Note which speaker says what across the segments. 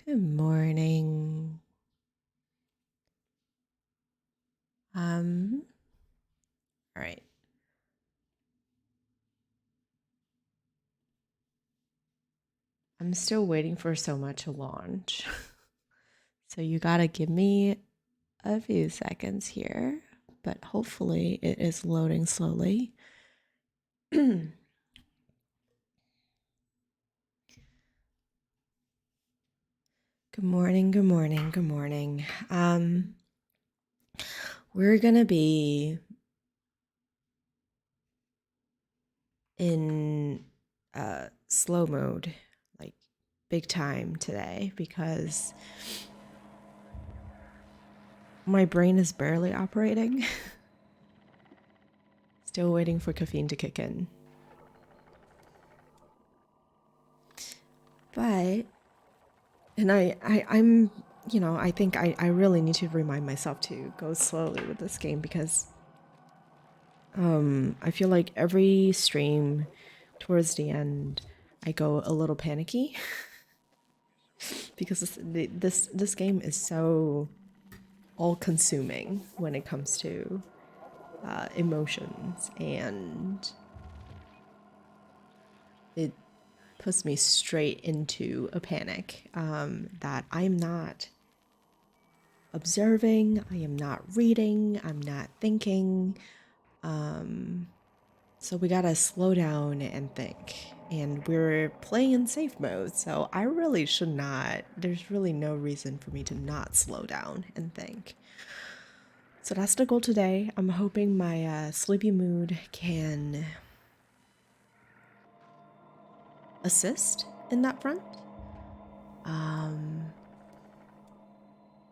Speaker 1: Good morning. All right. I'm still waiting for SOMA to launch. So you gotta give me a few seconds here, but hopefully it is loading slowly. Good morning, good morning, good morning. We're gonna be in slow mode, like big time today, because my brain is barely operating. Still waiting for caffeine to kick in. But, and I'm, you know, I think I really need to remind myself to go slowly with this game because I feel like every stream towards the end, I go a little panicky because this game is so all-consuming when it comes to emotions, and it puts me straight into a panic that I'm not observing, I am not reading, I'm not thinking. So we gotta slow down and think. And we're playing in safe mode, so I really should not, there's really no reason for me to not slow down and think. So that's the goal today. I'm hoping my sleepy mood can assist in that front.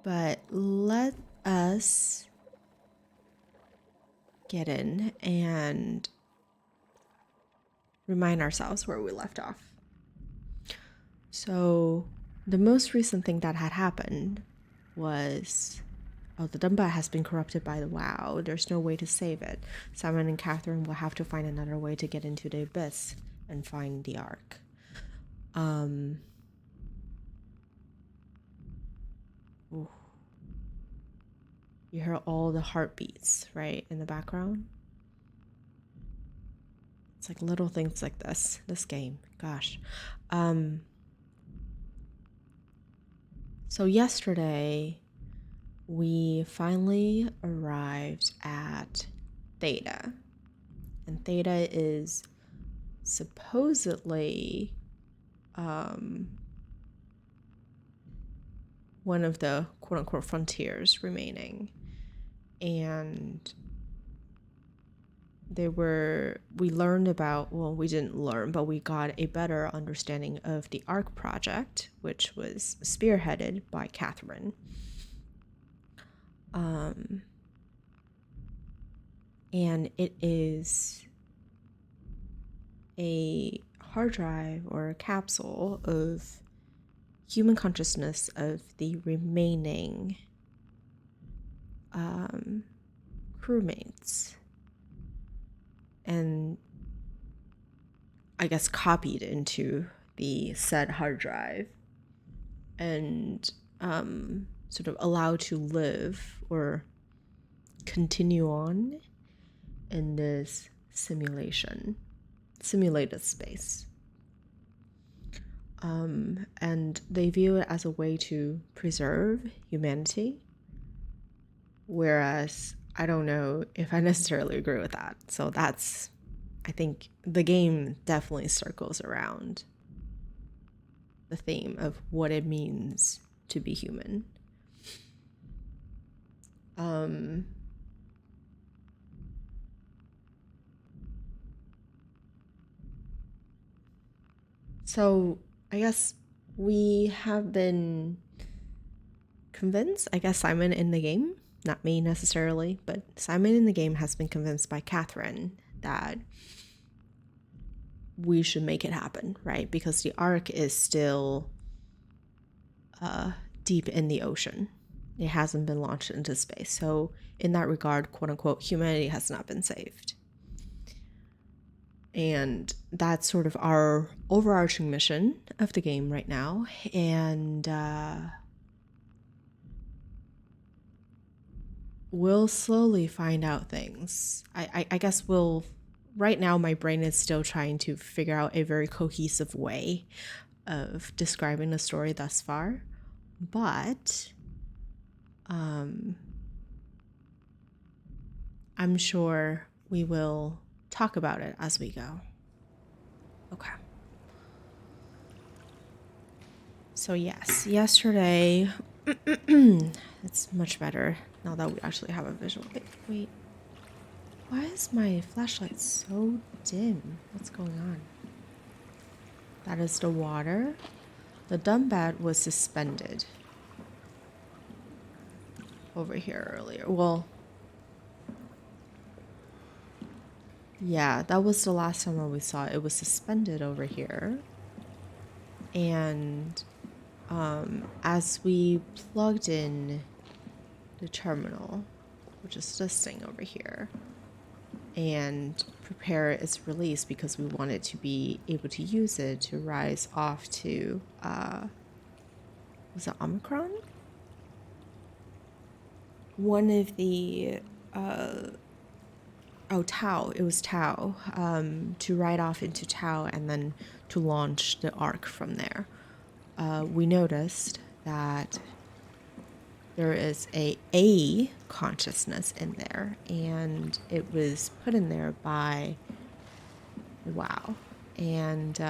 Speaker 1: But let us get in and remind ourselves where we left off. So the most recent thing that had happened was, oh, the Dumba has been corrupted by the WoW. There's no way to save it. Simon and Catherine will have to find another way to get into the abyss and find the Ark. Ooh. You hear all the heartbeats, right, in the background? It's like little things like this game, gosh. So yesterday we finally arrived at Theta, and Theta is supposedly one of the quote-unquote frontiers remaining, and we learned about, well, we didn't learn, but we got a better understanding of the ARC project, which was spearheaded by Catherine. And it is a hard drive or a capsule of human consciousness of the remaining crewmates, and I guess copied into the said hard drive and sort of allowed to live or continue on in this simulated space. And they view it as a way to preserve humanity, whereas I don't know if I necessarily agree with that. So I think the game definitely circles around the theme of what it means to be human. So I guess we have been convinced, I guess Simon in the game, not me necessarily, but Simon in the game has been convinced by Catherine that we should make it happen, right? Because the Ark is still deep in the ocean. It hasn't been launched into space. So in that regard, quote unquote, humanity has not been saved. And that's sort of our overarching mission of the game right now. And we'll slowly find out things. I guess right now my brain is still trying to figure out a very cohesive way of describing the story thus far. But I'm sure we will talk about it as we go. Okay. So yes, yesterday, it's much better now that we actually have a visual. Wait, why is my flashlight so dim? What's going on? That is the water. The dumbat was suspended over here earlier. Well, yeah, that was the last time when we saw it. It was suspended over here. And as we plugged in the terminal, which is this thing over here, and prepare its release because we wanted to be able to use it to rise off to, was it Omicron? One of the, Tau. It was Tau, to ride off into Tau and then to launch the Ark from there. We noticed that there is a consciousness in there, and it was put in there by WoW, and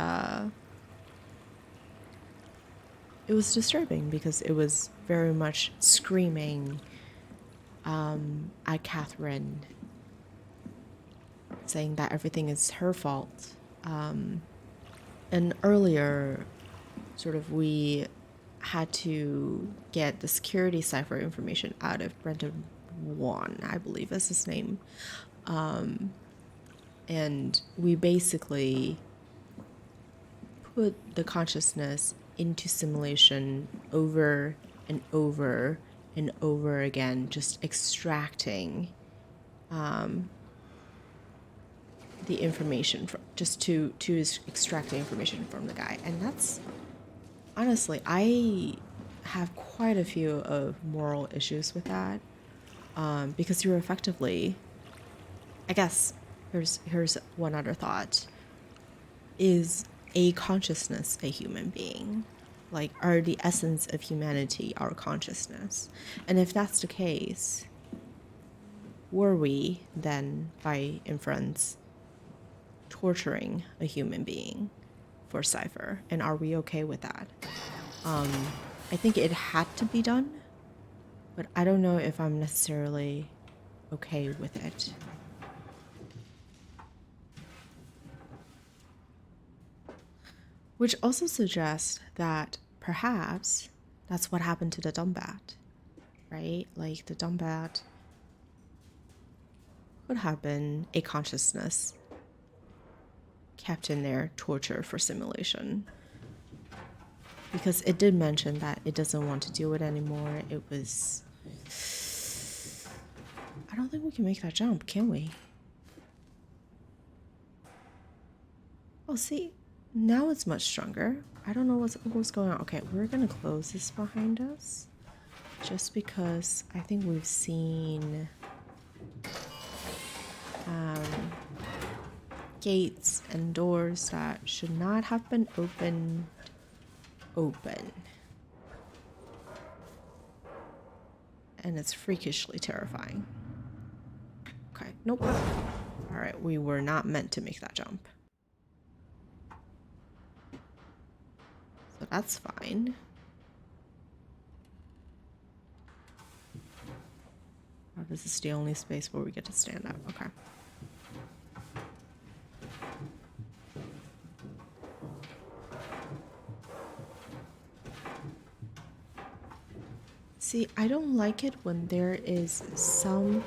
Speaker 1: it was disturbing because it was very much screaming at Catherine, saying that everything is her fault. And earlier, sort of, we had to get the security cipher information out of Brendan Wan, I believe is his name. And we basically put the consciousness into simulation over and over and over again, just extracting the information to extract the information from the guy. And that's honestly, I have quite a few of moral issues with that, because you're effectively, I guess, Here's one other thought. Is a consciousness a human being? Like, are the essence of humanity our consciousness? And if that's the case, were we then, by inference, torturing a human being for Cypher? And are we okay with that? I think it had to be done, but I don't know if I'm necessarily okay with it. Which also suggests that perhaps that's what happened to the dumb bat, right? Like the dumb bat could have been a consciousness kept in there, torture for simulation. Because it did mention that it doesn't want to do it anymore. It was... I don't think we can make that jump, can we? Oh, see, now it's much stronger. I don't know what's going on. Okay, we're gonna close this behind us. Just because I think we've seen gates and doors that should not have been open. And it's freakishly terrifying. Okay, nope. Alright, we were not meant to make that jump. So that's fine. Oh, this is the only space where we get to stand up. Okay. See, I don't like it when there is some...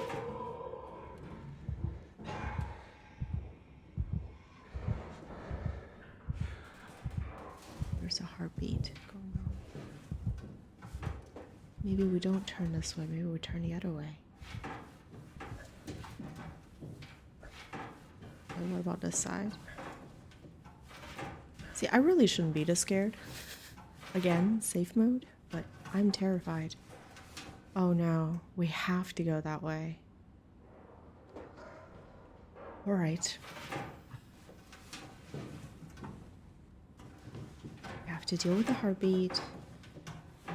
Speaker 1: There's a heartbeat going on. Maybe we don't turn this way. Maybe we turn the other way. And what about this side? See, I really shouldn't be this scared. Again, safe mode, but I'm terrified. Oh no, we have to go that way. All right. We have to deal with the heartbeat,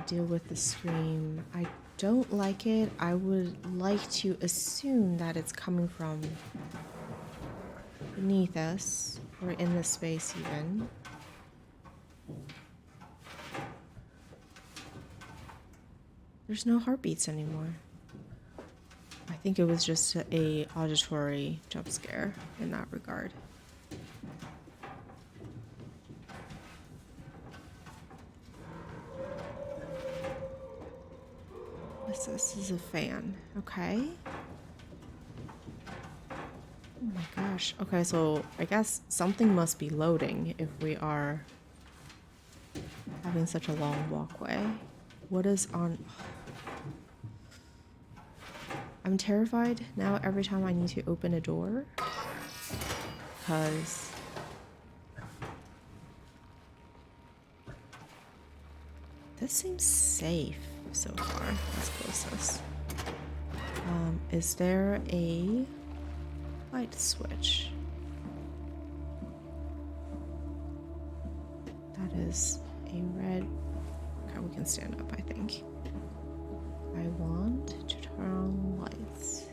Speaker 1: deal with the scream. I don't like it. I would like to assume that it's coming from beneath us, or in this space even. There's no heartbeats anymore. I think it was just a auditory jump scare in that regard. What's this? This is a fan. Okay. Oh my gosh. Okay, so I guess something must be loading if we are having such a long walkway. What is on... I'm terrified now every time I need to open a door. Because... this seems safe so far. Let's close this. Is there a light switch? That is a red... Okay, we can stand up, I think. I want to turn on lights.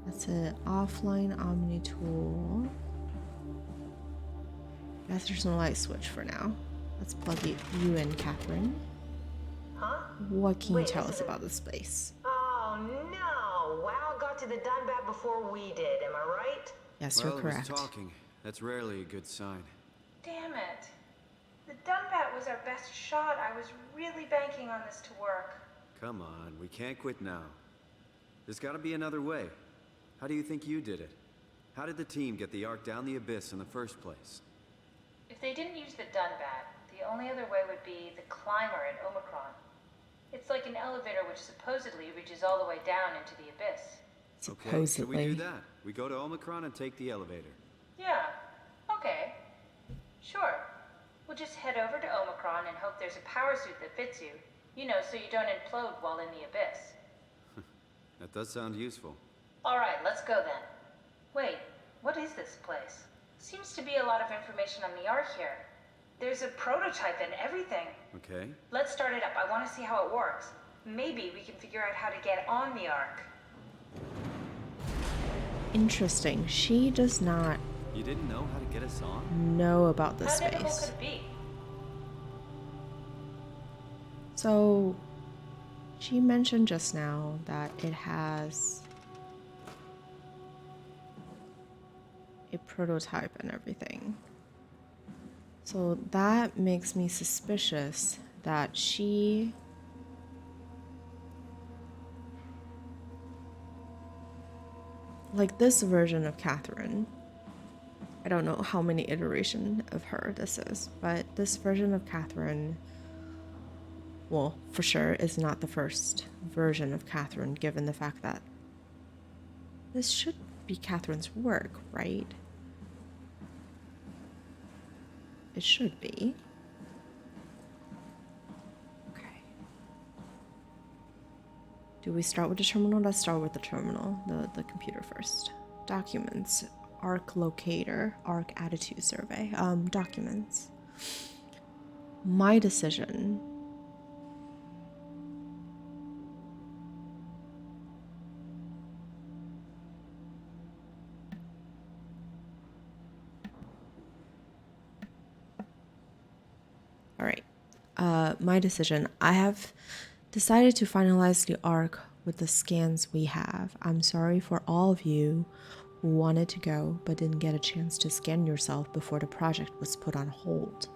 Speaker 1: That's an offline Omni tool. Guess there's no light switch for now. Let's plug you in, Catherine.
Speaker 2: Huh?
Speaker 1: What can you tell us about this place?
Speaker 2: Oh no! WoW got to the Dunbat before we did, am I right?
Speaker 1: Yes, you're correct.
Speaker 3: It was talking. That's rarely a good sign.
Speaker 4: Damn it. The Dunbat was our best shot. I was really banking on this to work.
Speaker 3: Come on, we can't quit now. There's gotta be another way. How do you think you did it? How did the team get the Ark down the Abyss in the first place?
Speaker 4: If they didn't use the Dunbat, the only other way would be the climber at Omicron. It's like an elevator which supposedly reaches all the way down into the Abyss.
Speaker 3: Okay, so we do that. We go to Omicron and take the elevator.
Speaker 4: Yeah, okay. Sure. We'll just head over to Omicron and hope there's a power suit that fits you. You know, so you don't implode while in the Abyss.
Speaker 3: That does sound useful.
Speaker 4: Alright, let's go then. Wait, What is this place? Seems to be a lot of information on the Ark here. There's a prototype and everything.
Speaker 3: Okay.
Speaker 4: Let's start it up. I want to see how it works. Maybe we can figure out how to get on the Ark.
Speaker 1: Interesting. She does not
Speaker 3: You didn't know how to get us on?
Speaker 1: know about this
Speaker 4: How difficult
Speaker 1: space.
Speaker 4: could it be?
Speaker 1: So, she mentioned just now that it has a prototype and everything. So that makes me suspicious that she like this version of Catherine. I don't know how many iteration of her this is, but this version of Catherine, well, for sure is not the first version of Catherine, given the fact that this should be Catherine's work, right? It should be. Okay. Do we start with the terminal? Let's start with the terminal, the computer first. Documents, ARC locator, ARC attitude survey, documents. My decision. All right. My decision. I have decided to finalize the ARC with the scans we have. I'm sorry for all of you who wanted to go but didn't get a chance to scan yourself before the project was put on hold.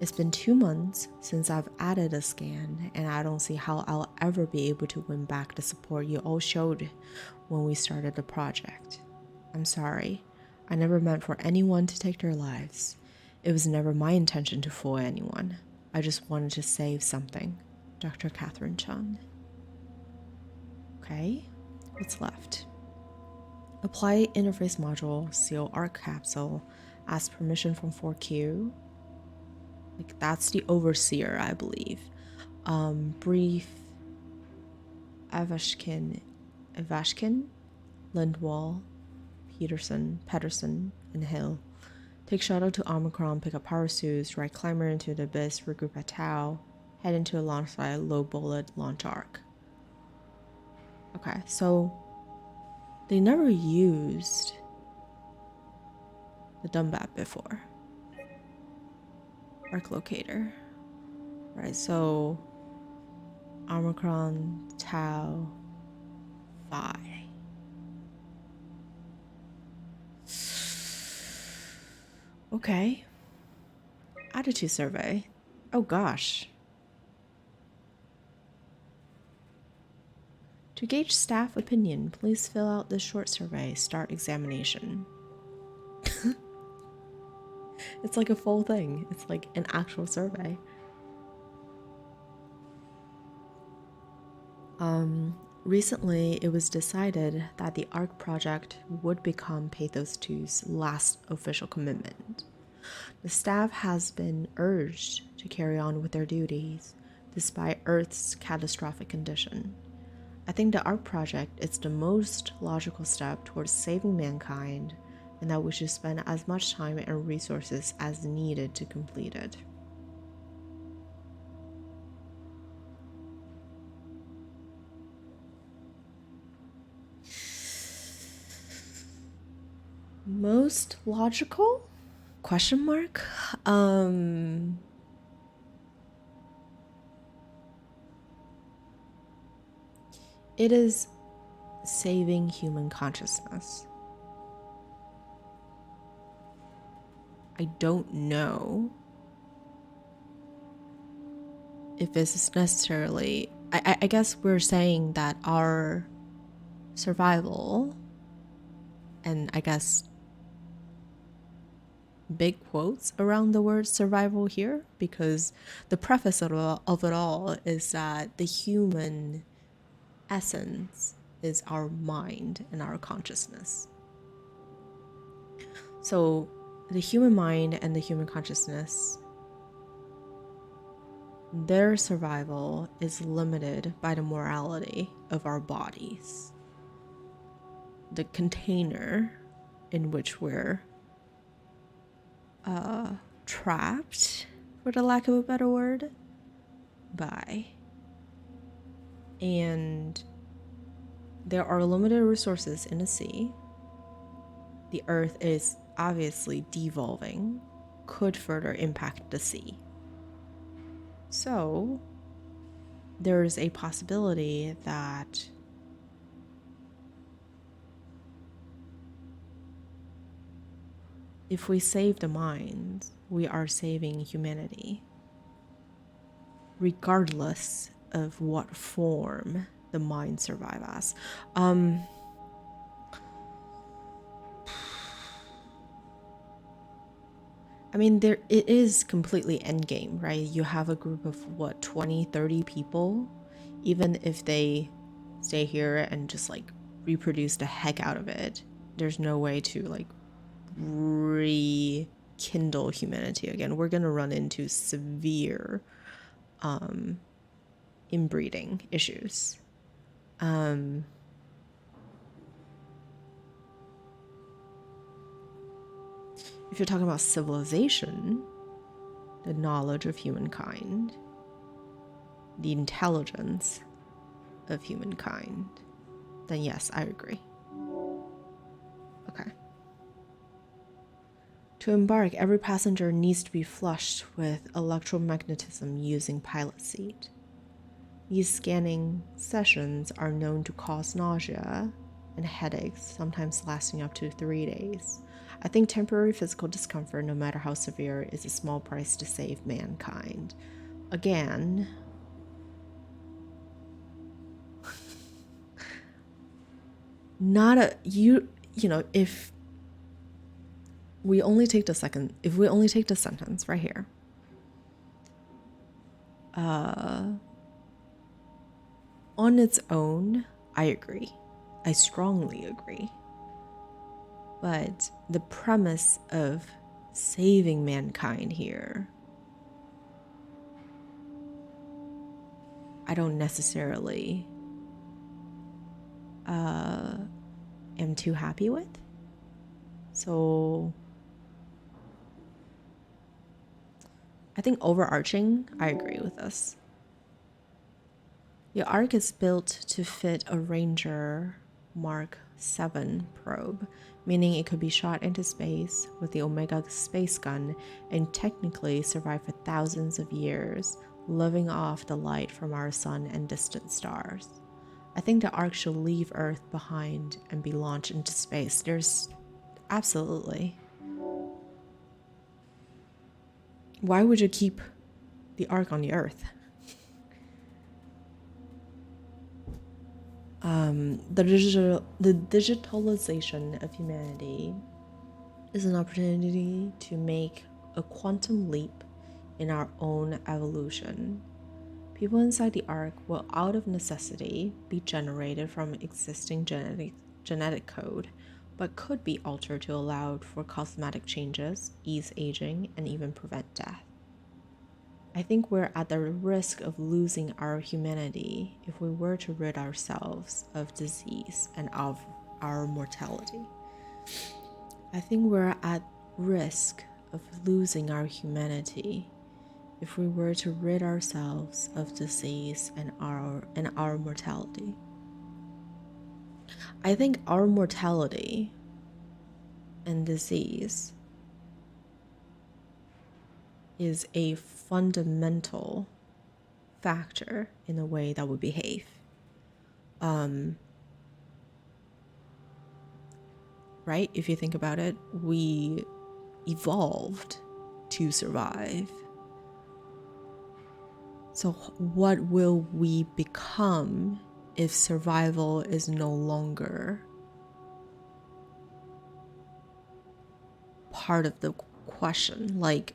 Speaker 1: It's been 2 months since I've added a scan, and I don't see how I'll ever be able to win back the support you all showed when we started the project. I'm sorry. I never meant for anyone to take their lives. It was never my intention to fool anyone. I just wanted to save something. Dr. Catherine Chung. Okay, what's left? Apply interface module, seal ARC capsule, ask permission from 4Q. Like, that's the overseer, I believe. Brief Avashkin, Lindwall, Pedersen, and Hill. Take shuttle to Omicron, pick up power suits, ride climber into the abyss, regroup at Tau, head into a launch site, low bullet, launch arc. Okay, so they never used the Dumbat before. Arc locator. Right, so Omicron, Tau, Phi. Okay. Attitude survey. Oh gosh. To gauge staff opinion, please fill out this short survey. Start examination. It's like a full thing. It's like an actual survey. Recently, it was decided that the ARC project would become Pathos 2's last official commitment. The staff has been urged to carry on with their duties, despite Earth's catastrophic condition. I think the ARC project is the most logical step towards saving mankind, and that we should spend as much time and resources as needed to complete it. Most logical? Question mark? It is saving human consciousness. I don't know if this is necessarily... I guess we're saying that our survival, and I guess big quotes around the word survival here, because the preface of it all is that the human essence is our mind and our consciousness. So the human mind and the human consciousness, their survival is limited by the morality of our bodies. The container in which we're trapped, for the lack of a better word, by. And there are limited resources in the sea. The earth is obviously devolving, could further impact the sea. So there's a possibility that if we save the mines, we are saving humanity, regardless of what form the mines survive as. I mean, it is completely endgame, right? You have a group of, 20, 30 people. Even if they stay here and just, like, reproduce the heck out of it, there's no way to, like, rekindle humanity again. We're gonna run into severe inbreeding issues. If you're talking about civilization, the knowledge of humankind, the intelligence of humankind, then yes, I agree. Okay. To embark, every passenger needs to be flushed with electromagnetism using pilot seat. These scanning sessions are known to cause nausea and headaches, sometimes lasting up to 3 days. I think temporary physical discomfort, no matter how severe, is a small price to save mankind. Again, not a you know, if we only take the sentence right here. On its own, I agree. I strongly agree. But the premise of saving mankind here, I don't necessarily am too happy with. So I think overarching, I agree with this. The Ark is built to fit a Ranger Mark 7 probe, meaning it could be shot into space with the Omega space gun and technically survive for thousands of years, living off the light from our sun and distant stars. I think the Ark should leave Earth behind and be launched into space. There's absolutely. Why would you keep the Ark on the Earth? The digitalization of humanity is an opportunity to make a quantum leap in our own evolution. People inside the Ark will, out of necessity, be generated from existing genetic code, but could be altered to allow for cosmetic changes, ease aging, and even prevent death. I think we're at the risk of losing our humanity if we were to rid ourselves of disease and of our mortality. I think we're at risk of losing our humanity if we were to rid ourselves of disease and our mortality. I think our mortality and disease is a fundamental factor in the way that we behave. Right? If you think about it, we evolved to survive. So what will we become if survival is no longer part of the question? Like,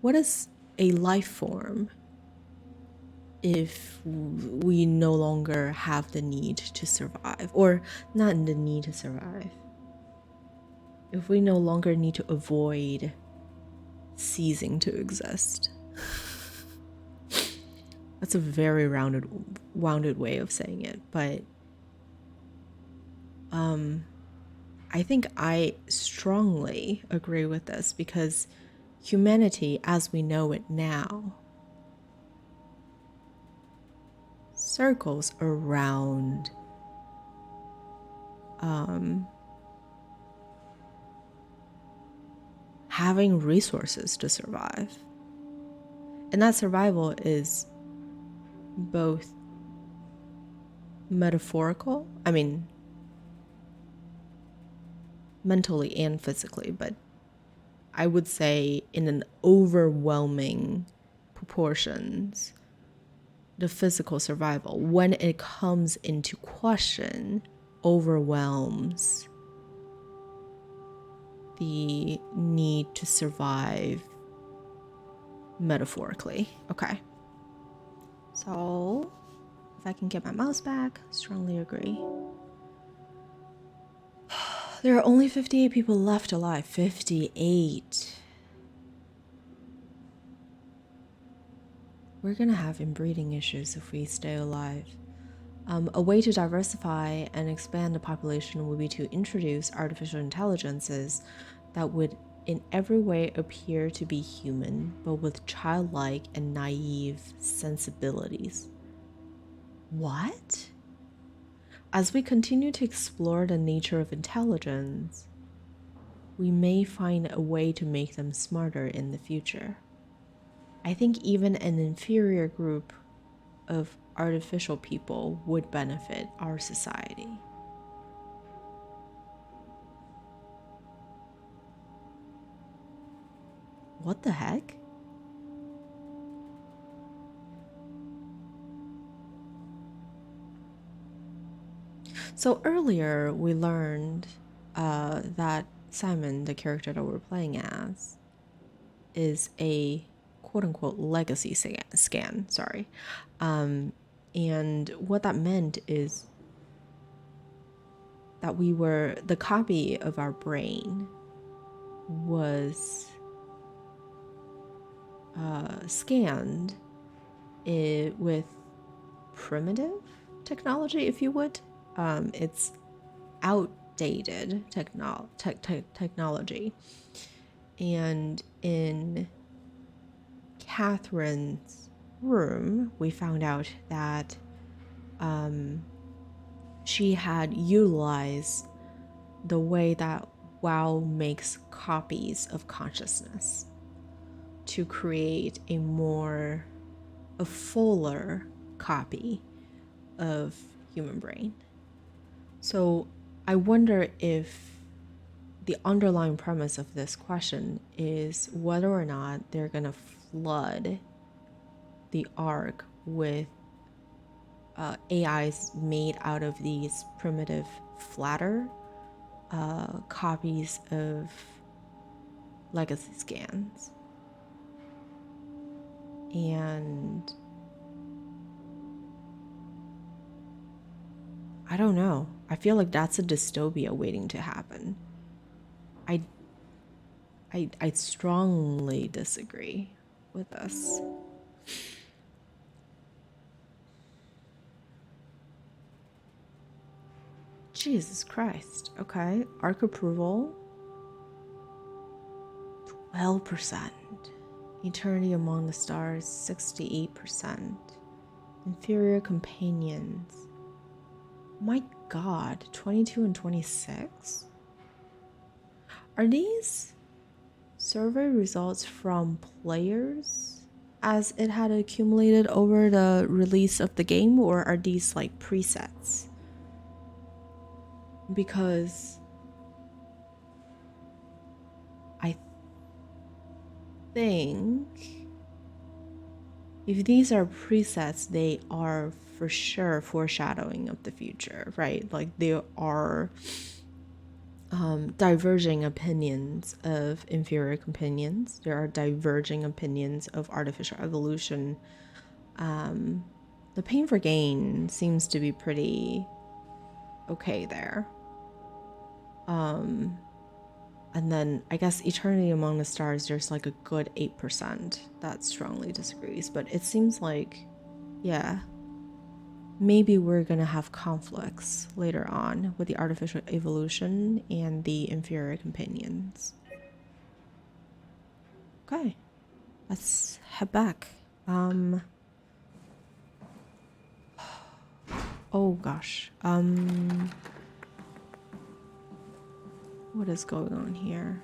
Speaker 1: what is a life form if we no longer have the need to survive? Or not the need to survive. If we no longer need to avoid ceasing to exist. That's a very rounded way of saying it, but I think I strongly agree with this because humanity as we know it now circles around having resources to survive. And that survival is both metaphorical, I mean, mentally and physically, but I would say in an overwhelming proportions, the physical survival, when it comes into question, overwhelms the need to survive metaphorically. Okay. So, if I can get my mouse back, strongly agree. There are only 58 people left alive. 58. We're gonna have inbreeding issues if we stay alive. A way to diversify and expand the population would be to introduce artificial intelligences that would in every way appear to be human, but with childlike and naive sensibilities. What? As we continue to explore the nature of intelligence, we may find a way to make them smarter in the future. I think even an inferior group of artificial people would benefit our society. What the heck? So earlier we learned that Simon, the character that we're playing as, is a quote-unquote legacy scan, sorry. And what that meant is that we were, the copy of our brain was scanned with primitive technology, if you would. It's outdated technology. And in Catherine's room, we found out that she had utilized the way that WoW makes copies of consciousness to create a fuller copy of human brain. So I wonder if the underlying premise of this question is whether or not they're going to flood the Ark with AIs made out of these primitive, flatter copies of legacy scans. And I don't know. I feel like that's a dystopia waiting to happen. I strongly disagree with this. Jesus Christ. Okay. Arc approval. 12%. Eternity Among the Stars. 68%. Inferior Companions. My God. 22 and 26? Are these survey results from players as it had accumulated over the release of the game, or are these like presets? Because I think if these are presets, they are for sure foreshadowing of the future, right? Like there are diverging opinions of inferior companions. There are diverging opinions of artificial evolution. The pain for gain seems to be pretty okay there. And then I guess Eternity Among the Stars, there's like a good 8% that strongly disagrees, but it seems like, yeah. maybe we're gonna have conflicts later on with the artificial evolution and the inferior companions. Okay, let's head back. Oh gosh. What is going on here?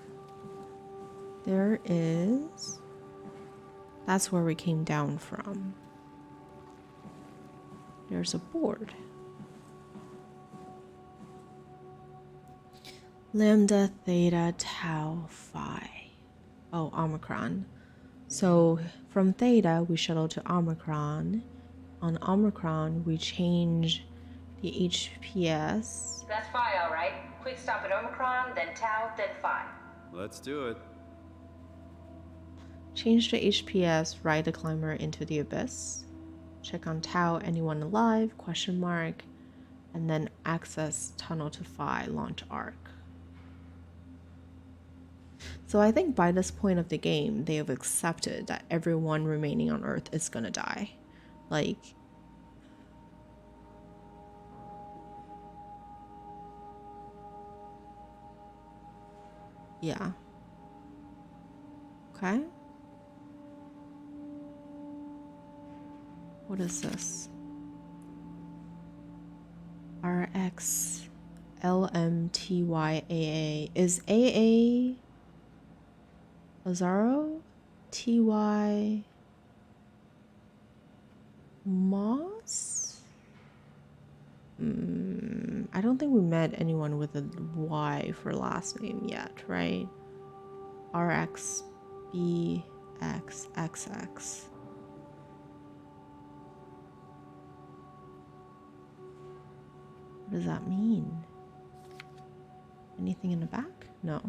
Speaker 1: There is... That's where we came down from. There's a board. Lambda, Theta, Tau, Phi. Oh, Omicron. So from Theta, we shuttle to Omicron. On Omicron, we change the HPS.
Speaker 4: That's Phi, all right. Quick stop at Omicron, then Tau, then Phi.
Speaker 3: Let's do it.
Speaker 1: Change the HPS, ride the climber into the abyss. Check on Tau, anyone alive, question mark. And then access tunnel to Phi, launch arc. So I think by this point of the game, they have accepted that everyone remaining on Earth is gonna die. Like... Yeah. Okay. What is this? RX LMTYAA. Is AA Lazaro? TY Moss? I don't think we met anyone with a Y for last name yet, right? RXBXXX. What does that mean? Anything in the back? No.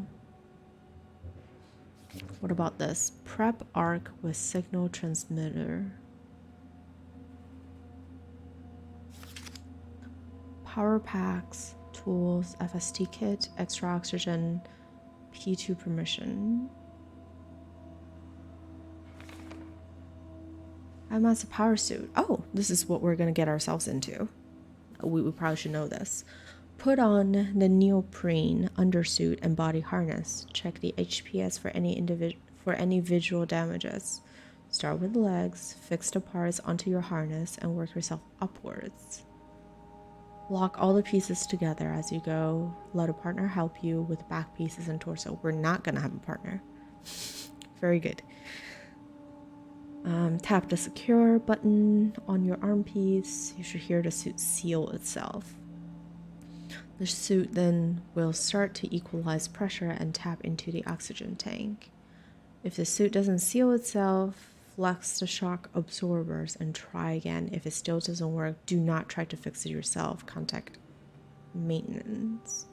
Speaker 1: What about this? Prep arc with signal transmitter. Power packs, tools, FST kit, extra oxygen, P2 permission. I'm as a power suit. Oh, this is what we're gonna get ourselves into. We probably should know this. Put on the neoprene undersuit and body harness. Check the HPS for any visual damages. Start with the legs, fix the parts onto your harness, and work yourself upwards. Lock all the pieces together as you go. Let a partner help you with back pieces and torso. We're not gonna have a partner. Very good. Tap the secure button on your arm piece. You should hear the suit seal itself. The suit then will start to equalize pressure and tap into the oxygen tank. If the suit doesn't seal itself, flex the shock absorbers and try again. If it still doesn't work, do not try to fix it yourself. Contact maintenance.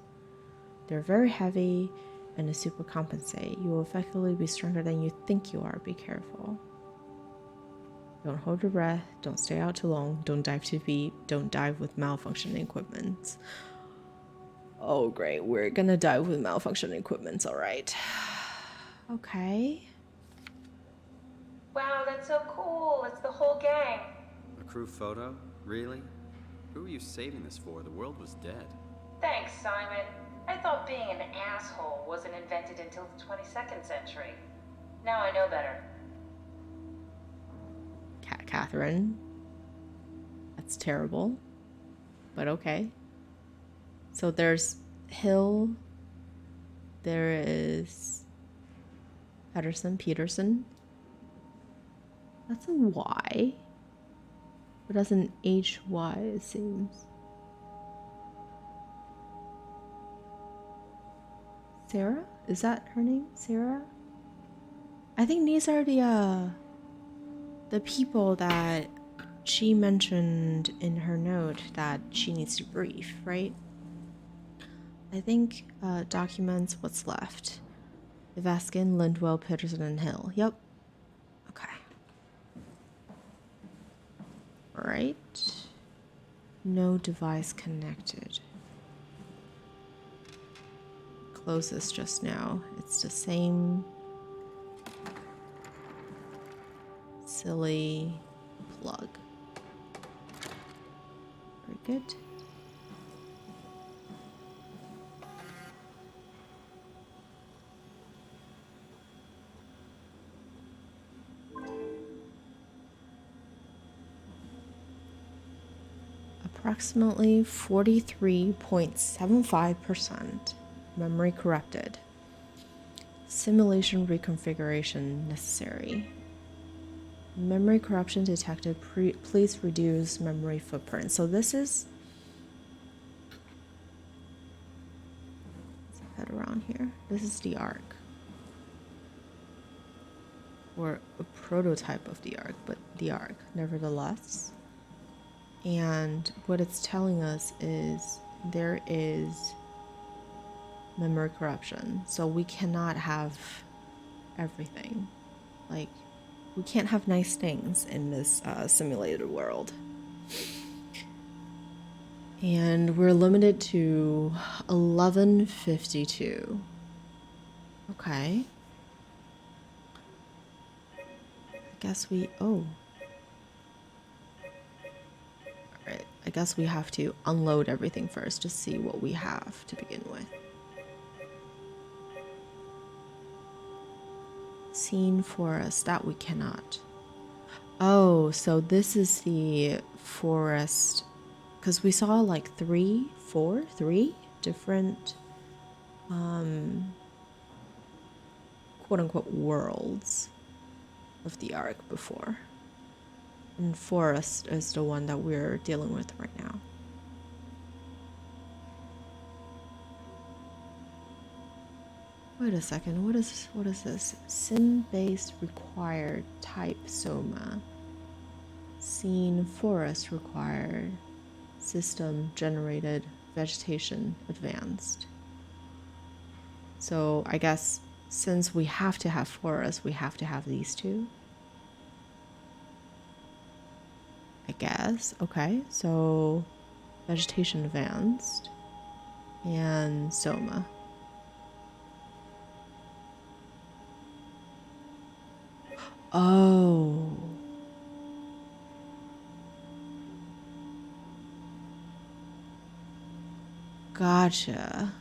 Speaker 1: They're very heavy and a super compensate. You will effectively be stronger than you think you are. Be careful. Don't hold your breath. Don't stay out too long. Don't dive too deep. Don't dive with malfunctioning equipment. Oh, great. We're gonna dive with malfunctioning equipment. All right. Okay.
Speaker 4: Wow, that's so cool. It's the whole gang.
Speaker 3: A crew photo? Really? Who are you saving this for? The world was dead.
Speaker 4: Thanks, Simon. I thought being an asshole wasn't invented until the 22nd century. Now I know better.
Speaker 1: Catherine. That's terrible. But okay. So there's Hill. There is Peterson. That's a Y. But that's an HY, it seems. Sarah? Is that her name? Sarah? I think these are the people that she mentioned in her note that she needs to brief, right? I think documents what's left. Vaskin, Lindwell, Peterson, and Hill. Yep. Okay. Right. No device connected. Close this just now. It's the same silly plug. rocket. Approximately 43.75% memory corrupted. Simulation reconfiguration necessary. Memory corruption detected. Please reduce memory footprint. So this is. Let's head around here. This is the Ark. Or a prototype of the Ark, but the Ark, nevertheless. And what it's telling us is there is memory corruption. So we cannot have everything. Like, we can't have nice things in this simulated world. And we're limited to 1152. Okay. I guess we... Oh. Alright, I guess we have to unload everything first to see what we have to begin with. Scene forest, that we cannot. Oh, so this is the forest, because we saw like three different quote-unquote worlds of the Ark before. And forest is the one that we're dealing with right now. Wait a second, what is this? Sim-based required type SOMA. Scene forest required. System generated vegetation advanced. So I guess since we have to have forest, we have to have these two. I guess. Okay, so vegetation advanced and SOMA. Oh. Gotcha.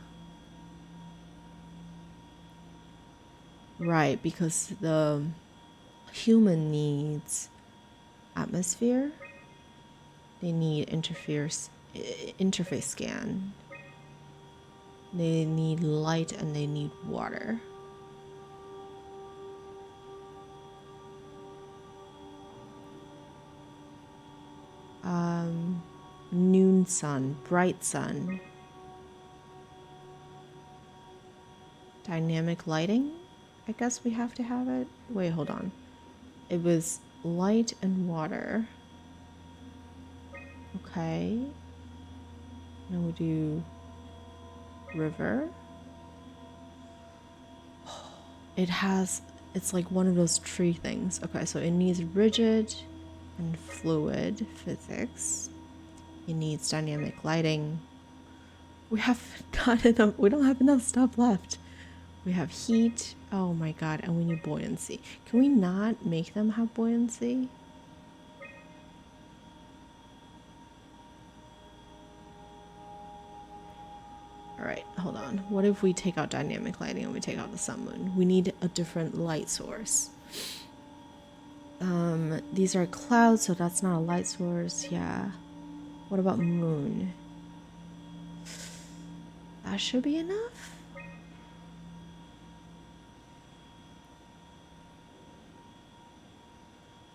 Speaker 1: Right, because the human needs atmosphere. They need interface scan. They need light and they need water. Noon sun, bright sun. Dynamic lighting? I guess we have to have it. Wait, hold on. It was light and water. Okay. Now we do river. It's like one of those tree things. Okay, so it needs rigid and fluid physics. It needs dynamic lighting. We don't have enough stuff left. We have heat. Oh my god, and we need buoyancy. Can we not make them have buoyancy? Alright, hold on. What if we take out dynamic lighting and we take out the sun moon? We need a different light source. These are clouds, so that's not a light source. Yeah. What about moon? That should be enough.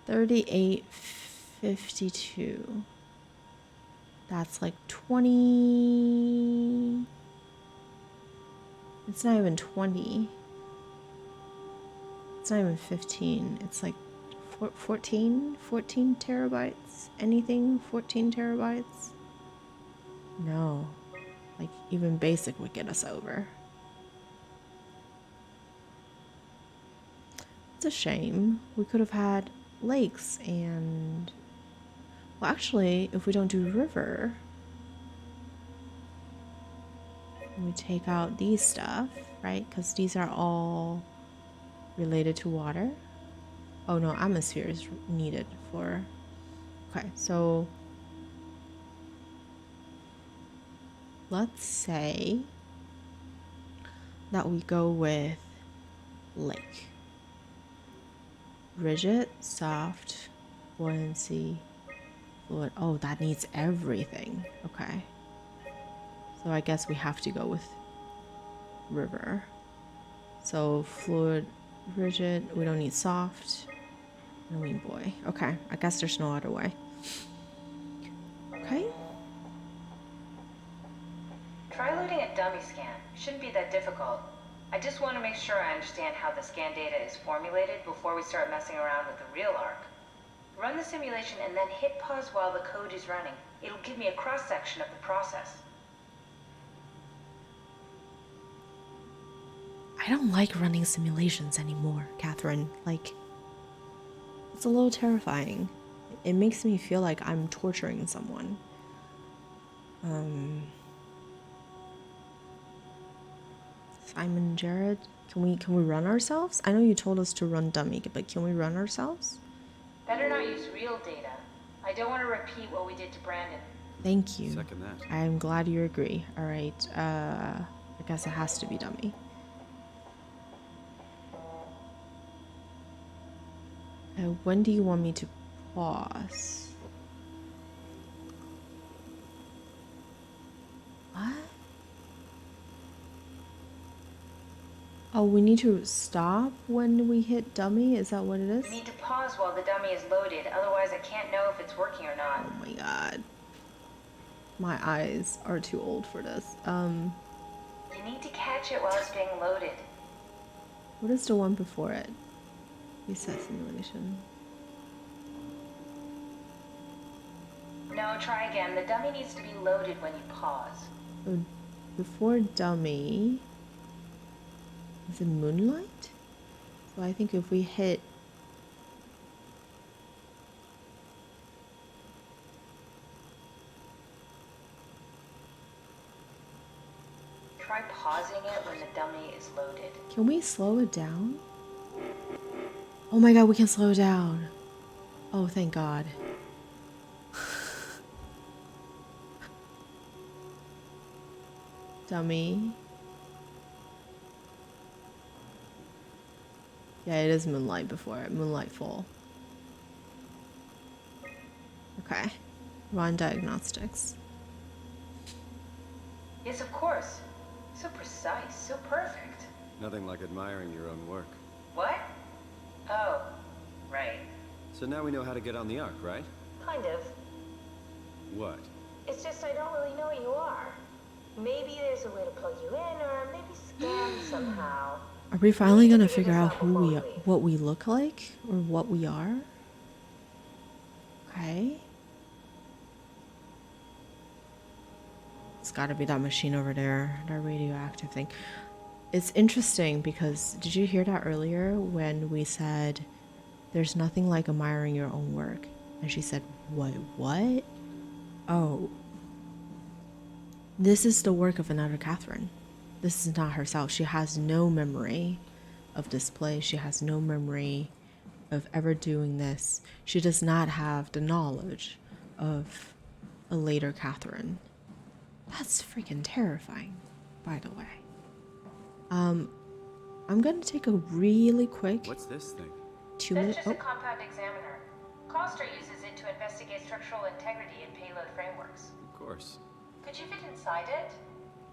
Speaker 1: $38.52. That's like 20. It's not even 20. It's not even 15. It's like 14 terabytes. Anything 14 terabytes? No. Like even basic would get us over. It's a shame. We could have had lakes and... Well, actually, if we don't do river, we take out these stuff, right? Because these are all related to water. Oh no, atmosphere is needed for... Okay, so let's say that we go with lake. Rigid, soft, buoyancy, fluid. Oh, that needs everything. Okay. So I guess we have to go with river. So fluid, rigid, we don't need soft. No mean boy. Okay, I guess there's no other way. Okay.
Speaker 4: Try loading a dummy scan. Shouldn't be that difficult. I just want to make sure I understand how the scan data is formulated before we start messing around with the real ARC. Run the simulation and then hit pause while the code is running. It'll give me a cross-section of the process.
Speaker 1: I don't like running simulations anymore, Catherine. Like, it's a little terrifying. It makes me feel like I'm torturing someone. Simon, Jared, can we run ourselves? I know you told us to run dummy, but can we run ourselves?
Speaker 4: Better not use real data. I don't want to repeat what we did to Brandon.
Speaker 1: Thank you.
Speaker 3: Second that.
Speaker 1: I'm glad you agree. All right. I guess it has to be dummy. When do you want me to pause? What? Oh, we need to stop when we hit dummy? Is that what it is?
Speaker 4: You need to pause while the dummy is loaded, otherwise I can't know if it's working or not.
Speaker 1: Oh my god. My eyes are too old for this.
Speaker 4: You need to catch it while it's being loaded.
Speaker 1: What is the one before it? Reset simulation.
Speaker 4: No, try again. The dummy needs to be loaded when you pause.
Speaker 1: So before dummy is it moonlight? So I think if we hit
Speaker 4: Try pausing it when the dummy is loaded.
Speaker 1: can we slow it down? Oh my god, we can slow it down. Oh, thank God. Dummy. Yeah, it is moonlight before it. Moonlight full. Okay. Run diagnostics.
Speaker 4: Yes, of course. So precise, so perfect.
Speaker 3: Nothing like admiring your own work.
Speaker 4: What? Oh, right.
Speaker 3: So now we know how to get on the Ark, right?
Speaker 2: Kind of.
Speaker 3: What?
Speaker 2: It's just I don't really know what you are. Maybe there's a way to plug you in, or maybe scan somehow.
Speaker 1: Are we finally
Speaker 2: need to
Speaker 1: gonna
Speaker 2: figure
Speaker 1: figure
Speaker 2: this
Speaker 1: out
Speaker 2: out
Speaker 1: who
Speaker 2: before
Speaker 1: we
Speaker 2: we
Speaker 1: are,
Speaker 2: leave.
Speaker 1: what we look like, or what we are? Okay. It's gotta be that machine over there, that radioactive thing. It's interesting because did you hear that earlier when we said there's nothing like admiring your own work? And she said, what? Oh. This is the work of another Catherine. This is not herself. She has no memory of this place. She has no memory of ever doing this. She does not have the knowledge of a later Catherine. That's freaking terrifying, by the way. I'm gonna take a really quick
Speaker 3: What's this thing?
Speaker 1: 2
Speaker 4: That's
Speaker 1: minute.
Speaker 4: just
Speaker 1: Oh,
Speaker 4: a compound examiner. Coster uses it to investigate structural integrity in payload frameworks.
Speaker 3: Of course.
Speaker 4: Could you fit inside it?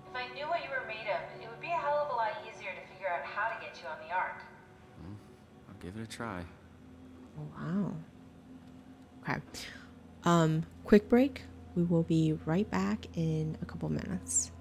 Speaker 4: If I knew what you were made of, it would be a hell of a lot easier to figure out how to get you on the Ark.
Speaker 3: I'll give it a try.
Speaker 1: wow. Okay. Quick break. We will be right back in a couple minutes.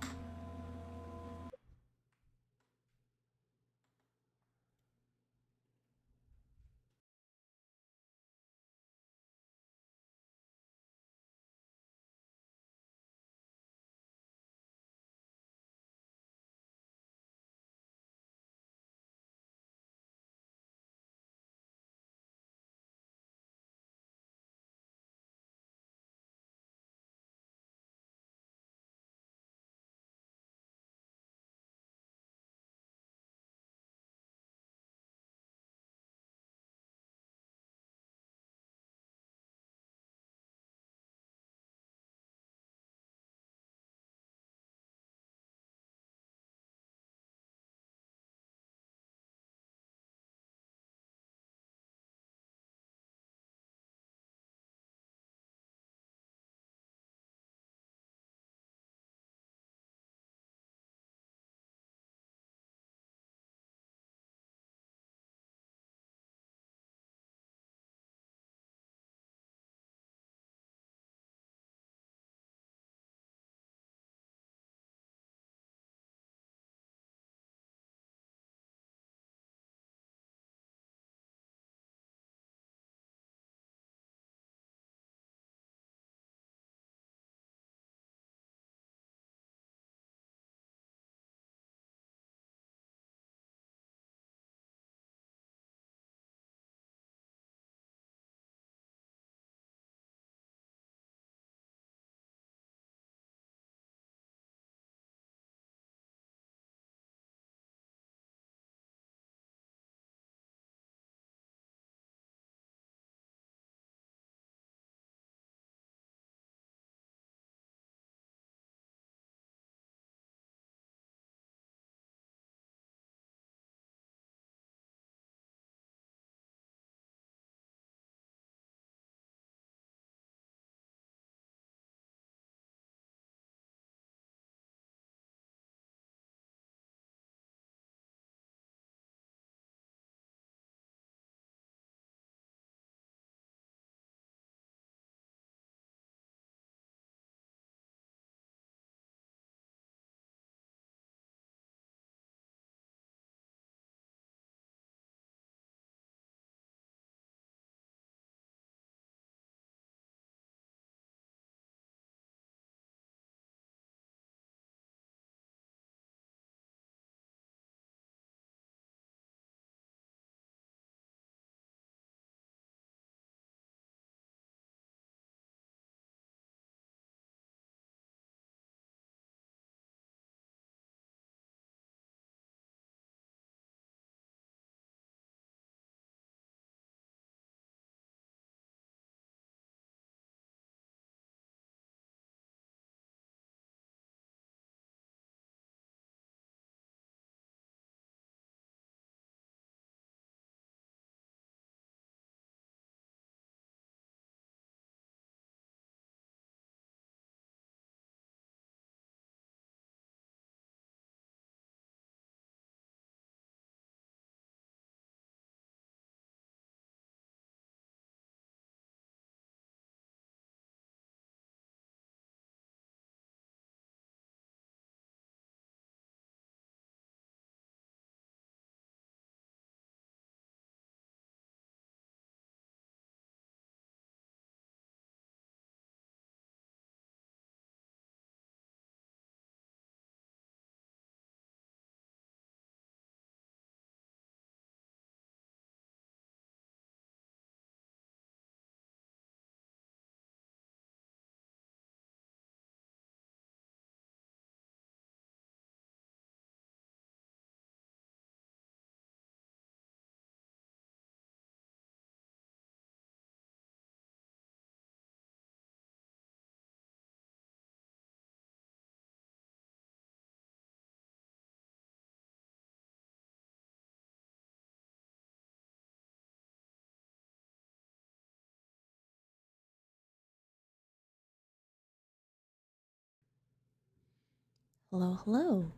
Speaker 1: Hello, hello.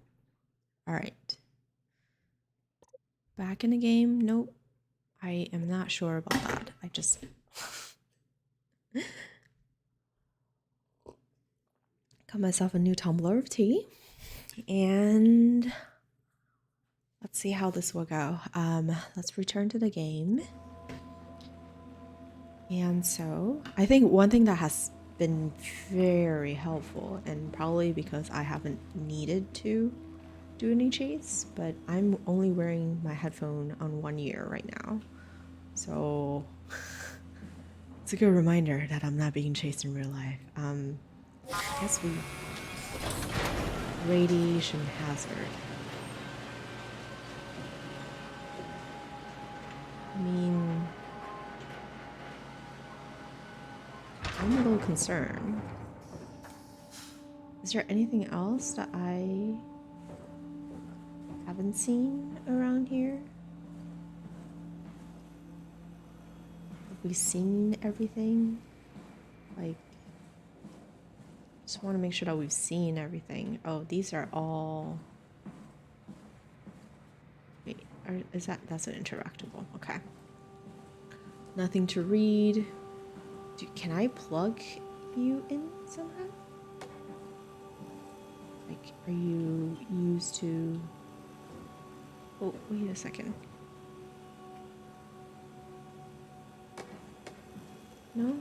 Speaker 1: All right. Back in the game? Nope. I am not sure about that. I just got myself a new tumbler of tea. And let's see how this will go. Let's return to the game. And so I think one thing that has been very helpful, and probably because I haven't needed to do any chase, but I'm only wearing my headphone on one ear right now. So it's a good reminder that I'm not being chased in real life. I guess we radiation hazard. I mean, I'm a little concerned. Is there anything else that I haven't seen around here? Have we seen everything? Like, just want to make sure that we've seen everything. Oh, these are all... Wait, is that's an interactable? Okay. Nothing to read. Can I plug you in somehow? Like, are you used to... Oh, wait a second. No?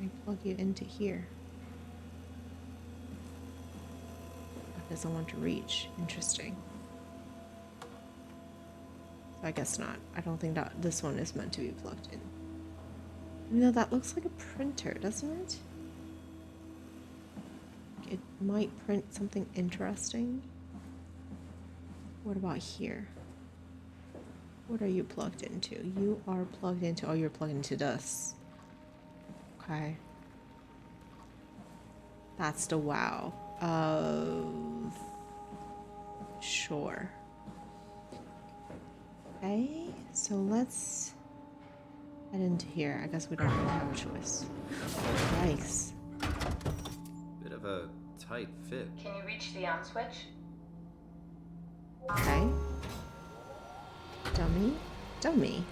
Speaker 1: I plug you into here. It doesn't want to reach. Interesting. I guess not. I don't think that this one is meant to be plugged in. You know, that looks like a printer, doesn't it? It might print something interesting. What about here? What are you plugged into? You are plugged into... Oh, you're plugged into this. Okay. That's the wow of... Sure. Okay, so let's head into here. I guess we don't really have a choice. Yikes.
Speaker 3: Bit of a tight fit.
Speaker 4: Can you reach the on switch?
Speaker 1: Okay. Dummy. Dummy.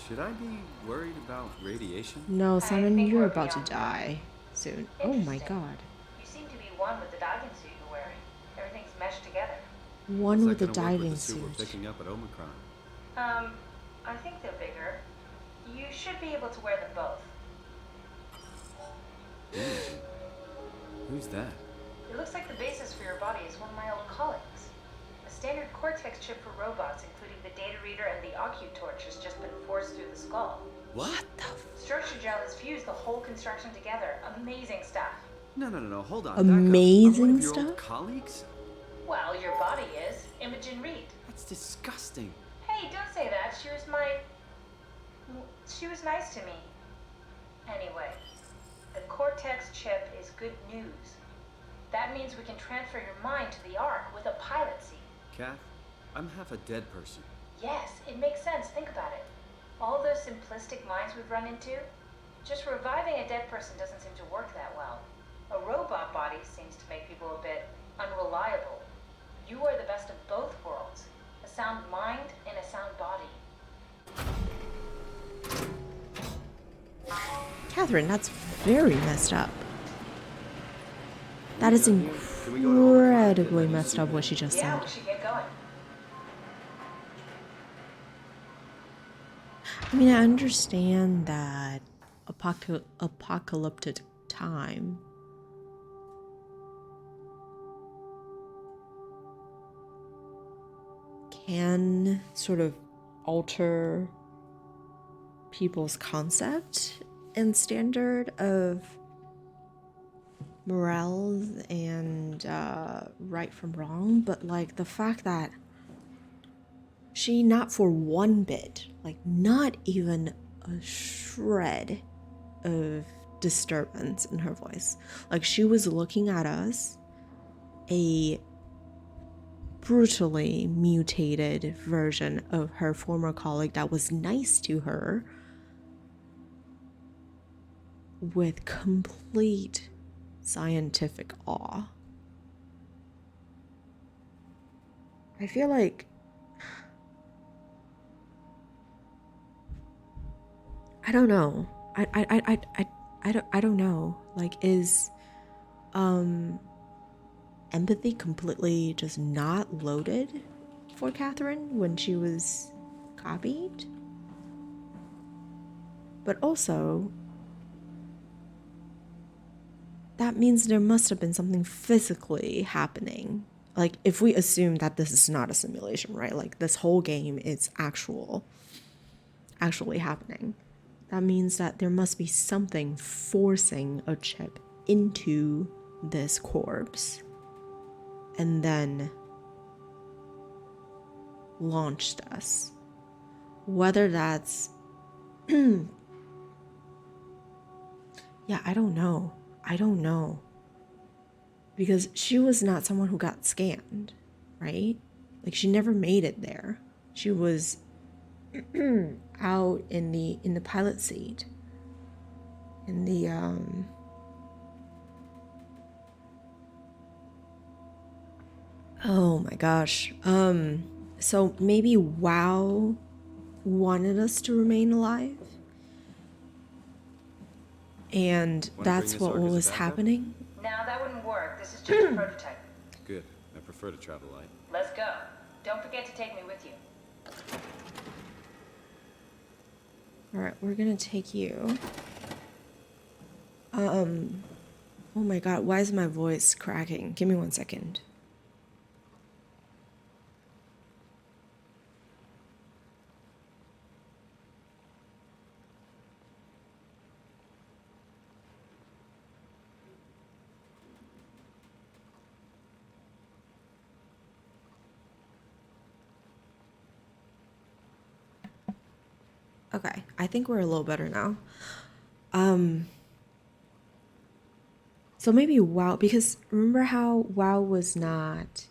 Speaker 3: Should I be worried about radiation?
Speaker 1: No, Simon,
Speaker 4: think
Speaker 1: you're
Speaker 4: we're
Speaker 1: about to
Speaker 4: beyond
Speaker 1: die soon. Oh my
Speaker 4: Interesting.
Speaker 1: god.
Speaker 4: You seem to be one with the diving suit you're wearing. Everything's meshed together.
Speaker 1: One
Speaker 3: Is
Speaker 1: with the
Speaker 3: that gonna work
Speaker 1: diving
Speaker 3: with the suit we're
Speaker 1: suit.
Speaker 3: picking up at Omicron?
Speaker 4: I think they're bigger. You should be able to wear them both.
Speaker 3: Imogen. Who's that?
Speaker 4: It looks like the basis for your body is one of my old colleagues. A standard cortex chip for robots, including the data reader and the ocute torch, has just been forced through the skull.
Speaker 3: What?
Speaker 4: Structure gel has fused the whole construction together. Amazing stuff.
Speaker 3: No, hold on.
Speaker 1: Amazing
Speaker 3: back up. I'm one of your old
Speaker 1: stuff?
Speaker 3: colleagues?
Speaker 4: Well, your body is. Imogen Reed.
Speaker 3: That's disgusting.
Speaker 4: Hey, don't say that. She was nice to me. Anyway, the cortex chip is good news. That means we can transfer your mind to the Ark with a pilot seat.
Speaker 3: Kath, I'm half a dead person.
Speaker 4: Yes, it makes sense. Think about it. All those simplistic minds we've run into, just reviving a dead person doesn't seem to work that well. A robot body seems to make people a bit unreliable. You are the best of both worlds. A sound mind and a sound body.
Speaker 1: Catherine, that's very messed up. That is
Speaker 3: Can we go to Omicron and get
Speaker 1: incredibly
Speaker 3: my
Speaker 1: messed
Speaker 3: suit
Speaker 1: up what she just
Speaker 4: Yeah,
Speaker 1: said.
Speaker 4: we should get going.
Speaker 1: I mean, I understand that apocalyptic time can sort of alter people's concept and standard of morale and right from wrong, but like the fact that she not for one bit, like not even a shred of disturbance in her voice, like she was looking at us, a brutally mutated version of her former colleague that was nice to her, with complete scientific awe. I feel like I don't know. I don't know. Like, is empathy completely just not loaded for Catherine when she was copied? But also, that means there must have been something physically happening. Like, if we assume that this is not a simulation, right? Like, this whole game is actually happening. That means that there must be something forcing a chip into this corpse and then launched us. Whether that's... yeah, I don't know. Because she was not someone who got scanned, right? Like, she never made it there. She was out in the pilot seat. In the oh my gosh. So maybe WoW wanted us to remain alive? And that's what was happening?
Speaker 4: No, that wouldn't work. This is just a prototype.
Speaker 3: Good. I prefer to travel light.
Speaker 4: Let's go. Don't forget to take me with you.
Speaker 1: Alright, we're gonna take you. Oh my god, why is my voice cracking? Give me 1 second. Okay, I think we're a little better now. So maybe WoW, because remember how WoW was not...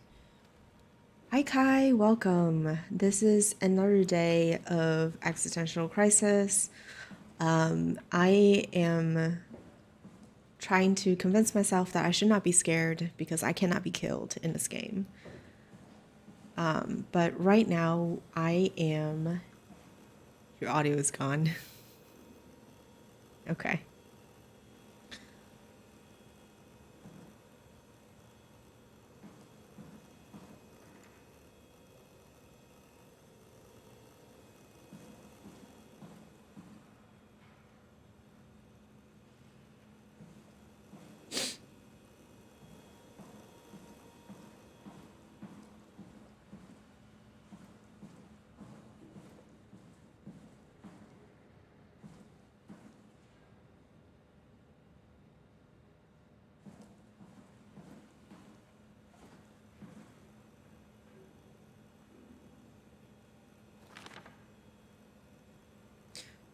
Speaker 1: Hi Kai, welcome. This is another day of existential crisis. I am trying to convince myself that I should not be scared because I cannot be killed in this game. But right now I am... Your audio is gone. Okay.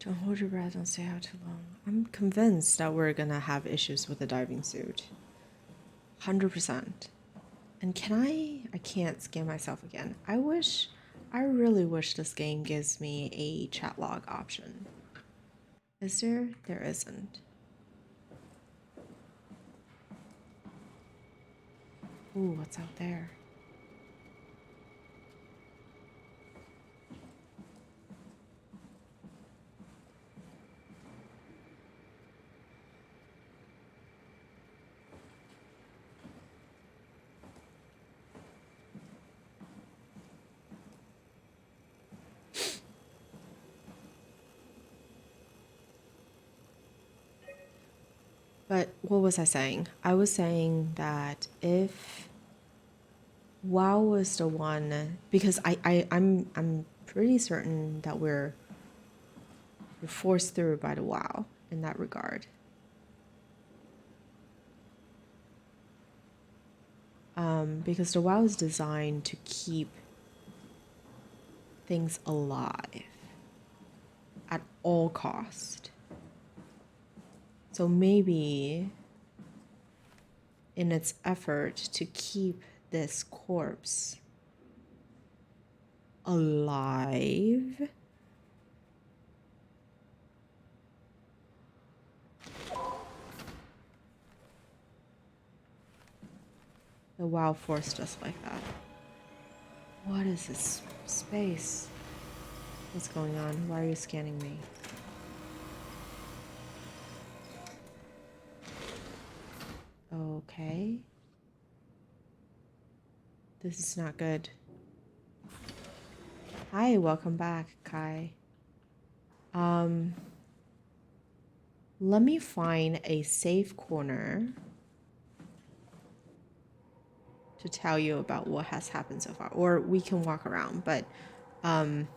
Speaker 1: Don't hold your breath, don't stay out too long. I'm convinced that we're gonna have issues with the diving suit. 100%. And I can't scan myself again. I really wish this game gives me a chat log option. Is there? There isn't. Ooh, what's out there? But what was I saying? I was saying that if WoW was the one, because I'm pretty certain that we're forced through by the WoW in that regard. Because the WoW is designed to keep things alive at all cost. So maybe in its effort to keep this corpse alive, The WoW forced us like that. What is this space? What's going on? Why are you scanning me? Okay. This is not good. Hi, welcome back, Kai. Let me find a safe corner to tell you about what has happened so far. Or we can walk around, but sound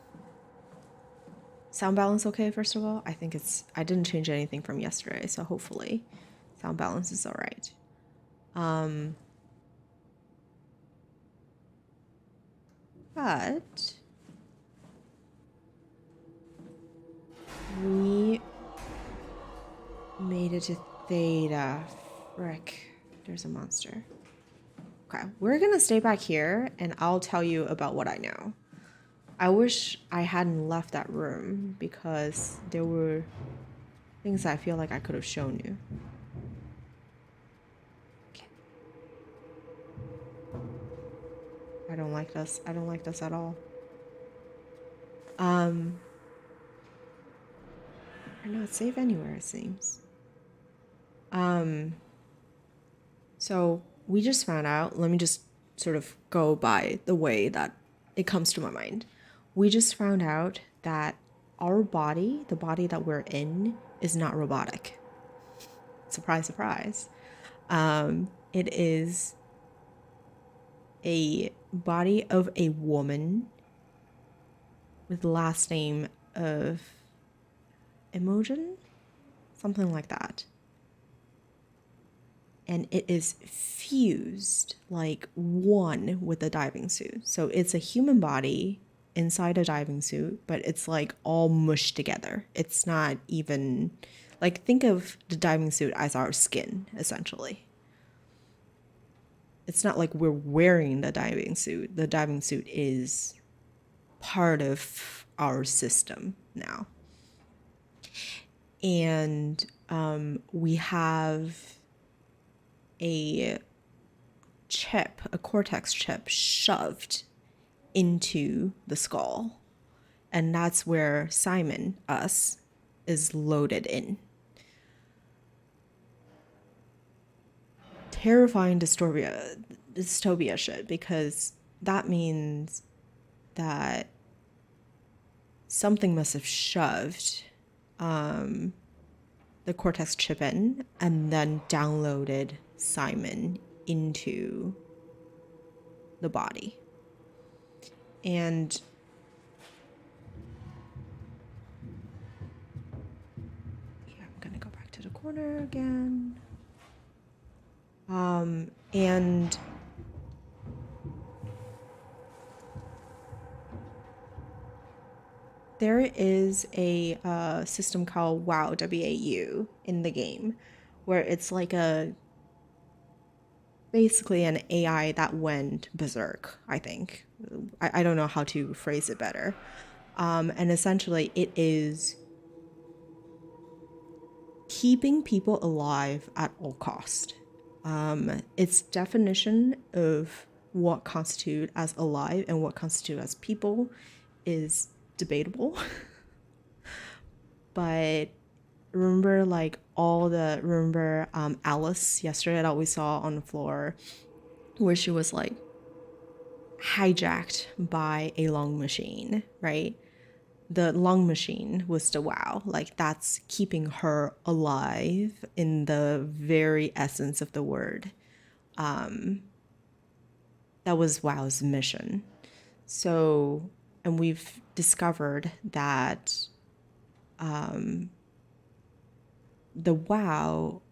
Speaker 1: balance okay, first of all? I think I didn't change anything from yesterday, so hopefully sound balance is all right. But we made it to Theta. Frick, there's a monster. Okay, we're gonna stay back here and I'll tell you about what I know. I wish I hadn't left that room because there were things I feel like I could have shown you. Okay. I don't like this. I don't like this at all. We're not safe anywhere, it seems. So we just found out, let me just sort of go by the way that it comes to my mind. We just found out that our body, the body that we're in, is not robotic. Surprise, surprise. It is a body of a woman with the last name of Imogen? Something like that. And it is fused, like one with a diving suit. So it's a human body inside a diving suit, but it's like all mushed together. It's not even, like, think of the diving suit as our skin, essentially. It's not like we're wearing the diving suit. The diving suit is part of our system now. And we have a chip, a cortex chip, shoved into the skull. And that's where Simon, us, is loaded in. Terrifying dystopia shit, because that means that something must have shoved the cortex chip in and then downloaded Simon into the body. And yeah, I'm gonna go back to the corner again. And there is a system called WoW, W-A-U, in the game, where it's like basically an AI that went berserk, I think. I don't know how to phrase it better. And essentially it is keeping people alive at all cost. Its definition of what constitutes as alive and what constitutes as people is debatable. But remember, like, Alice yesterday that we saw on the floor where she was like hijacked by a lung machine, right? The lung machine was the WoW. Like, that's keeping her alive in the very essence of the word. That was WoW's mission. So, and we've discovered that the WoW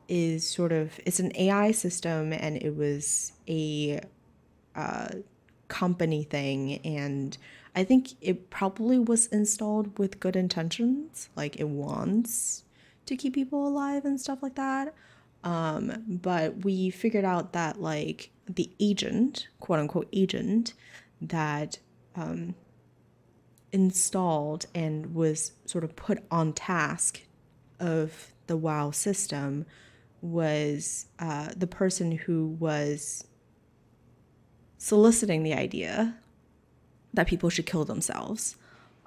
Speaker 1: is sort of, it's an AI system, and it was a company thing, and I think it probably was installed with good intentions, like it wants to keep people alive and stuff like that. But we figured out that, like, the agent, quote unquote agent, that installed and was sort of put on task of the WoW system was the person who was soliciting the idea that people should kill themselves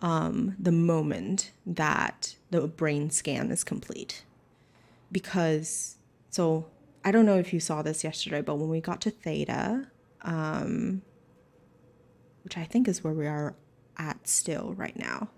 Speaker 1: the moment that the brain scan is complete. Because, so I don't know if you saw this yesterday, but when we got to theta, which I think is where we are at still right now,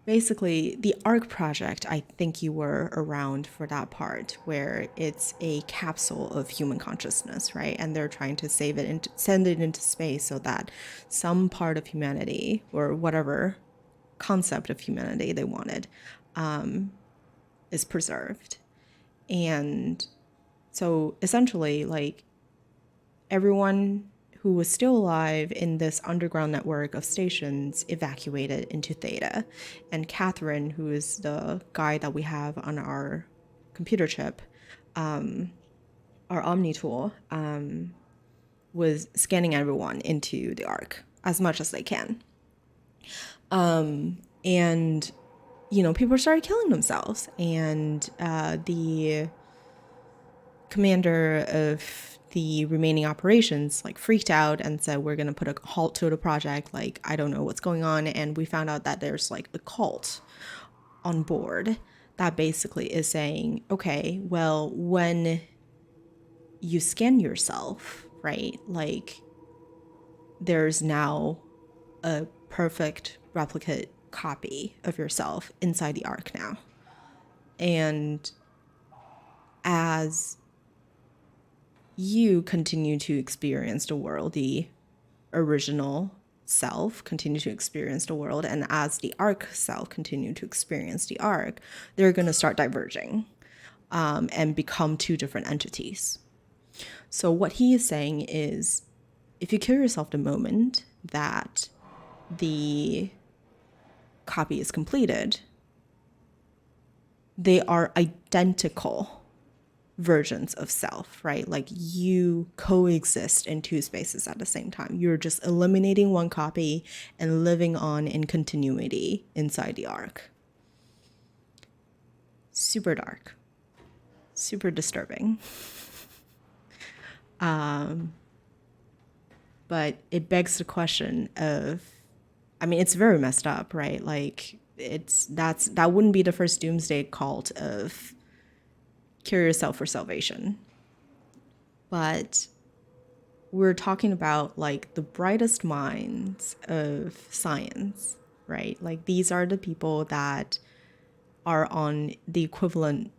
Speaker 1: basically, the ARC project, I think you were around for that part where it's a capsule of human consciousness, right? And they're trying to save it and send it into space so that some part of humanity or whatever concept of humanity they wanted is preserved. And so essentially, like, everyone who was still alive in this underground network of stations evacuated into theta. And Catherine, who is the guy that we have on our computer chip, our Omni tool, was scanning everyone into the ARC as much as they can. And, you know, people started killing themselves. And the commander of the remaining operations like freaked out and said, we're going to put a halt to the project. Like, I don't know what's going on. And we found out that there's like a cult on board that basically is saying, okay, well, when you scan yourself, right, like there's now a perfect replicate copy of yourself inside the ARC now. And as you continue to experience the world, the original self continue to experience the world, and as the ARC self continue to experience the ARC, they're going to start diverging and become two different entities. So what he is saying is, if you kill yourself the moment that the copy is completed, they are identical versions of self, right? Like you coexist in two spaces at the same time. You're just eliminating one copy and living on in continuity inside the ARC. Super dark, super disturbing. But it begs the question of, I mean, it's very messed up, right? Like that wouldn't be the first doomsday cult of kill yourself for salvation. But we're talking about like the brightest minds of science, right? Like these are the people that are on the equivalent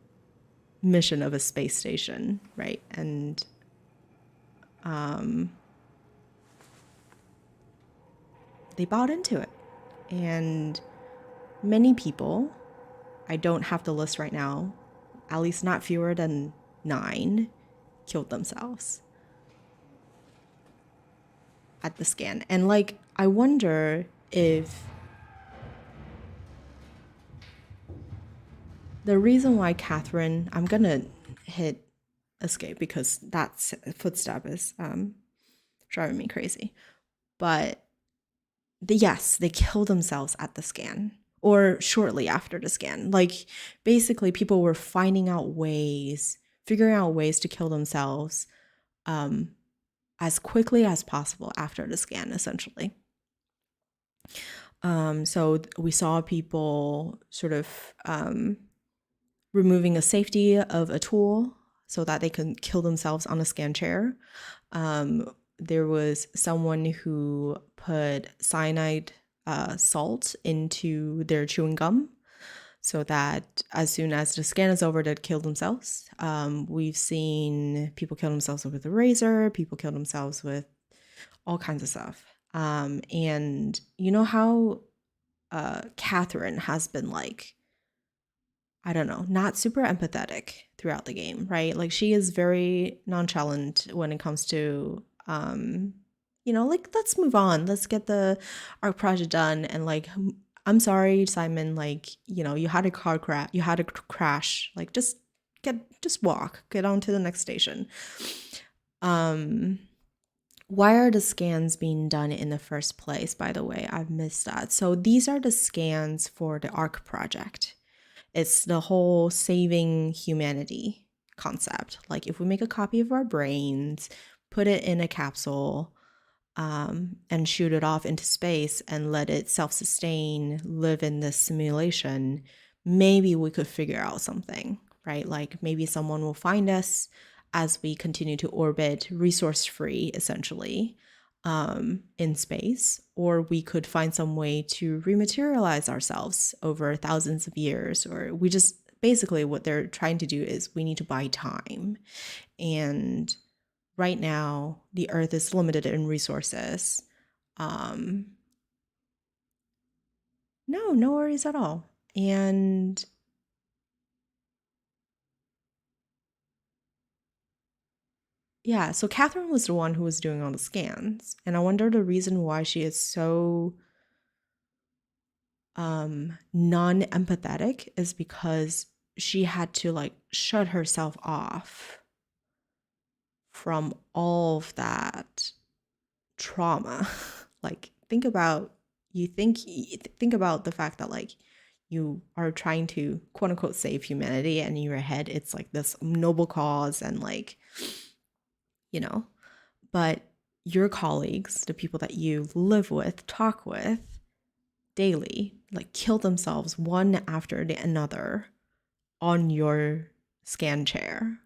Speaker 1: mission of a space station, right? And they bought into it. And many people, I don't have the list right now, at least not fewer than 9, killed themselves at the scan. And like, I wonder if the reason why Catherine, I'm gonna hit escape because that footstep is driving me crazy. But yes, they killed themselves at the scan or shortly after the scan. Like basically people were figuring out ways to kill themselves as quickly as possible after the scan, essentially. So we saw people sort of removing a safety of a tool so that they can kill themselves on a scan chair. There was someone who put cyanide salt into their chewing gum so that as soon as the scan is over, they'd kill themselves. We've seen people kill themselves with a razor, people kill themselves with all kinds of stuff. And you know how Catherine has been like, I don't know, not super empathetic throughout the game, right? Like she is very nonchalant when it comes to, you know, like, let's move on. Let's get the art project done. And like, I'm sorry, Simon, like, you know, you had a car crash, you had a crash, like just walk, get on to the next station. Why are the scans being done in the first place, by the way? I've missed that. So these are the scans for the ARC project. It's the whole saving humanity concept. Like if we make a copy of our brains, put it in a capsule, and shoot it off into space and let it self-sustain, live in this simulation, maybe we could figure out something, right? Like maybe someone will find us as we continue to orbit resource-free, essentially, in space, or we could find some way to rematerialize ourselves over thousands of years, or we just basically what they're trying to do is we need to buy time. And right now, the Earth is limited in resources. No worries at all. And yeah, so Catherine was the one who was doing all the scans. And I wonder the reason why she is so non-empathetic is because she had to like shut herself off from all of that trauma. Like think about the fact that like you are trying to quote unquote save humanity, and in your head it's like this noble cause and like, you know, but your colleagues, the people that you live with, talk with daily, like kill themselves one after another on your scan chair.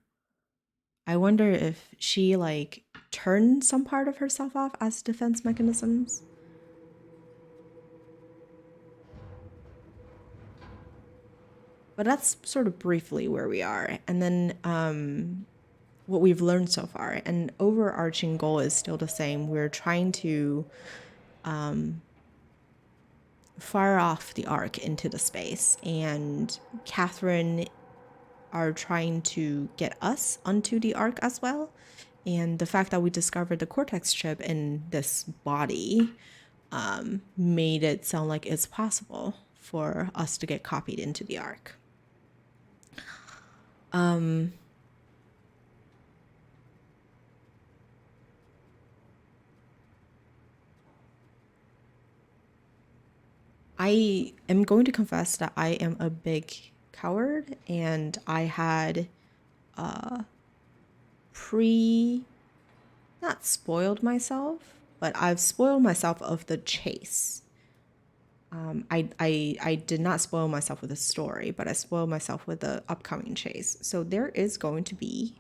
Speaker 1: I wonder if she like turned some part of herself off as defense mechanisms. But that's sort of briefly where we are. And then what we've learned so far. And overarching goal is still the same. We're trying to fire off the Ark into the space. And Catherine are trying to get us onto the Ark as well. And the fact that we discovered the Cortex chip in this body made it sound like it's possible for us to get copied into the Ark. I am going to confess that I am a big coward, and I had not spoiled myself, but I've spoiled myself of the chase. I did not spoil myself with the story, but I spoiled myself with the upcoming chase. So there is going to be...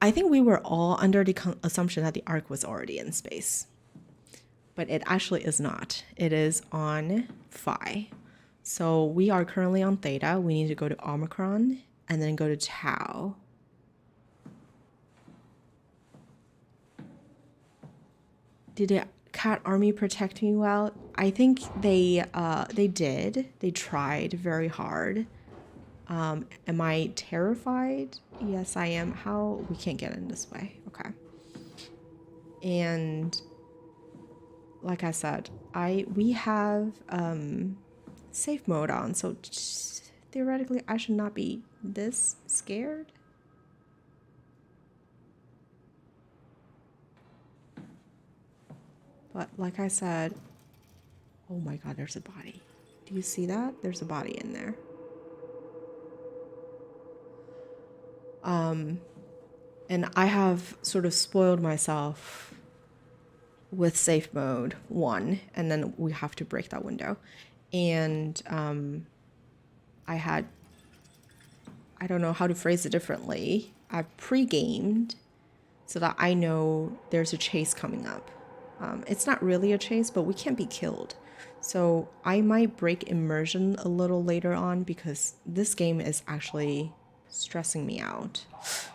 Speaker 1: I think we were all under the assumption that the Ark was already in space. But it actually is not. It is on Phi. So we are currently on Theta. We need to go to Omicron and then go to Tau. Did the cat army protect me well? I think they did. They tried very hard. Am I terrified? Yes, I am. How? We can't get in this way. Okay. And like I said, we have safe mode on, so theoretically I should not be this scared. But like I said, oh my god, there's a body. Do you see that? There's a body in there. And I have sort of spoiled myself with safe mode 1, and then we have to break that window. And I don't know how to phrase it differently. I've pre-gamed so that I know there's a chase coming up. It's not really a chase, but we can't be killed. So I might break immersion a little later on because this game is actually stressing me out.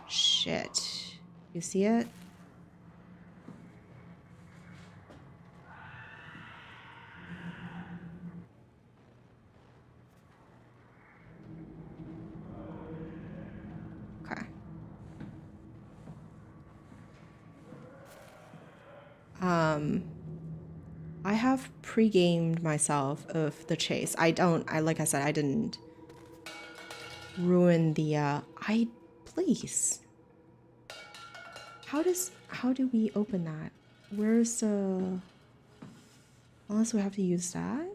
Speaker 1: Shit. You see it? Okay. I have pre-gamed myself of the chase. Like I said, I didn't ruin the, please. How do we open that? Where's the, unless we have to use that?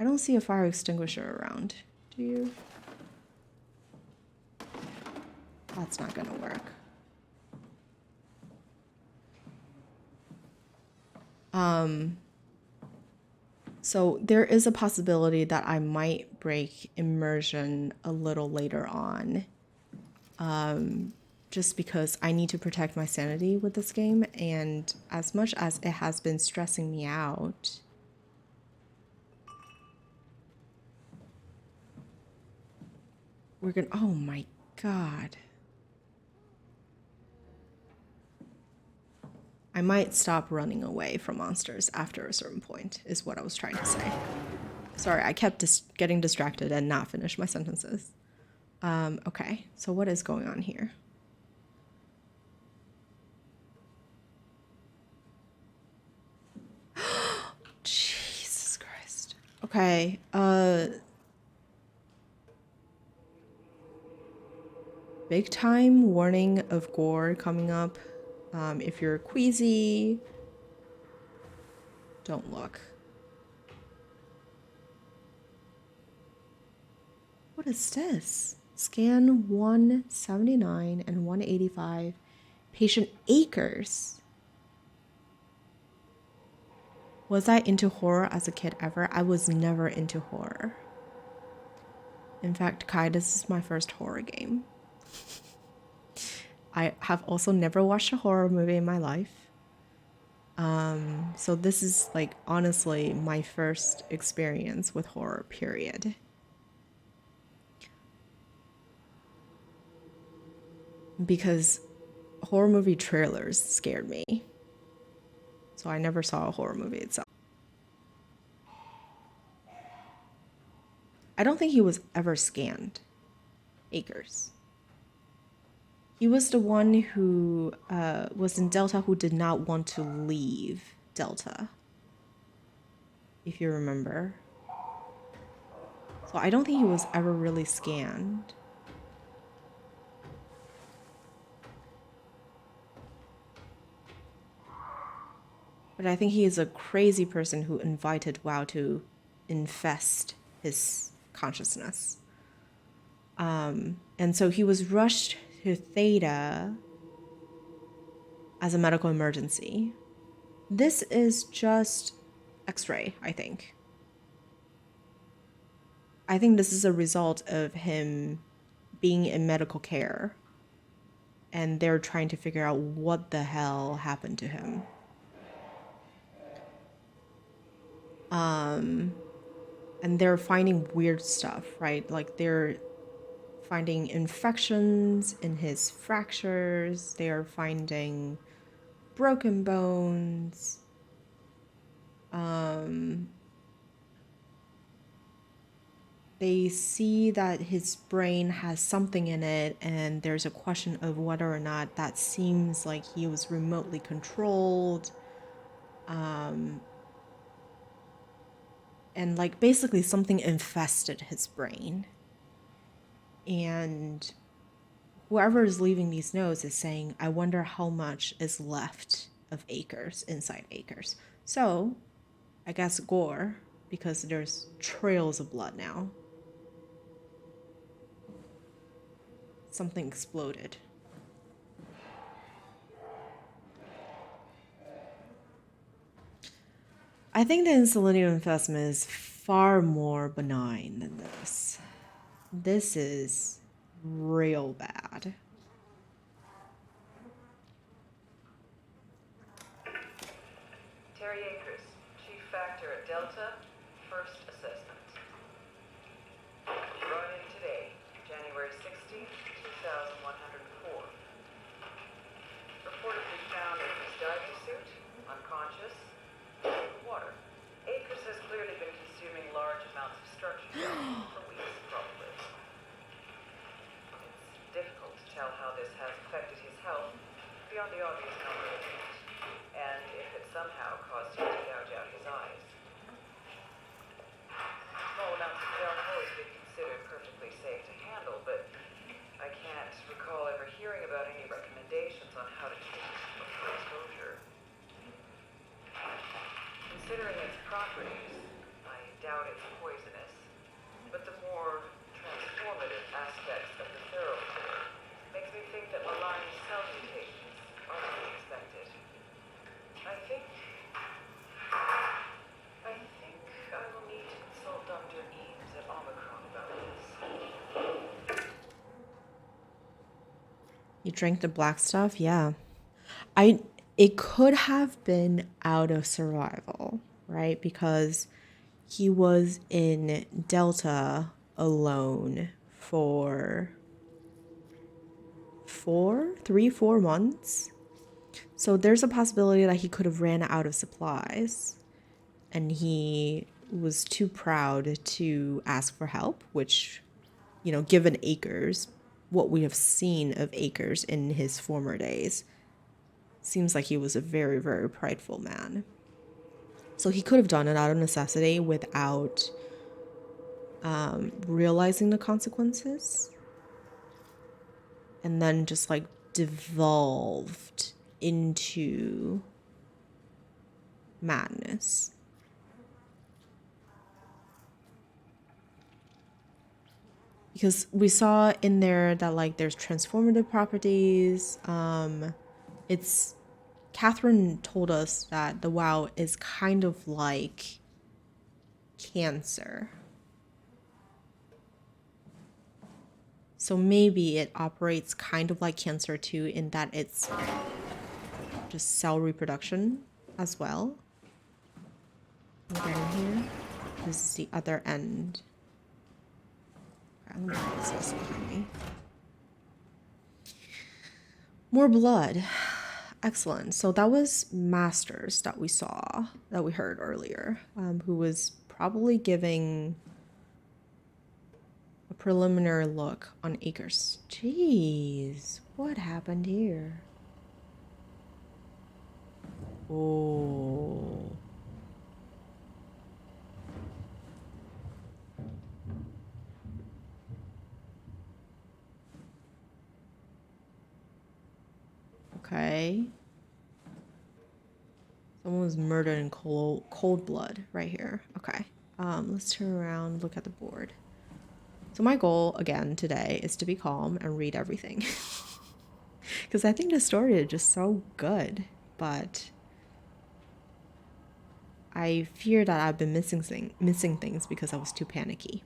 Speaker 1: I don't see a fire extinguisher around. Do you? That's not gonna work. So there is a possibility that I might break immersion a little later on. Just because I need to protect my sanity with this game, and as much as it has been stressing me out, we're gonna, oh my god. I might stop running away from monsters after a certain point, is what I was trying to say. Sorry, I kept getting distracted and not finish my sentences. Okay, so what is going on here? Jesus Christ. Okay, big time warning of gore coming up. If you're queasy, don't look. What is this? Scan 179 and 185. Patient Akers. Was I into horror as a kid ever? I was never into horror. In fact, Kai, this is my first horror game. I have also never watched a horror movie in my life. So this is like honestly my first experience with horror, period. Because horror movie trailers scared me. So I never saw a horror movie itself. I don't think he was ever scanned. Akers. He was the one who was in Delta who did not want to leave Delta. If you remember. So I don't think he was ever really scanned. But I think he is a crazy person who invited WoW to infest his consciousness. And so he was rushed to Theta as a medical emergency. This is just X-ray, I think. I think this is a result of him being in medical care. And they're trying to figure out what the hell happened to him. And they're finding weird stuff, right? Like they're finding infections in his fractures. They are finding broken bones. They see that his brain has something in it, and there's a question of whether or not that seems like he was remotely controlled. And like basically something infested his brain. And whoever is leaving these notes is saying, I wonder how much is left of Akers inside Akers. So I guess gore, because there's trails of blood now. Something exploded. I think the insulinium infestment is far more benign than this. This is real bad.
Speaker 5: Terry Akers, Chief Factor at Delta, first assessment. Brought in today, January 16, 2104. Reportedly found in his diving suit, unconscious, water. Akers has clearly been consuming large amounts of structure for weeks, probably. It's difficult to tell how this has affected his health beyond the obvious number of things, and if it somehow caused him to gouge out his eyes. Small amounts of gel have always been considered perfectly safe to handle, but I can't recall ever hearing about any recommendations on how to treat before exposure. Considering its properties, I doubt doubt it's poisonous, but the more transformative aspects of the thoroughfare makes me think that malign cell mutations are to be expected. I think I will need to consult Dr. Eames at Omicron about this.
Speaker 1: You drank the black stuff? Yeah. It could have been out of survival, right? Because he was in Delta alone for 4 months. So there's a possibility that he could have ran out of supplies and he was too proud to ask for help, which, you know, given Akers, what we have seen of Akers in his former days, seems like he was a very, very prideful man. So he could have done it out of necessity without realizing the consequences. And then just like devolved into madness. Because we saw in there that like there's transformative properties. It's Catherine told us that the WoW is kind of like cancer. So maybe it operates kind of like cancer too, in that it's just cell reproduction as well. Get in here. This is the other end. Okay, let me close this behind me. More blood. Excellent. So that was Masters that we saw, that we heard earlier, who was probably giving a preliminary look on Akers. Jeez, what happened here? Oh. Okay. Someone was murdered in cold blood right here. Okay. Let's turn around, look at the board. So my goal, again, today is to be calm and read everything. Because I think the story is just so good. But I fear that I've been missing things because I was too panicky.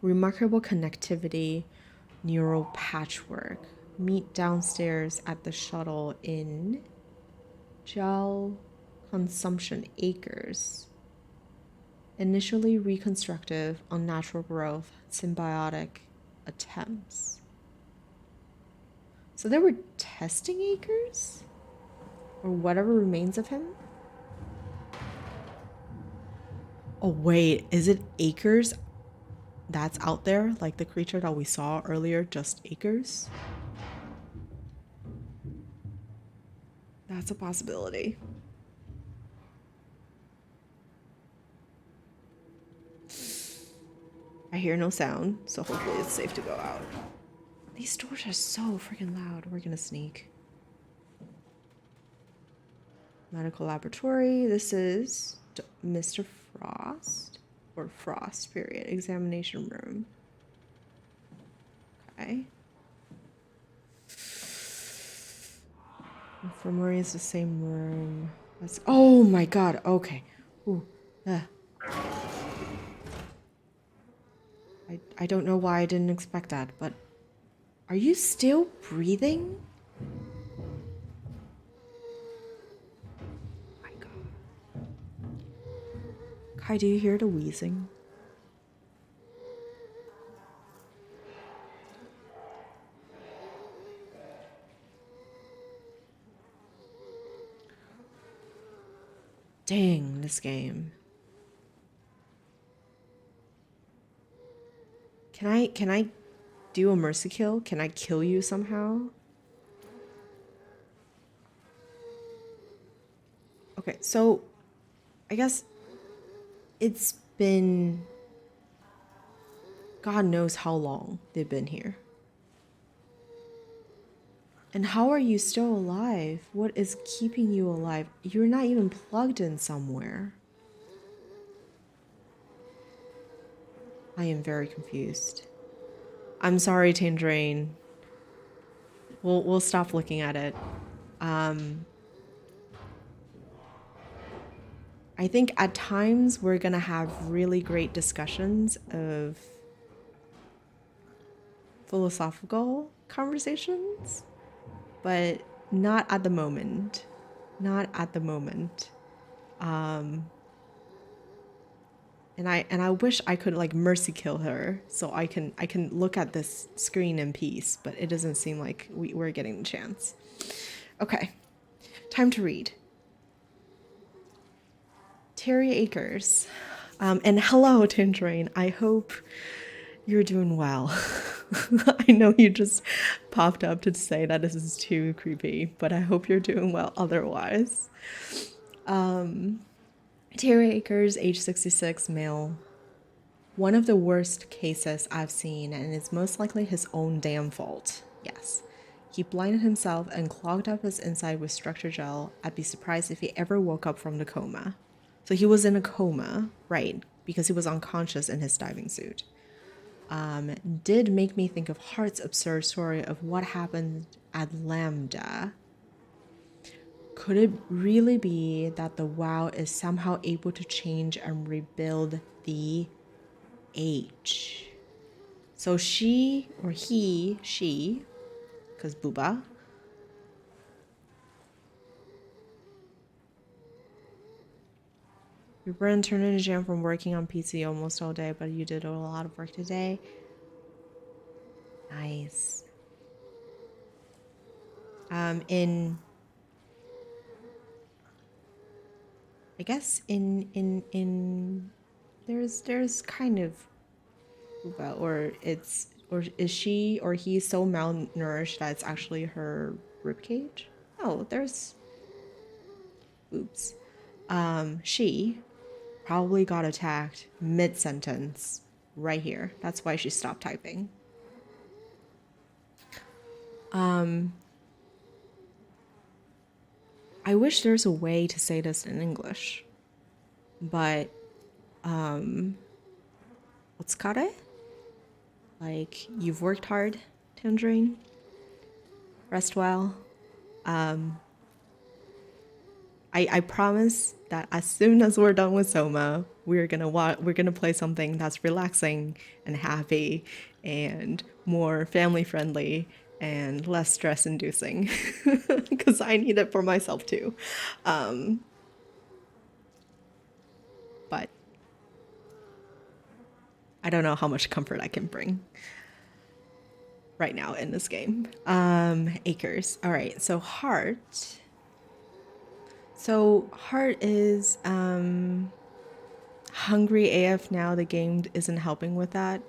Speaker 1: Remarkable connectivity, neural patchwork. Meet downstairs at the shuttle in gel consumption Akers. Initially reconstructive, unnatural growth, symbiotic attempts. So they were testing Akers? Or whatever remains of him? Oh wait, is it Akers that's out there? Like the creature that we saw earlier, just Akers? That's a possibility. I hear no sound, so hopefully it's safe to go out. These doors are so freaking loud. We're gonna sneak. Medical laboratory. This is Mr. Frost. Or Frost, period. Examination room. Okay. Infirmary is the same room. That's, oh my god, okay. Ooh. I don't know why I didn't expect that, but are you still breathing? My god. Kai, do you hear the wheezing? Dang, this game. Can I do a mercy kill? Can I kill you somehow? Okay, so I guess it's been God knows how long they've been here. And how are you still alive? What is keeping you alive? You're not even plugged in somewhere. I am very confused. I'm sorry, Tangerine. We'll stop looking at it. I think at times we're gonna have really great discussions of philosophical conversations, but not at the moment. Not at the moment. And I wish I could like mercy kill her so I can look at this screen in peace, but it doesn't seem like we're getting the chance. Okay, time to read. Terry Akers. And hello, Tangerine. I hope you're doing well. I know you just popped up to say that this is too creepy, but I hope you're doing well otherwise. Terry Akers, age 66, male. One of the worst cases I've seen, and it's most likely his own damn fault. Yes. He blinded himself and clogged up his inside with structure gel. I'd be surprised if he ever woke up from the coma. So he was in a coma, right, because he was unconscious in his diving suit. Did make me think of Hart's absurd story of what happened at Lambda. Could it really be that the WoW is somehow able to change and rebuild the H? So she, or he, she, because Booba, your brain turned into jam from working on PC almost all day, but you did a lot of work today. Nice. I guess there's kind of, or is she or he so malnourished that it's actually her ribcage? Oh, there's, oops. She probably got attacked mid-sentence right here. That's why she stopped typing. I wish there's a way to say this in English, but Otsukare? Like, you've worked hard, Tangerine. Rest well. I promise that as soon as we're done with Soma, we're gonna play something that's relaxing and happy and more family friendly and less stress inducing, because I need it for myself too. But I don't know how much comfort I can bring right now in this game. Acres. All right, so Heart. So Heart is hungry AF now. The game isn't helping with that.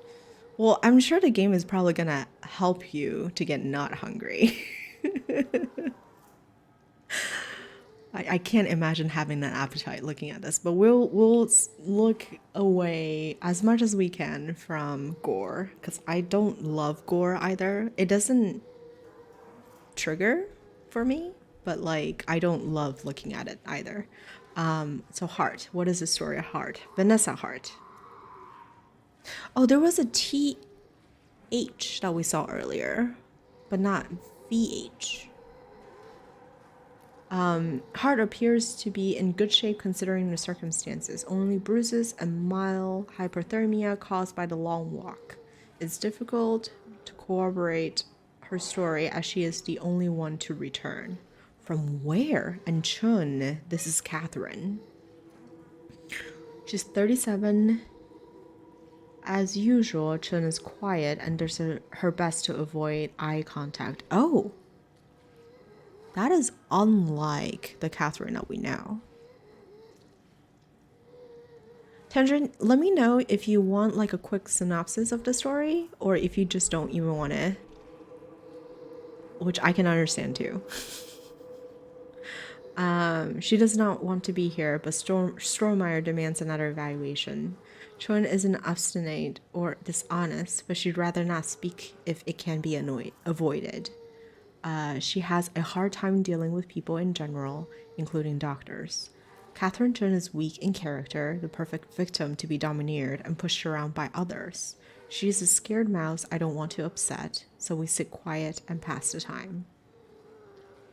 Speaker 1: Well, I'm sure the game is probably gonna help you to get not hungry. I can't imagine having an appetite looking at this, but we'll look away as much as we can from gore, because I don't love gore either. It doesn't trigger for me, but like I don't love looking at it either. So Heart, what is the story of Heart? Vanessa Hart. Oh, there was a TH that we saw earlier, but not VH. Heart appears to be in good shape considering the circumstances. Only bruises and mild hypothermia caused by the long walk. It's difficult to corroborate her story as she is the only one to return. From where? And Chun, this is Catherine. She's 37. As usual, Chun is quiet and does her best to avoid eye contact. Oh! That is unlike the Catherine that we know. Tangerine, let me know if you want like a quick synopsis of the story, or if you just don't even want to, which I can understand too. She does not want to be here, but Strohmeyer demands another evaluation. Chun isn't obstinate or dishonest, but she'd rather not speak if it can be avoided. She has a hard time dealing with people in general, including doctors. Catherine Chen is weak in character, the perfect victim to be domineered and pushed around by others. She's a scared mouse I don't want to upset, so we sit quiet and pass the time.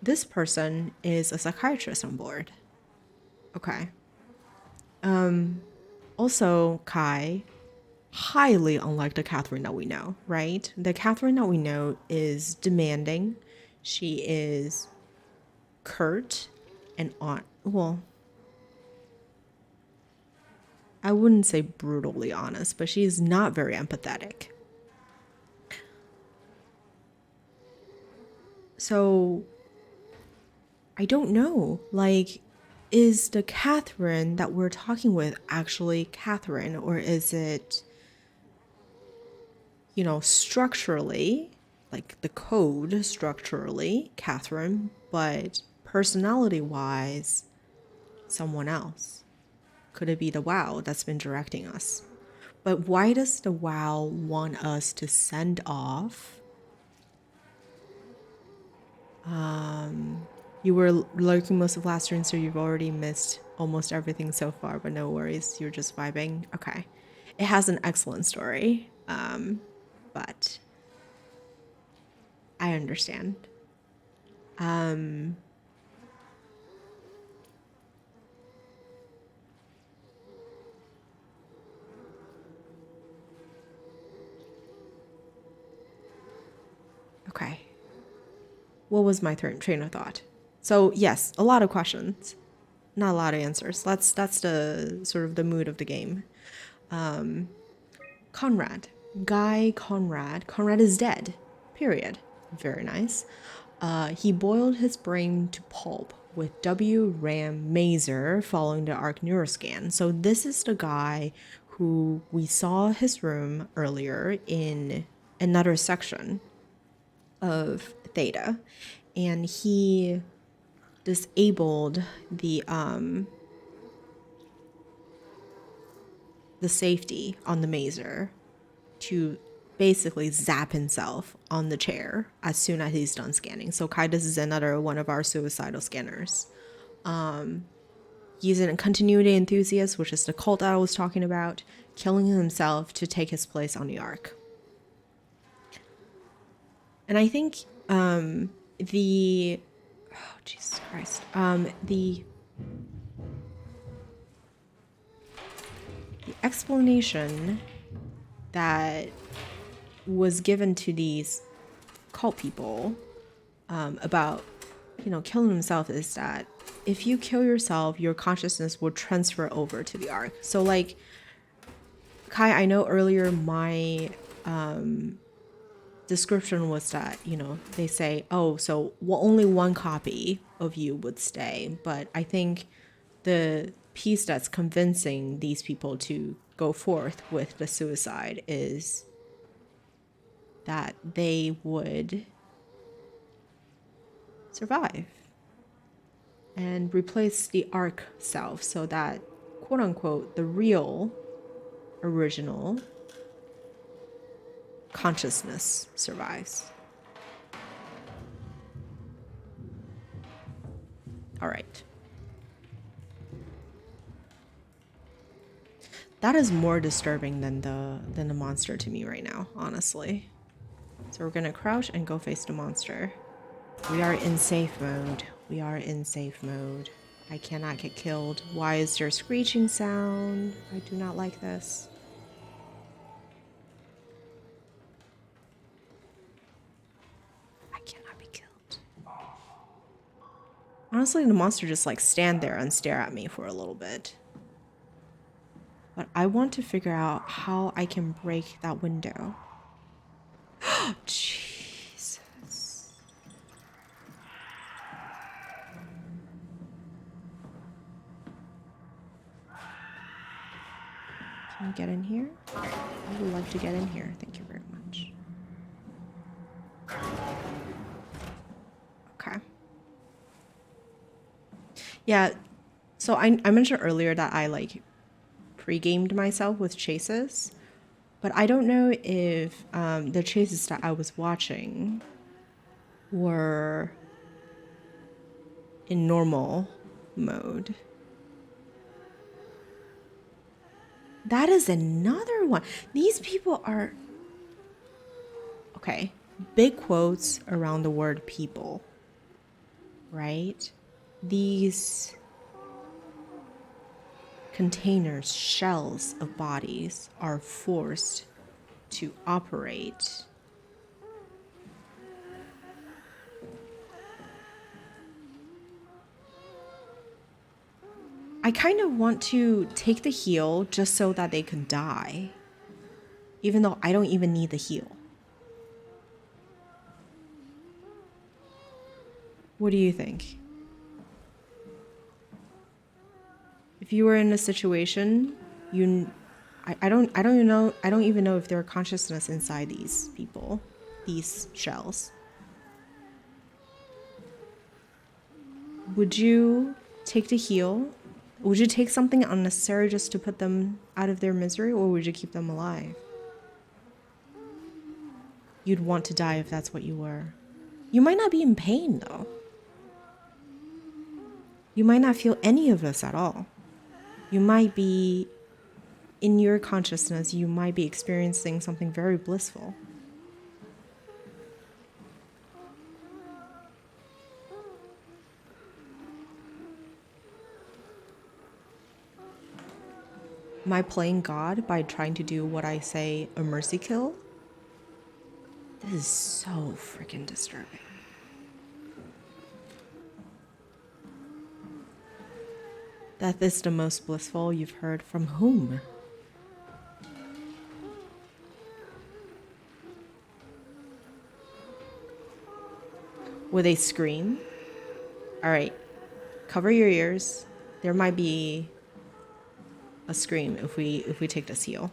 Speaker 1: This person is a psychiatrist on board. Okay. Also, Kai, highly unlike the Catherine that we know, right? The Catherine that we know is demanding. She is curt and well, I wouldn't say brutally honest, but she's not very empathetic. So, I don't know. Like, is the Catherine that we're talking with actually Catherine, or is it, you know, structurally, like the code structurally, Catherine, but personality-wise, someone else? Could it be the WoW that's been directing us? But why does the WoW want us to send off? You were lurking most of last turn, so you've already missed almost everything so far, but no worries, you're just vibing. Okay. It has an excellent story, but I understand. Okay. What was my train of thought? So yes, a lot of questions, not a lot of answers. That's the sort of the mood of the game. Conrad, Guy Conrad. Conrad is dead. Period. Very nice. He boiled his brain to pulp with W-RAM Mazer following the ARC neuroscan. So this is the guy who we saw his room earlier in another section of Theta, and he disabled the safety on the Mazer to basically zap himself on the chair as soon as he's done scanning. So Kaidos is another one of our suicidal scanners. He's a continuity enthusiast, which is the cult that I was talking about, killing himself to take his place on the Ark. And I think Jesus Christ, the explanation that was given to these cult people about, you know, killing himself is that if you kill yourself, your consciousness will transfer over to the Ark. So like, Kai, I know earlier my description was that, you know, they say, oh, so only one copy of you would stay. But I think the piece that's convincing these people to go forth with the suicide is that they would survive and replace the Ark self so that, quote unquote, the real original consciousness survives. All right. That is more disturbing than the monster to me right now, honestly. So we're gonna crouch and go face the monster. We are in safe mode. We are in safe mode. I cannot get killed. Why is there a screeching sound? I do not like this. I cannot be killed. Honestly, the monster just like stand there and stare at me for a little bit. But I want to figure out how I can break that window. Jesus. Can you get in here? I would like to get in here. Thank you very much. Okay. Yeah, so I mentioned earlier that I like pre-gamed myself with chases, but I don't know if the chases that I was watching were in normal mode. That is another one. These people are... Okay. Big quotes around the word people. Right? These containers, shells of bodies are forced to operate. I kind of want to take the heal just so that they can die. Even though I don't even need the heal. What do you think? If you were in a situation, I don't even know if there are consciousness inside these people, these shells. Would you take the heal? Would you take something unnecessary just to put them out of their misery, or would you keep them alive? You'd want to die if that's what you were. You might not be in pain, though. You might not feel any of this at all. You might be, in your consciousness, you might be experiencing something very blissful. Am I playing God by trying to do what I say a mercy kill? This is so freaking disturbing. That is the most blissful you've heard from whom? Would they scream? All right, cover your ears. There might be a scream if we take this heal.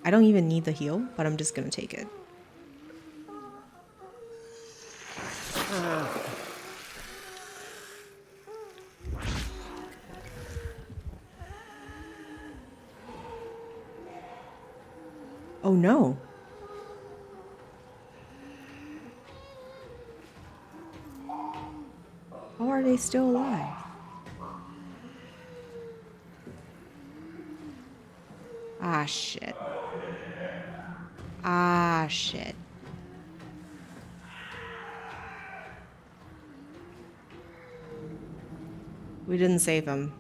Speaker 1: I don't even need the heal, but I'm just gonna take it. Oh no. How are they still alive? Ah, shit. Ah, shit. We didn't save him.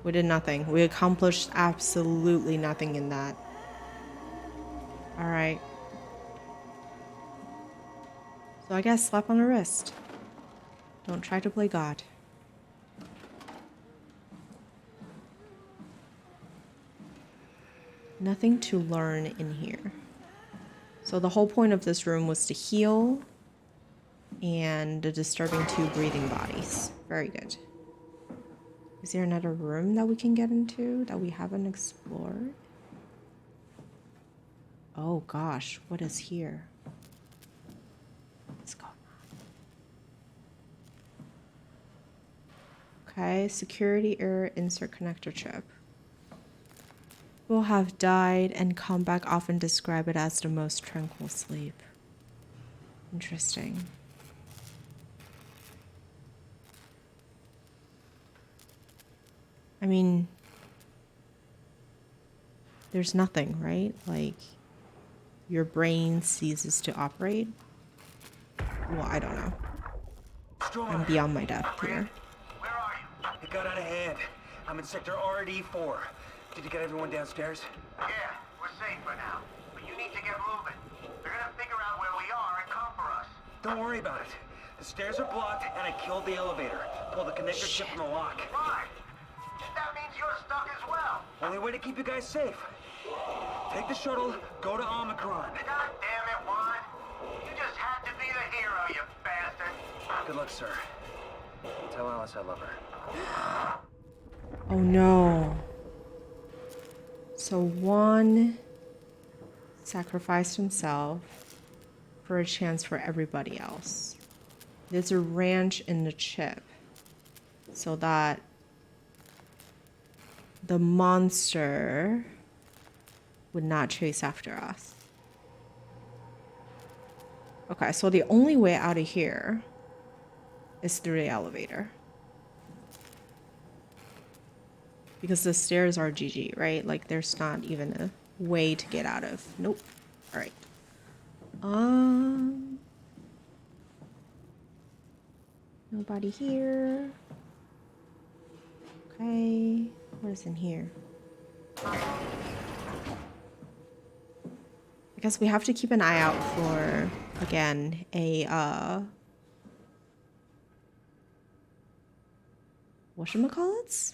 Speaker 1: We did nothing. We accomplished absolutely nothing in that. Alright. So I guess slap on the wrist. Don't try to play God. Nothing to learn in here. So the whole point of this room was to heal and the disturbing two breathing bodies. Very good. Is there another room that we can get into that we haven't explored? Oh gosh, what is here? Let's go. Okay, security error, insert connector chip. Will have died and come back, often describe it as the most tranquil sleep. Interesting. I mean, there's nothing, right? Like, your brain ceases to operate. Well, I don't know. I'm beyond my depth here.
Speaker 6: Where are you? It got out of hand. I'm in sector RD4. Did you get everyone downstairs?
Speaker 7: Yeah, we're safe for now. But you need to get moving. They're gonna figure out where we are and come for us.
Speaker 6: Don't worry about it. The stairs are blocked, and I killed the elevator. Pulled the connector chip from the lock.
Speaker 7: Fine. That means you're stuck as well.
Speaker 6: Only way to keep you guys safe. Take the shuttle, go to Omicron.
Speaker 7: God damn it, Juan. You just had to be the hero, you bastard.
Speaker 6: Good luck, sir. Tell Alice I love her.
Speaker 1: Oh no. So Juan sacrificed himself for a chance for everybody else. There's a ranch in the chip so that the monster would not chase after us. Okay, so the only way out of here is through the elevator. Because the stairs are GG, right? Like there's not even a way to get out of. Nope. All right. Nobody here. Okay. What is in here? I guess we have to keep an eye out for, again, a whatchamacallits?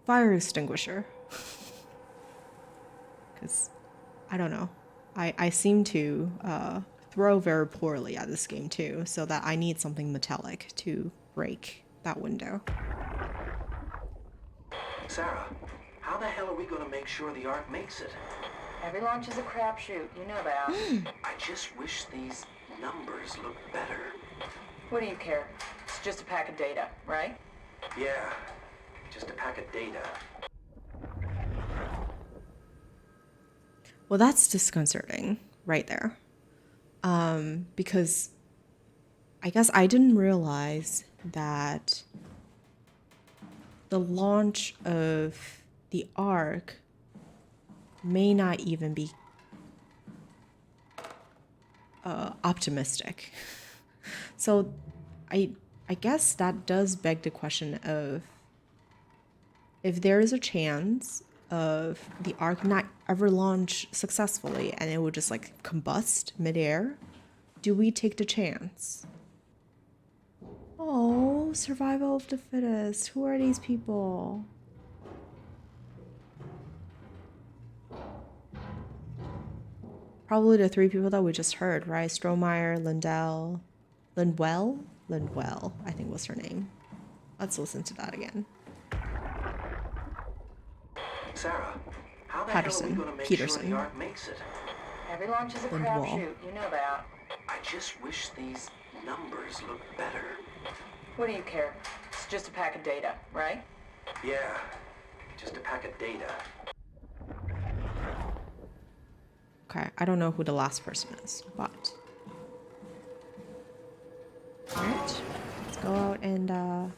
Speaker 1: Fire extinguisher. Because I don't know. I seem to throw very poorly at this game too, so that I need something metallic to break that window.
Speaker 8: Sarah, how the hell are we gonna make sure the Ark makes it?
Speaker 4: Every launch is a crapshoot, you know that.
Speaker 8: I just wish these numbers looked better.
Speaker 4: What do you care? It's just a pack of data, right?
Speaker 8: Yeah, just a pack of data.
Speaker 1: Well, that's disconcerting right there. Because I guess I didn't realize that the launch of the Ark may not even be optimistic. So I guess that does beg the question of if there is a chance of the Ark not ever launch successfully and it would just like combust midair, do we take the chance? Oh, survival of the fittest. Who are these people? Probably the three people that we just heard, right? Strohmeyer, Lindwell, I think was her name. Let's listen to that again.
Speaker 8: Sarah, how the
Speaker 1: Patterson,
Speaker 8: hell are we gonna make
Speaker 1: Peterson.
Speaker 8: sure the Ark makes it?
Speaker 4: Every launch is a
Speaker 1: Lindwall.
Speaker 4: crapshoot, you know that.
Speaker 8: I just wish these numbers looked better.
Speaker 4: What do you care? It's just a pack of data, right?
Speaker 8: Yeah, just a pack of data.
Speaker 1: Okay, I don't know who the last person is, but... Alright, let's go out and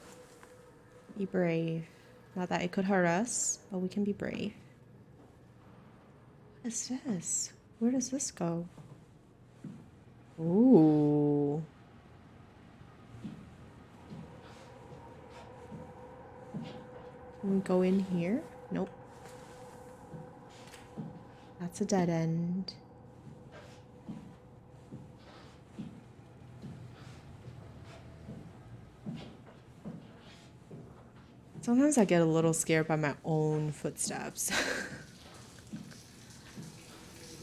Speaker 1: be brave. Not that it could hurt us, but we can be brave. What is this? Where does this go? Ooh. Can we go in here? Nope. That's a dead end. Sometimes I get a little scared by my own footsteps.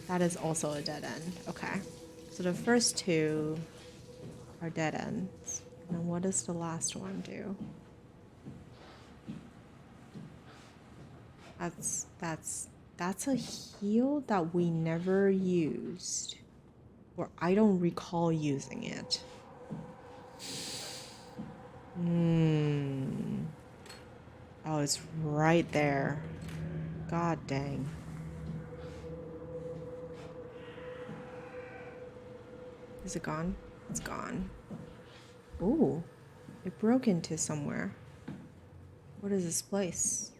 Speaker 1: That is also a dead end. Okay. So the first two are dead ends. And then what does the last one do? That's a heal that we never used. Or I don't recall using it. Oh, it's right there. God dang. Is it gone? It's gone. Ooh, it broke into somewhere. What is this place?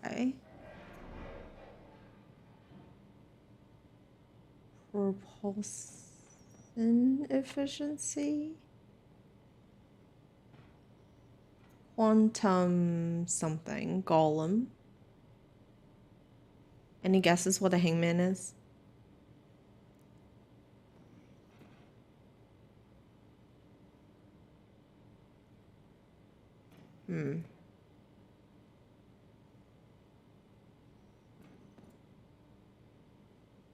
Speaker 1: Okay. Propulsion efficiency? Quantum something. Golem. Any guesses what a hangman is?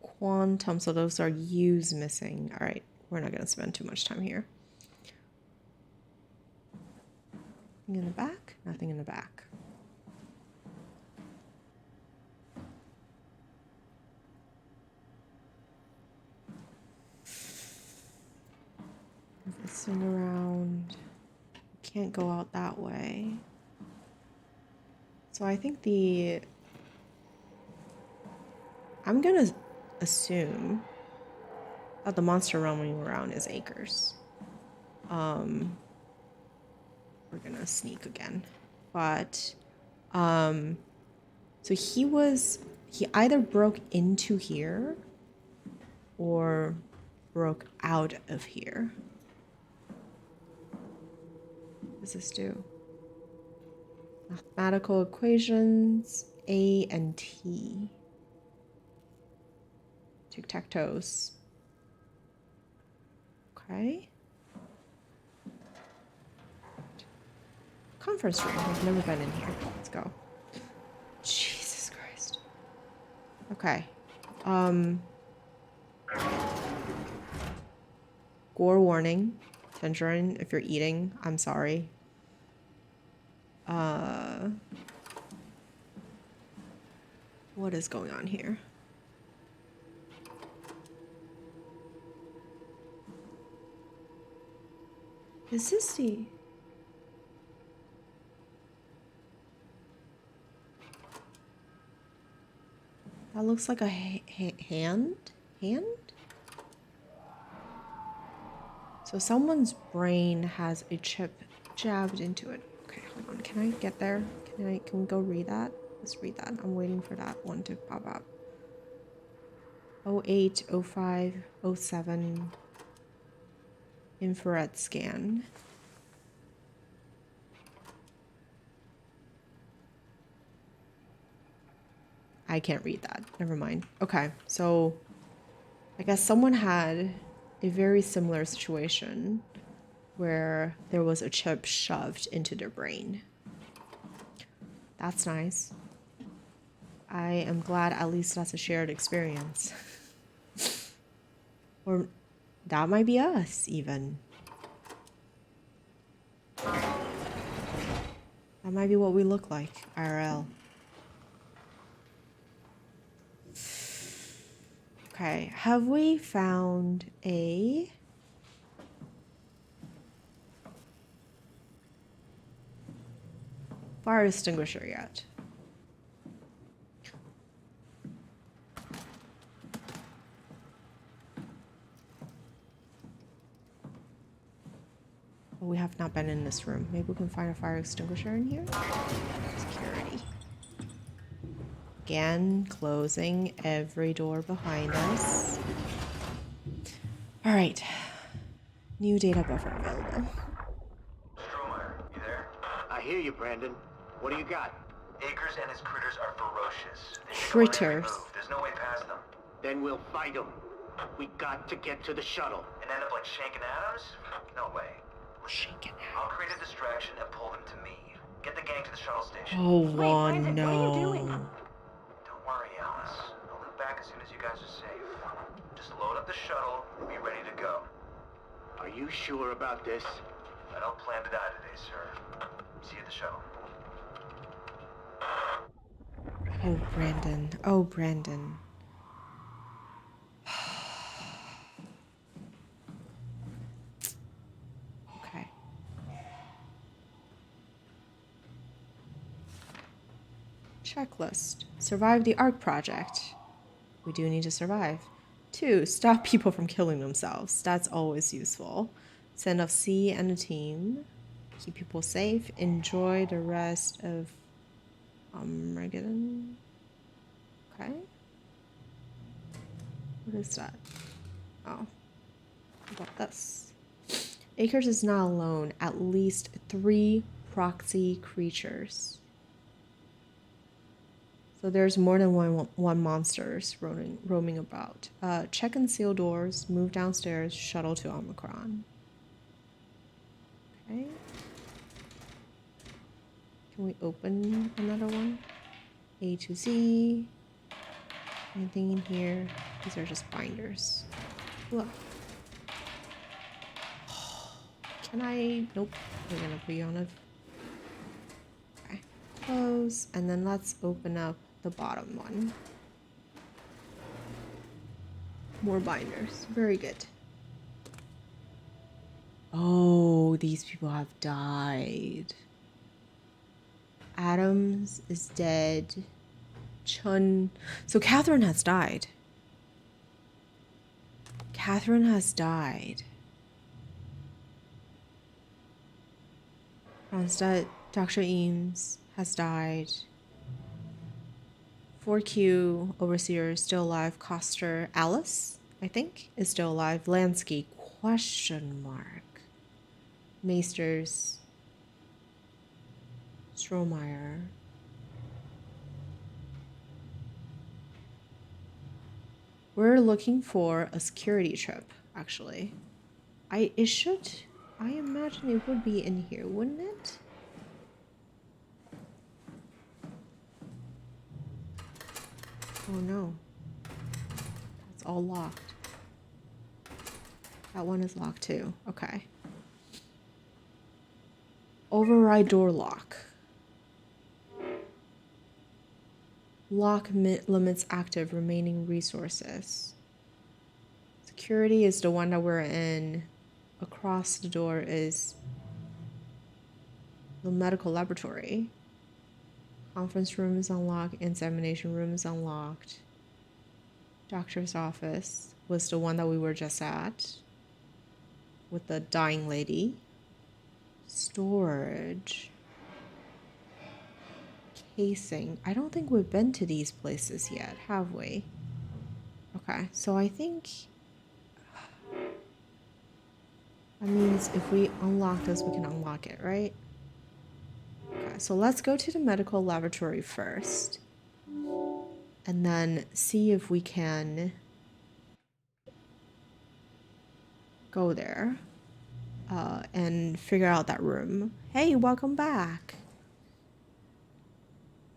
Speaker 1: Quantum, so those are U's missing. All right, we're not gonna spend too much time here. Nothing in the back? Nothing in the back. Messing around. Can't go out that way. So I think I'm gonna assume Oh, the monster roaming around is Acres. We're gonna sneak again. But, so he either broke into here or broke out of here. What does this do? Mathematical equations, A and T. Tic-tac-toes. Okay. Conference room. I've never been in here. Let's go. Jesus Christ. Okay. Gore warning. Tangerine, if you're eating, I'm sorry. What is going on here? Is this the... That looks like a hand? Hand? So someone's brain has a chip jabbed into it. Okay, hold on. Can I get there? Can we go read that? Let's read that. I'm waiting for that one to pop up. 08, 05, 07. Infrared scan. I can't read that. Never mind. Okay, so I guess someone had a very similar situation where there was a chip shoved into their brain. That's nice. I am glad at least that's a shared experience. Or that might be us, even. That might be what we look like, IRL. Okay, have we found a... fire extinguisher yet? Oh, we have not been in this room. Maybe we can find a fire extinguisher in here? Security. Again, closing every door behind us. All right. New data buffer available.
Speaker 7: Stromeyer, you there?
Speaker 6: I hear you, Brandon. What do you got?
Speaker 7: Akers and his critters are ferocious. They take
Speaker 1: Critters.
Speaker 7: a move. There's no way past them.
Speaker 6: Then we'll fight them. We got to get to the shuttle.
Speaker 7: And end up like Shank and Adams? No way.
Speaker 1: Shaking
Speaker 7: I'll create a distraction and pull them to me. Get the gang to the shuttle station.
Speaker 1: Oh,
Speaker 2: Brandon,
Speaker 1: no.
Speaker 2: what are you doing?
Speaker 7: Don't worry, Alice. I'll loop back as soon as you guys are safe. Just load up the shuttle and be ready to go.
Speaker 6: Are you sure about this?
Speaker 7: I don't plan to die today, sir. See you at the shuttle.
Speaker 1: Oh, Brandon. Oh, Brandon. Okay. Checklist. Survive the ARC project. We do need to survive. 2. Stop people from killing themselves. That's always useful. Send off C and a team. Keep people safe. Enjoy the rest of Armageddon. Okay. What is that? Oh. What about this? Akers is not alone. At least 3 proxy creatures. So there's more than one monsters roaming about. Check and seal doors. Move downstairs. Shuttle to Omicron. Okay. Can we open another one? A to Z. Anything in here? These are just binders. Look. Can I? Nope. We're gonna put you on it. Okay. Close. And then let's open up the bottom one. More binders. Very good. Oh, these people have died. Adams is dead. Chun. So Catherine has died. Catherine has died. Ronstadt, Dr. Eames has died. 4Q, Overseer is still alive. Coster, Alice, I think, is still alive. Lansky, question mark. Maesters, Strohmeyer. We're looking for a security chip, actually. I imagine it would be in here, wouldn't it? Oh no. It's all locked. That one is locked too. Okay. Override door lock. Lock limits active, remaining resources. Security is the one that we're in. Across the door is the medical laboratory. Conference room is unlocked. Examination room is unlocked. Doctor's office was the one that we were just at with the dying lady. Storage. Casing. I don't think we've been to these places yet, have we? Okay, so I think that means if we unlock this, we can unlock it, right? Okay, so let's go to the medical laboratory first. And then see if we can go there and figure out that room. Hey, welcome back.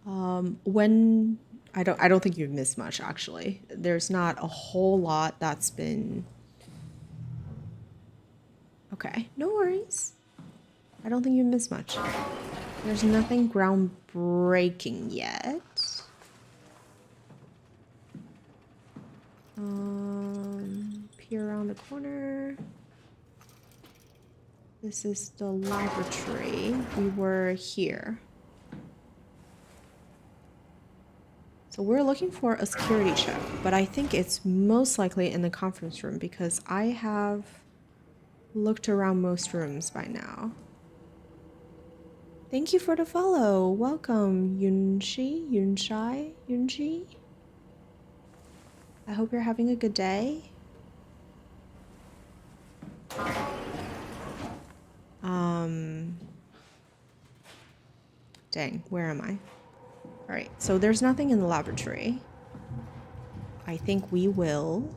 Speaker 1: I don't think you've missed much, actually. There's not a whole lot that's been... Okay, no worries. I don't think you've missed much. There's nothing groundbreaking yet. Peer around the corner. This is the laboratory. We were here. So we're looking for a security chip, but I think it's most likely in the conference room because I have looked around most rooms by now. Thank you for the follow. Welcome, Yunji. I hope you're having a good day. Dang, where am I? Alright, so there's nothing in the laboratory. I think we will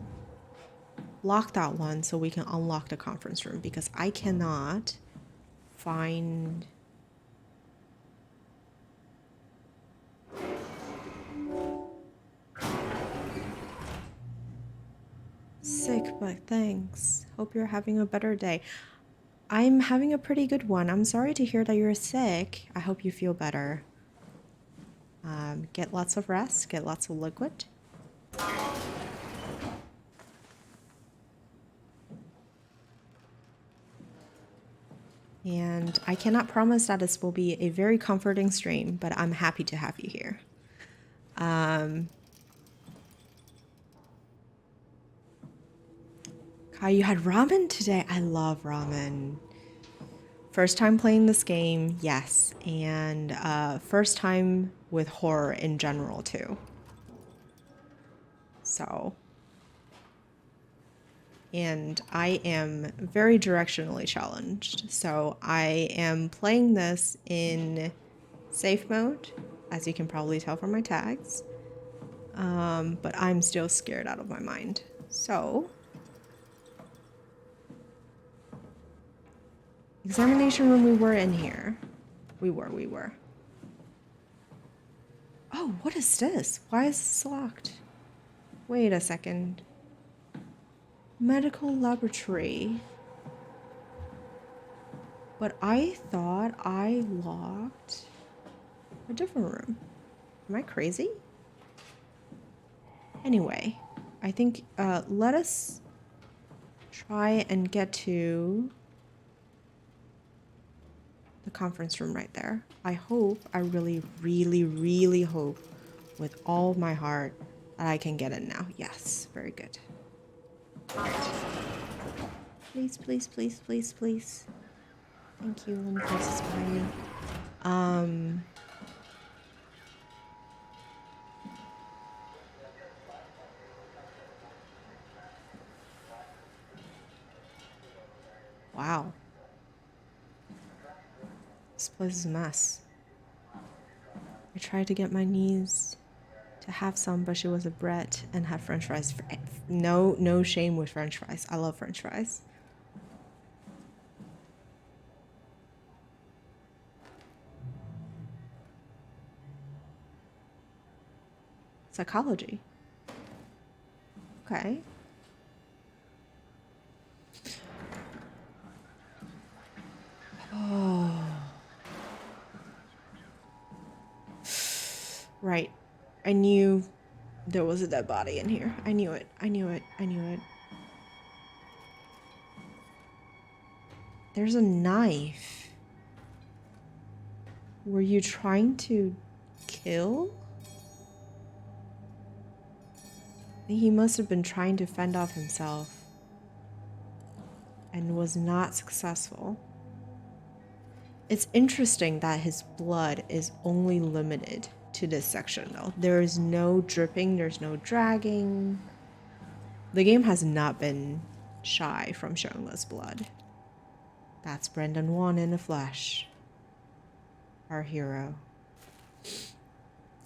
Speaker 1: lock that one so we can unlock the conference room because I cannot find... Sick, but thanks. Hope you're having a better day. I'm having a pretty good one. I'm sorry to hear that you're sick. I hope you feel better. Get lots of rest, get lots of liquid. And I cannot promise that this will be a very comforting stream, but I'm happy to have you here. Kai, you had ramen today. I love ramen. First time playing this game, yes. And first time with horror in general, too. So. And I am very directionally challenged. So I am playing this in safe mode, as you can probably tell from my tags. But I'm still scared out of my mind. So. Examination room, we were in here. We were. Oh, what is this? Why is this locked? Wait a second. Medical laboratory. But I thought I locked a different room. Am I crazy? Anyway, I think let us try and get to the conference room right there. I really hope with all of my heart that I can get in now. Yes, very good. Please, please, please, please, please. Thank you. Let me place this behind me. Wow. This place is a mess. I tried to get my niece to have some, but she was a brat and had french fries. No shame with french fries. I love french fries. Psychology. Okay. Oh. Right. I knew there was a dead body in here. I knew it. I knew it. I knew it. There's a knife. Were you trying to kill? He must have been trying to fend off himself and was not successful. It's interesting that his blood is only limited to this section though. There is no dripping, there's no dragging. The game has not been shy from showing us blood. That's Brendan Wan in the flesh. Our hero.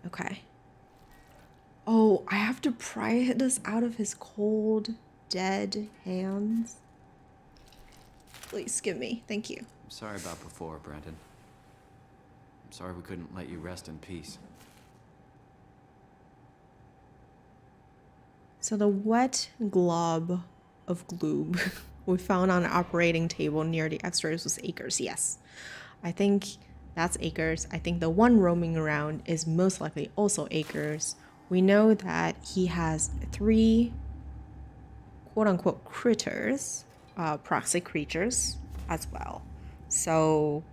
Speaker 1: Okay. Oh, I have to pry this out of his cold, dead hands. Please give me. Thank you.
Speaker 3: I'm sorry about before, Brandon. I'm sorry we couldn't let you rest in peace.
Speaker 1: So the wet glob of glue we found on an operating table near the x-rays was Akers. Yes. I think that's Akers. I think the one roaming around is most likely also Akers. We know that he has 3 quote-unquote critters, proxy creatures as well. So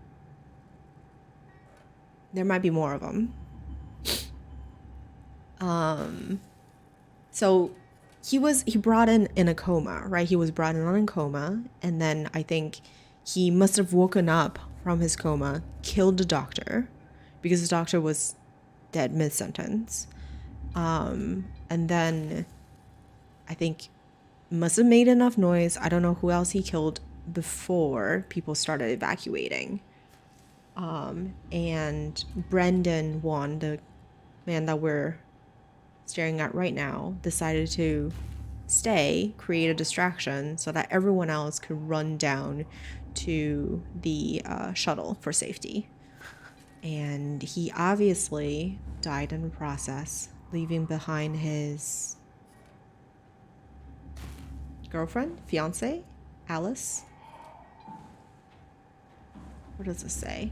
Speaker 1: there might be more of them. So he brought in a coma, right? He was brought in a coma, and then I think he must have woken up from his coma, killed the doctor, because the doctor was dead mid-sentence. And then I think must have made enough noise. I don't know who else he killed before people started evacuating. And Brendan Wan, the man that we're staring at right now, decided to stay, create a distraction so that everyone else could run down to the shuttle for safety. And he obviously died in the process, leaving behind his girlfriend, fiance, Alice. What does this say?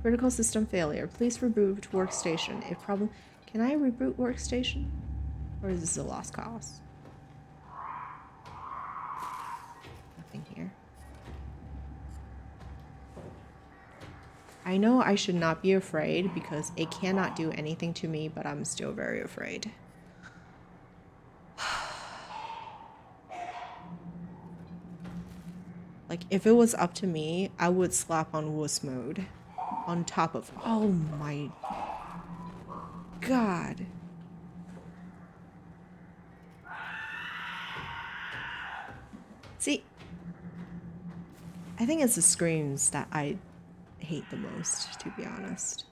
Speaker 1: Critical system failure. Please reboot workstation. If problem, can I reboot workstation? Or is this a lost cause? Nothing here. I know I should not be afraid because it cannot do anything to me, but I'm still very afraid. Like, if it was up to me, I would slap on wuss mode on top of... Oh my God. See, I think it's the screams that I hate the most, to be honest.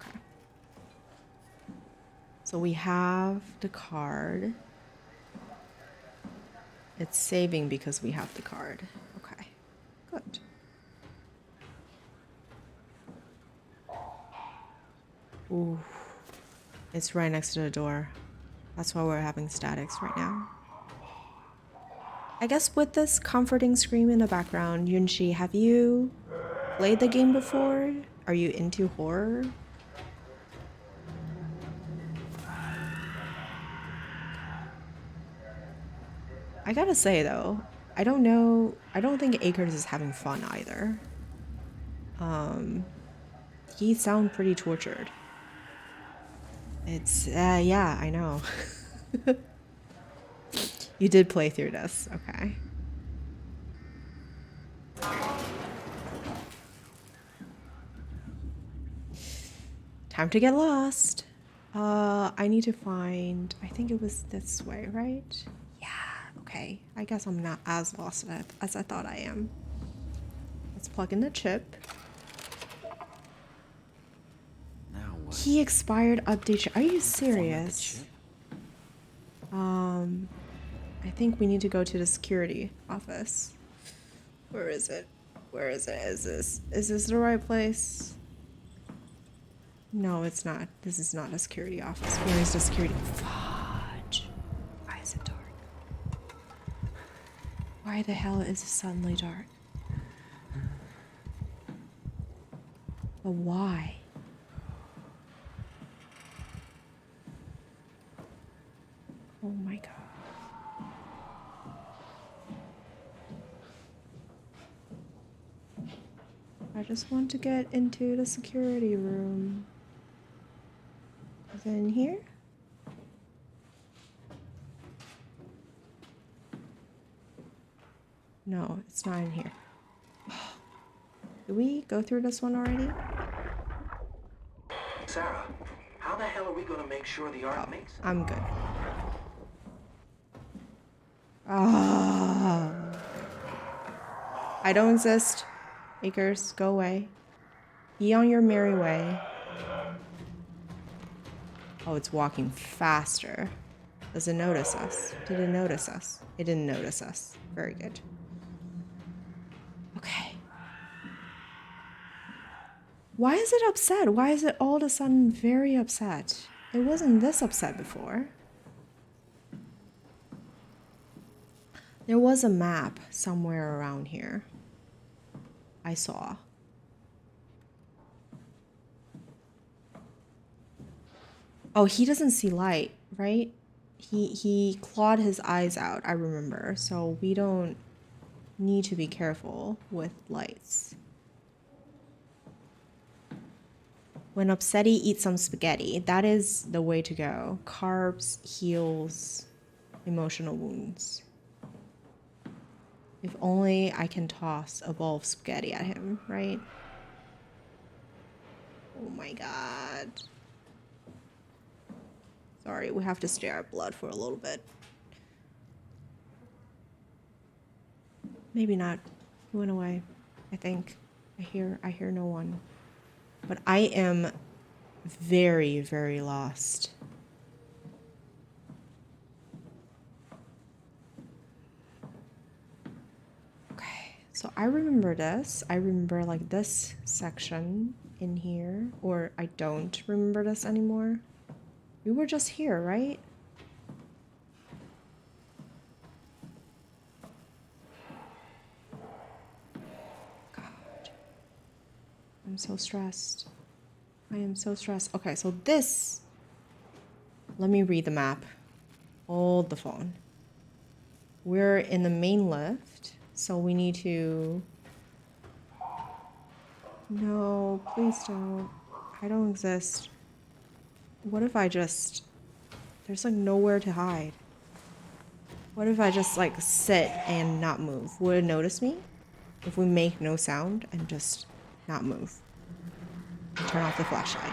Speaker 1: Okay. So we have the card. It's saving because we have the card. Okay, good. Ooh, it's right next to the door. That's why we're having statics right now. I guess with this comforting scream in the background, Yunshi, have you played the game before? Are you into horror? I gotta say though, I don't think Akers is having fun either. He sounds pretty tortured. It's, yeah, I know. You did play through this, okay. Time to get lost. I need to find, I think it was this way, right? Yeah, okay. I guess I'm not as lost as I thought I am. Let's plug in the chip.
Speaker 3: Now what?
Speaker 1: Key expired update. Are you serious? I think we need to go to the security office. Where is it? Where is it? Is this the right place? No, it's not. This is not a security office. Where is the security? Fudge. Why is it dark? Why the hell is it suddenly dark? But why? Oh my god. I just want to get into the security room. Is it in here? No, it's not in here. Did we go through this one already?
Speaker 8: Sarah, how the hell are we gonna make sure the Ark makes it?
Speaker 1: I'm good. Ah. I don't exist. Acres, go away. Be on your merry way. Oh, it's walking faster. Does it notice us? Did it notice us? It didn't notice us. Very good. Okay. Why is it upset? Why is it all of a sudden very upset? It wasn't this upset before. There was a map somewhere around here. I saw. Oh, he doesn't see light, right? He clawed his eyes out, I remember. So we don't need to be careful with lights. When upsetty, eat some spaghetti. That is the way to go. Carbs heals emotional wounds. If only I can toss a bowl of spaghetti at him, right? Oh my god. Sorry, we have to stare at blood for a little bit. Maybe not. He went away, I think. I hear no one. But I am very, very lost. Okay, so I remember this. I remember like this section in here. Or I don't remember this anymore. We were just here, right? God. I'm so stressed. I am so stressed. Okay, so this... Let me read the map. Hold the phone. We're in the main lift, so we need to... No, please don't. I don't exist. What if I just... There's like nowhere to hide. What if I just like sit and not move? Would it notice me? If we make no sound and just not move. And turn off the flashlight.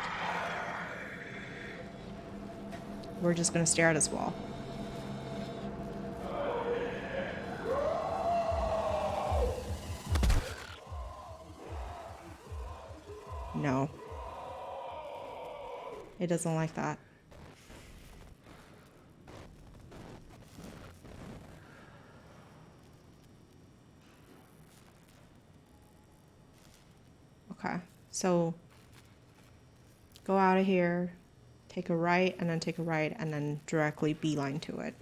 Speaker 1: We're just gonna stare at this wall. No. It doesn't like that. Okay, so go out of here, take a right, and then take a right, and then directly beeline to it.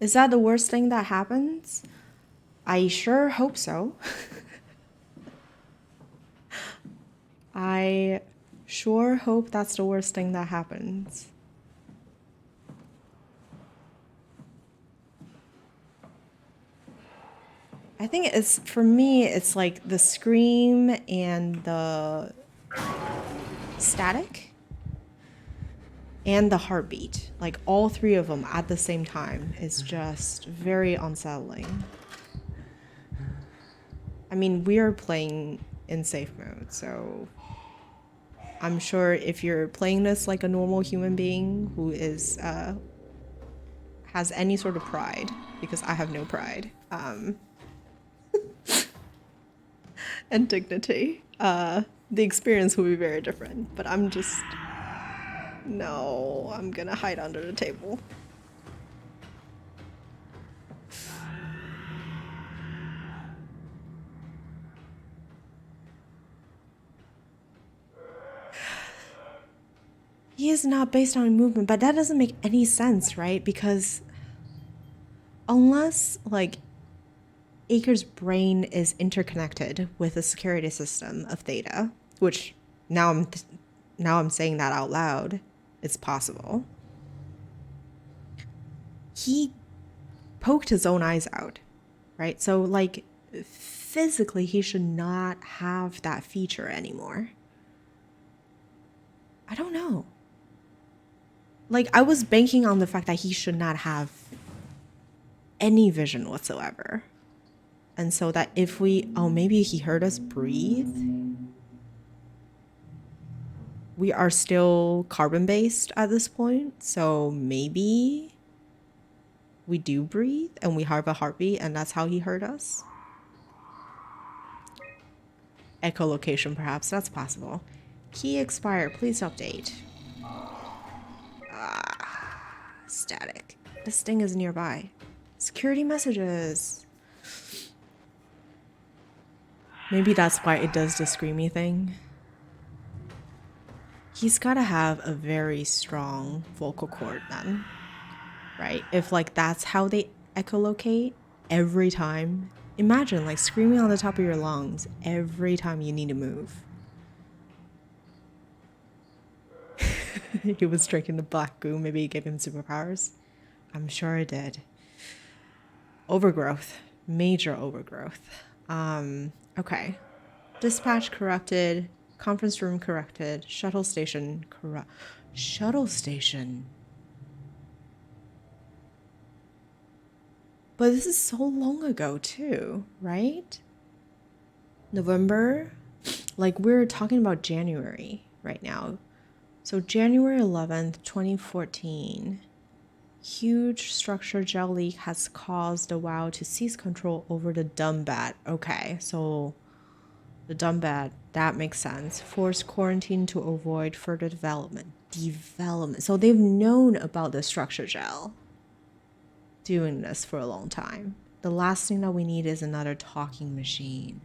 Speaker 1: Is that the worst thing that happens? I sure hope so. I sure hope that's the worst thing that happens. I think it's, for me, it's like the scream and the static and the heartbeat. Like all three of them at the same time is just very unsettling. I mean, we are playing in safe mode, so I'm sure if you're playing this like a normal human being who is has any sort of pride, because I have no pride, and dignity, the experience will be very different. But I'm just, no, I'm gonna hide under the table. He is not based on movement, but that doesn't make any sense, right? Because unless, like, Acre's brain is interconnected with the security system of Theta, which now I'm saying that out loud, it's possible. He poked his own eyes out, right? So, like, physically, he should not have that feature anymore. I don't know. Like, I was banking on the fact that he should not have any vision whatsoever. And so that if we... Oh, maybe he heard us breathe? We are still carbon-based at this point, so maybe we do breathe and we have a heartbeat and that's how he heard us? Echolocation, perhaps. That's possible. Key expired. Please update. Static. This thing is nearby. Security messages. Maybe that's why it does the screamy thing. He's gotta have a very strong vocal cord then, right? If like that's how they echolocate every time. Imagine like screaming on the top of your lungs every time you need to move. He was drinking the black goo. Maybe it gave him superpowers. I'm sure it did. Overgrowth. Major overgrowth. Okay. Dispatch corrupted. Conference room corrected. Shuttle station corrupt. Shuttle station. But this is so long ago too, right? November? Like we're talking about January right now. So January 11th, 2014, huge structure gel leak has caused the WoW to seize control over the dumb bat. Okay, so the dumb bat, that makes sense. Forced quarantine to avoid further development. So they've known about the structure gel doing this for a long time. The last thing that we need is another talking machine.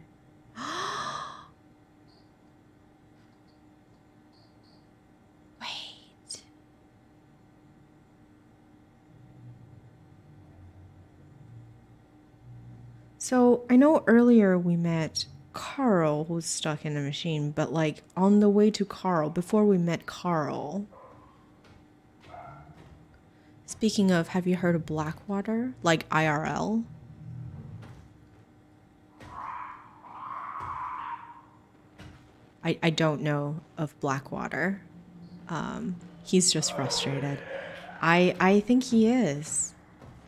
Speaker 1: So I know earlier we met Carl, who's stuck in a machine, but like on the way to Carl, before we met Carl. Speaking of, have you heard of Blackwater? Like IRL? I don't know of Blackwater. He's just frustrated. I think he is.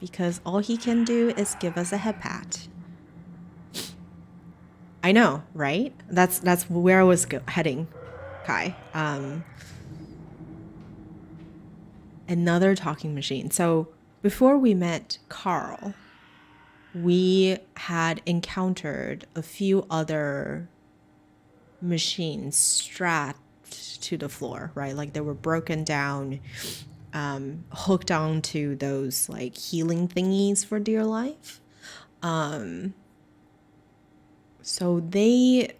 Speaker 1: Because all he can do is give us a head pat. I know, right? That's where I was heading, Kai. Another talking machine. So before we met Carl, we had encountered a few other machines strapped to the floor, right? Like they were broken down, hooked onto those like healing thingies for dear life. So they,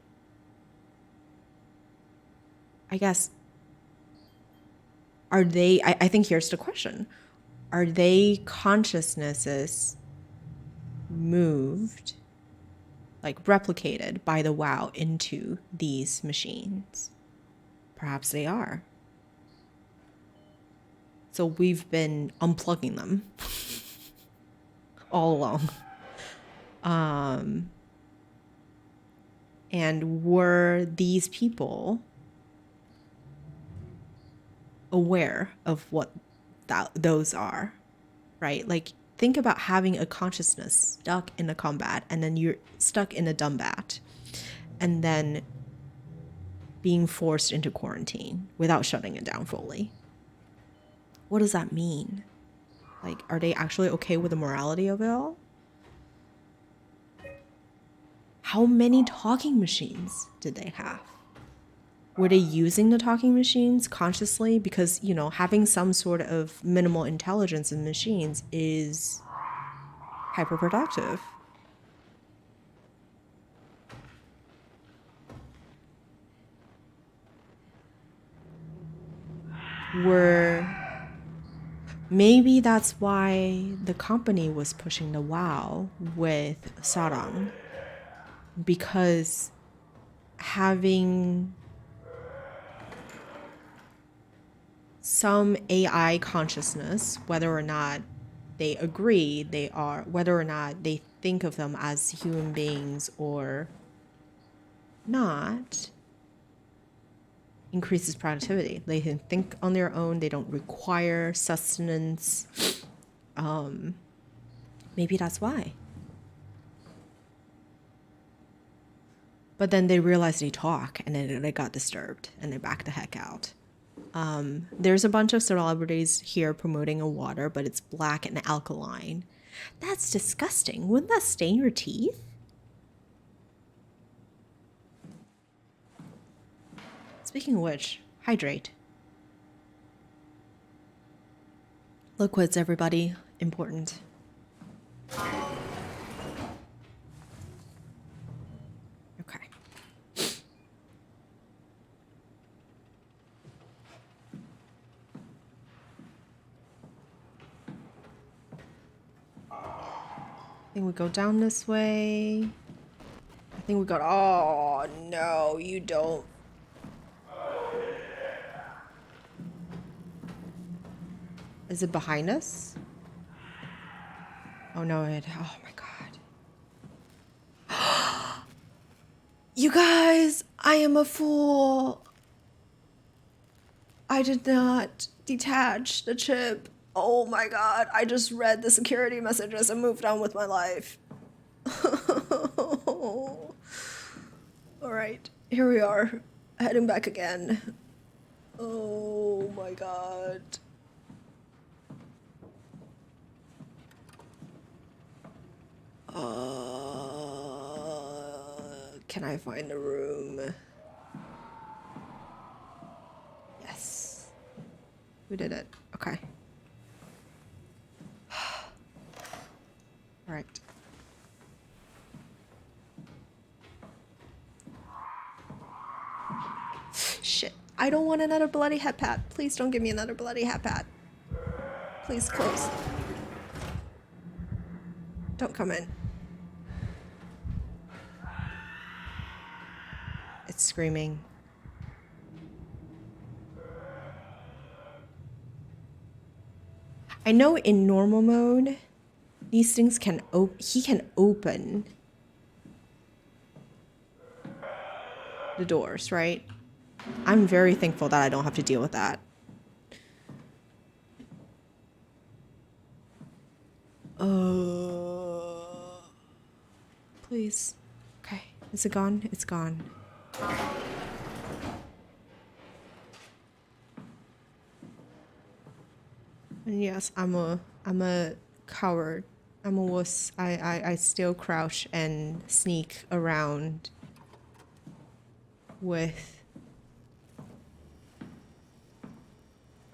Speaker 1: I guess, are they, I think here's the question. Are they consciousnesses moved, like replicated by the WoW into these machines? Perhaps they are. So we've been unplugging them all along. And were these people aware of what those are, right? Like, think about having a consciousness stuck in a combat, and then you're stuck in a dumbat, and then being forced into quarantine without shutting it down fully. What does that mean? Like, are they actually okay with the morality of it all? How many talking machines did they have? Were they using the talking machines consciously? Because, you know, having some sort of minimal intelligence in machines is hyperproductive. Maybe that's why the company was pushing the WoW with Sarang, because having some AI consciousness, whether or not they agree they are, whether or not they think of them as human beings or not, increases productivity. They can think on their own. They don't require sustenance. Maybe that's why. But then they realized they talk, and then they got disturbed, and they backed the heck out. There's a bunch of celebrities here promoting a water, but it's black and alkaline. That's disgusting. Wouldn't that stain your teeth? Speaking of which, hydrate. Liquids, everybody. Important. Okay. I think we go down this way. I think we got... Oh, no, you don't. Is it behind us? Oh, no, it... Oh, my God. You guys, I am a fool. I did not detach the chip. Oh, my God. I just read the security messages and moved on with my life. All right, here we are, heading back again. Oh my God. Can I find a room? Yes. We did it. Okay. All right. Shit. I don't want another bloody head pat. Please don't give me another bloody head pat. Please close. Don't come in. It's screaming. I know in normal mode, these things can he can open the doors, right? I'm very thankful that I don't have to deal with that. Please. Okay. Is it gone? It's gone. And yes, I'm a coward. I'm a wuss. I still crouch and sneak around with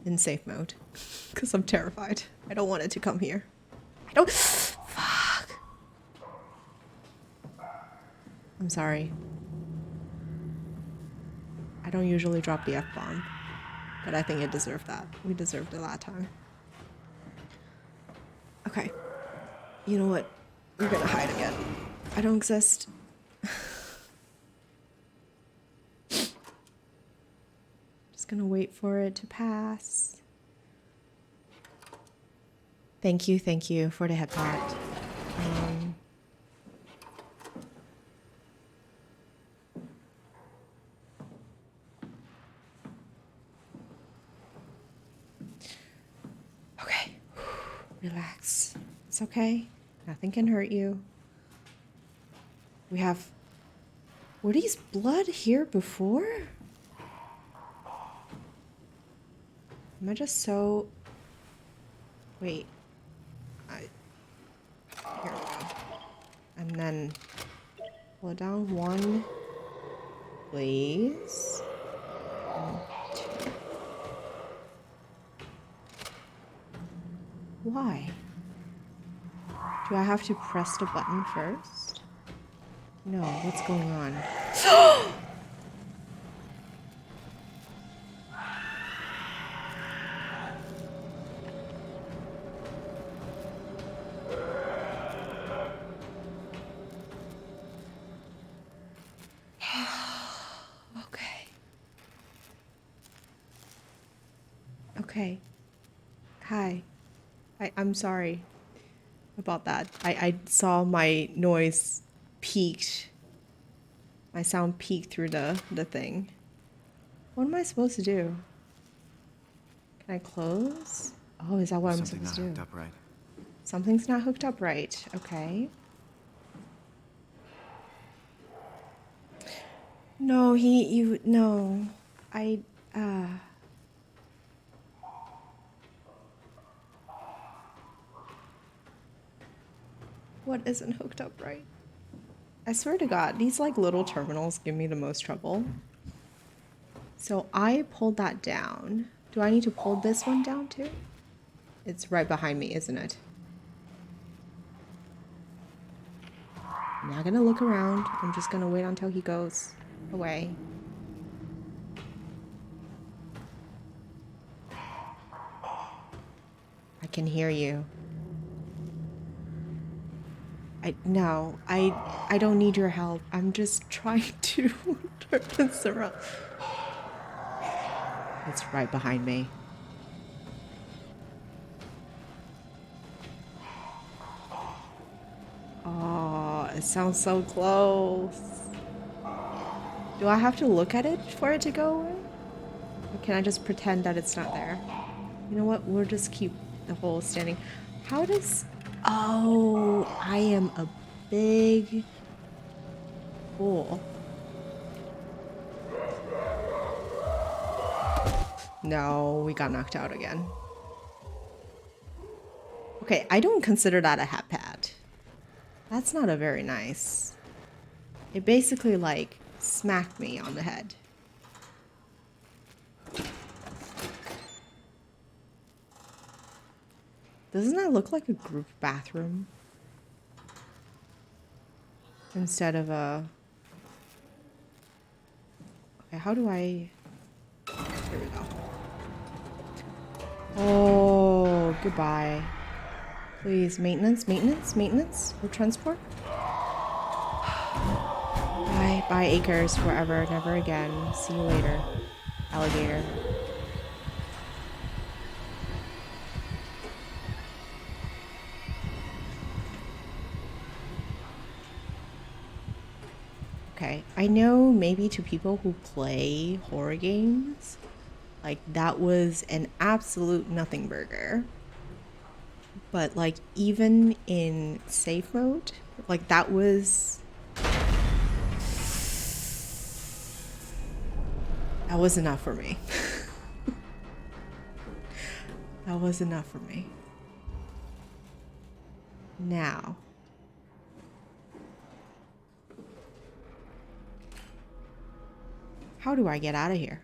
Speaker 1: in safe mode because I'm terrified. I don't want it to come here. I don't. Fuck. I'm sorry. I don't usually drop the F-bomb, but I think it deserved that. We deserved it that time. Okay. You know what? We're gonna hide again. I don't exist. Just gonna wait for it to pass. Thank you for the head pat. Relax. It's okay. Nothing can hurt you. We have... Were these blood here before? Am I just so... Wait. Here we go. And then pull it down 1, please. And 2. Why? Do I have to press the button first? No, what's going on? Okay. Hi. I'm sorry about that. I saw my noise peaked. My sound peaked through the thing. What am I supposed to do? Can I close? Oh, is that what I'm supposed to do?
Speaker 3: Something not hooked up right.
Speaker 1: Something's not hooked up right. Okay. No, no. What isn't hooked up right? I swear to God, these like little terminals give me the most trouble. So I pulled that down. Do I need to pull this one down too? It's right behind me, isn't it? I'm not gonna look around. I'm just gonna wait until he goes away. I can hear you. No, I don't need your help. I'm just trying to turn this around. It's right behind me. Oh, it sounds so close. Do I have to look at it for it to go away? Or can I just pretend that it's not there? You know what? We'll just keep the hole standing. How does... Oh, I am a big fool. No, we got knocked out again. Okay, I don't consider that a hat pat. That's not a very nice. It basically like smacked me on the head. Doesn't that look like a group bathroom? Instead of a... Okay, how do I... Here we go. Oh, goodbye. Please, maintenance, maintenance, maintenance for transport. Bye, bye acres, forever, never again. See you later, alligator. Okay, I know maybe to people who play horror games, like that was an absolute nothing burger. But like even in safe mode, like that was enough for me. That was enough for me. Now, how do I get out of here?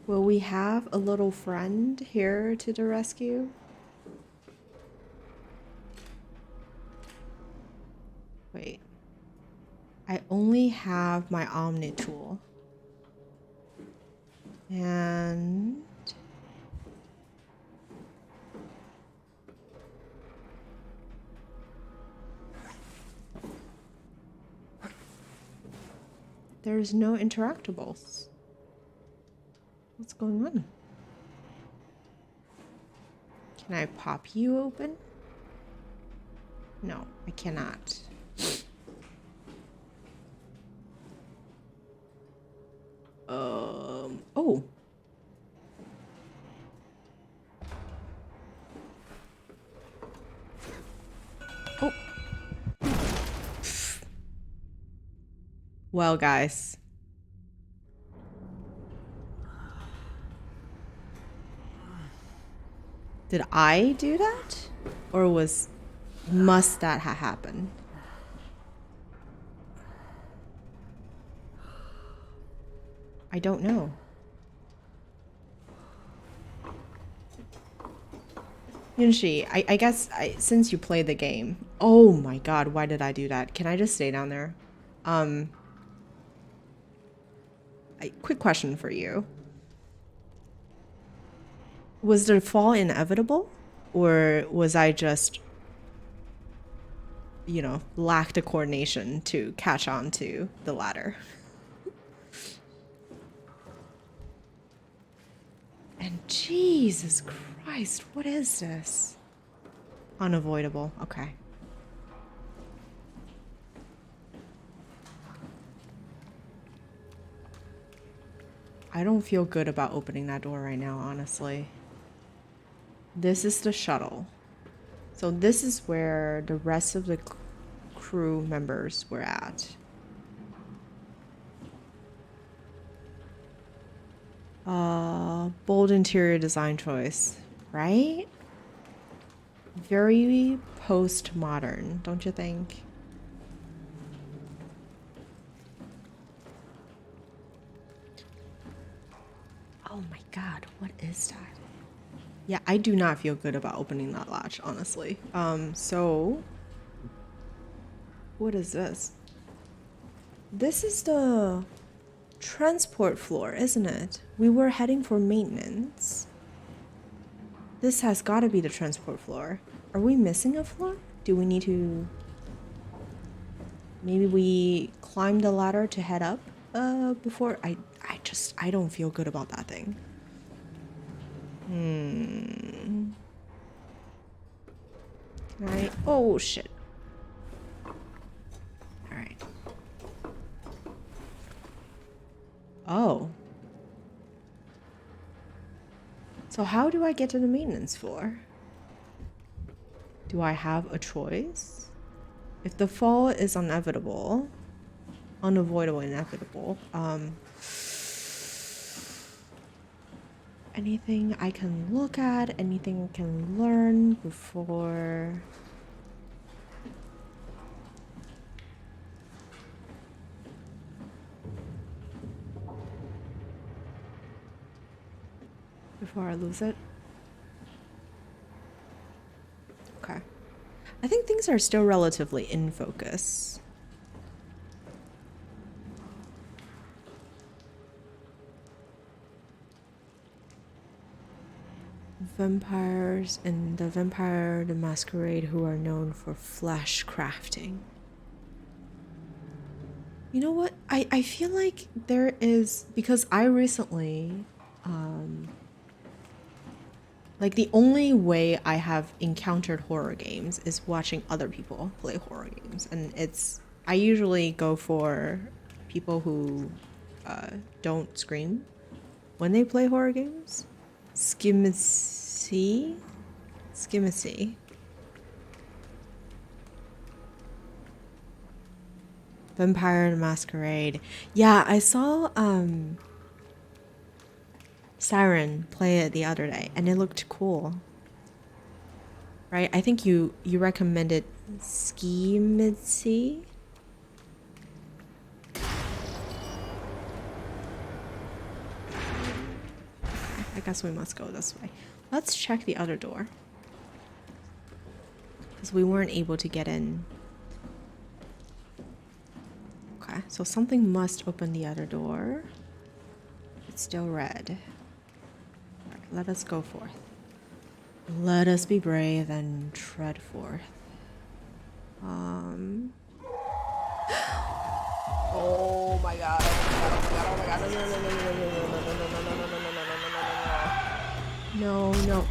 Speaker 1: Will we have a little friend here to the rescue? Wait. I only have my Omni tool. And... there's no interactables. What's going on? Can I pop you open? No, I cannot. Oh, Well, guys. Did I do that? Or must that have happened? I don't know. Yunshi, I guess since you play the game. Oh my god, why did I do that? Can I just stay down there? Quick question for you. Was the fall inevitable? Or was I just, you know, lacked the coordination to catch on to the ladder? And Jesus Christ, what is this? Unavoidable. Okay. I don't feel good about opening that door right now, honestly. This is the shuttle. So this is where the rest of the crew members were at. Bold interior design choice, right? Very postmodern, don't you think? Oh my god, what is that? Yeah, I do not feel good about opening that latch, honestly. So what is this? This is the transport floor, isn't it? We were heading for maintenance. This has got to be the transport floor. Are we missing a floor? Do we need to... Maybe we climb the ladder to head up before... I don't feel good about that thing. Can I... Oh, shit. Alright. Oh. So how do I get to the maintenance floor? Do I have a choice? If the fall is unavoidable, inevitable, anything I can look at, anything I can learn before... Before I lose it? Okay. I think things are still relatively in focus. Vampires and the Vampire the Masquerade, who are known for flesh crafting. You know what? I feel like there is, because I recently like the only way I have encountered horror games is watching other people play horror games, and I usually go for people who don't scream when they play horror games. Skimmacy. Vampire the Masquerade. Yeah, I saw Siren play it the other day, and it looked cool. Right? I think you recommended Skimmacy. I guess we must go this way. Let's check the other door, because we weren't able to get in. Okay, so something must open the other door. It's still red. All right, let us go forth. Let us be brave and tread forth. Oh my god, oh my god, oh my god, no. No.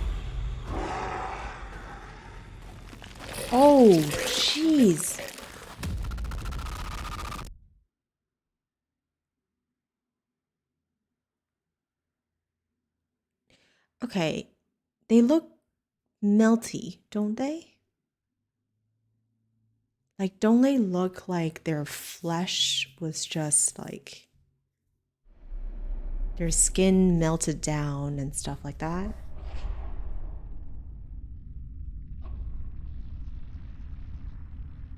Speaker 1: Oh, jeez. Okay, they look melty, don't they? Like, don't they look like their flesh was just like their skin melted down and stuff like that?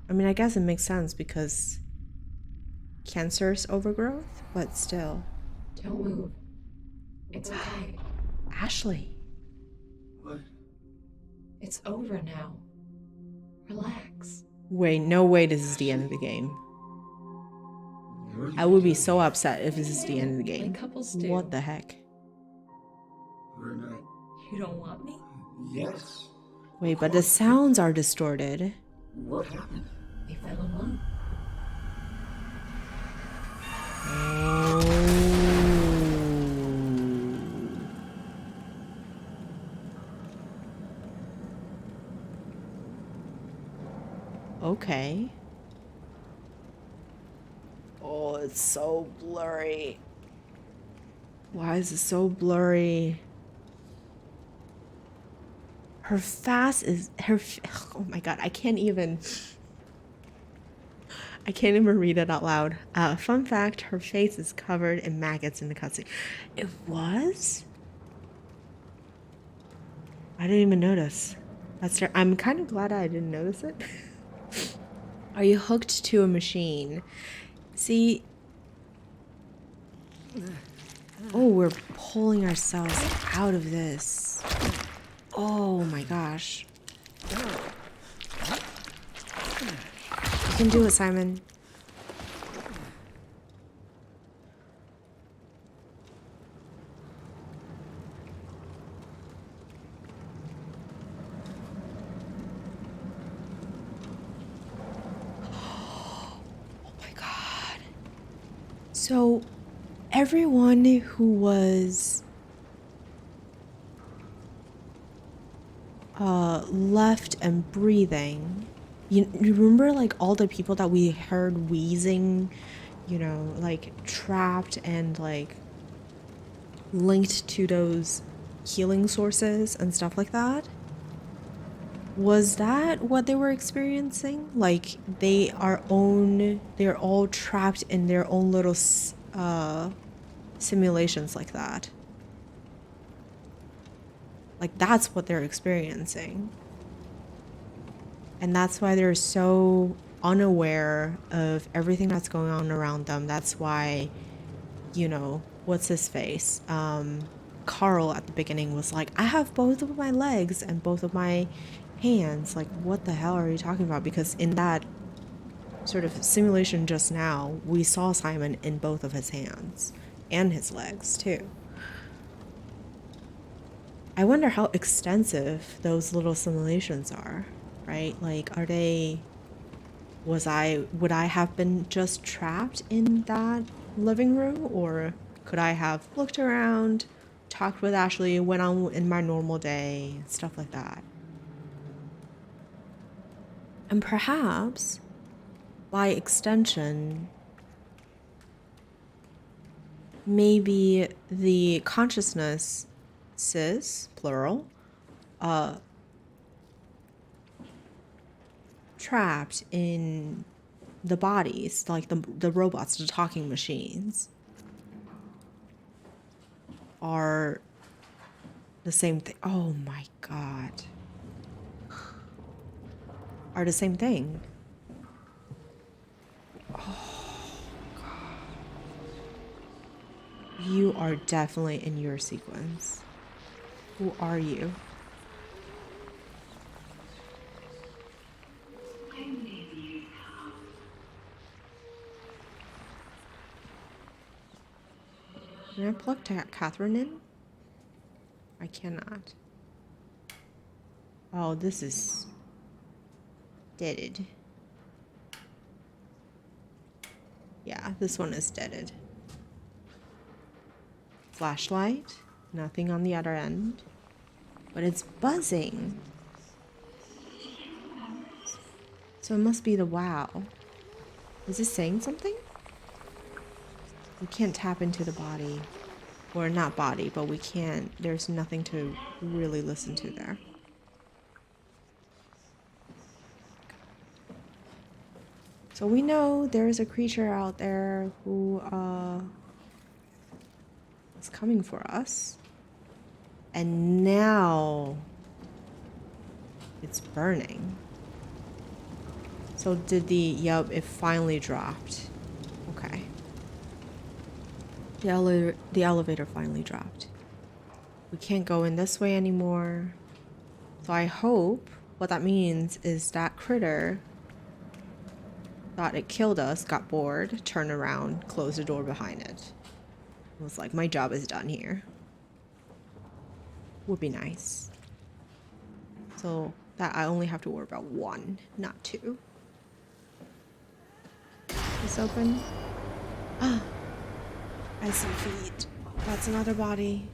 Speaker 1: I mean, I guess it makes sense because cancerous overgrowth, but still.
Speaker 9: Don't move. It's okay.
Speaker 1: Ashley.
Speaker 8: What?
Speaker 9: It's over now. Relax.
Speaker 1: Wait, no way this is the end of the game. I would be so upset if this is the end of the game.
Speaker 9: Like couples do.
Speaker 1: What the heck?
Speaker 8: We're not.
Speaker 9: You don't want me?
Speaker 8: Yes.
Speaker 1: Wait, but the sounds are distorted.
Speaker 8: What happened?
Speaker 9: We fell in love.
Speaker 1: Okay. Oh, it's so blurry. Why is it so blurry? Her face is oh my god, I can't even read it out loud. Fun fact, her face is covered in maggots in the cutscene. It was? I didn't even notice. I'm kind of glad I didn't notice it. Are you hooked to a machine? See? Oh, we're pulling ourselves out of this. Oh my gosh. You can do it, Simon. So, everyone who was left and breathing, you remember like all the people that we heard wheezing, you know, like trapped and like linked to those healing sources and stuff like that? Was that what they were experiencing? Like they're all trapped in their own little simulations like that. Like that's what they're experiencing. And that's why they're so unaware of everything that's going on around them. That's why, you know, what's his face? Carl at the beginning was like, I have both of my legs and both of my hands. Like, what the hell are you talking about? Because in that sort of simulation just now, we saw Simon in both of his hands and his legs too. I wonder how extensive those little simulations are, right? Like, are they, would I have been just trapped in that living room, or could I have looked around, talked with Ashley, went on in my normal day, stuff like that? And perhaps, by extension, maybe the consciousnesses, plural, trapped in the bodies, like the robots, the talking machines, are the same thing. Oh my god. Are the same thing. Oh god. You are definitely in your sequence. Who are you? Can I plug Catherine in? I cannot. Oh, this is deaded. Yeah, this one is deaded. Flashlight, nothing on the other end, but it's buzzing. So it must be the wow. Is it saying something? We can't tap into the body, or not body, but we can't, there's nothing to really listen to there. So we know there's a creature out there who is coming for us. And now it's burning. So did the, yep, it finally dropped. Okay. The elevator finally dropped. We can't go in this way anymore. So I hope what that means is that critter thought it killed us, got bored, turned around, closed the door behind it. It was like, my job is done here. Would be nice. So that I only have to worry about one, not two. This open? Ah, I see feet. That's another body.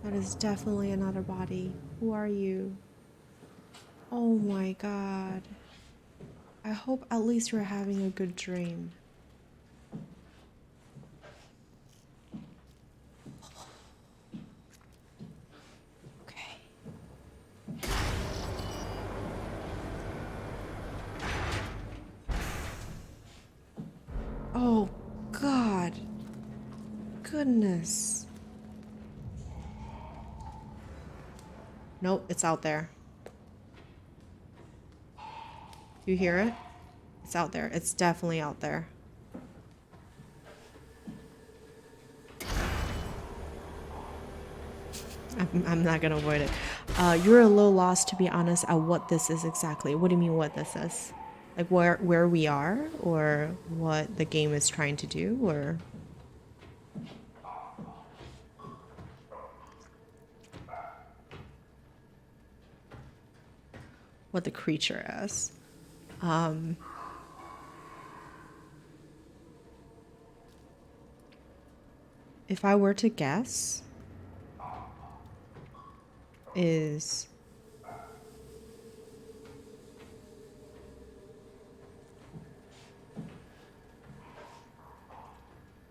Speaker 1: That is definitely another body. Who are you? Oh my god. I hope at least you're having a good dream. Okay. Oh god. Goodness. Nope, it's out there. Do you hear it? It's out there. It's definitely out there. I'm not gonna avoid it. You're a little lost, to be honest, at what this is exactly. What do you mean what this is? Like where we are, or what the game is trying to do, or... what the creature is. If I were to guess, is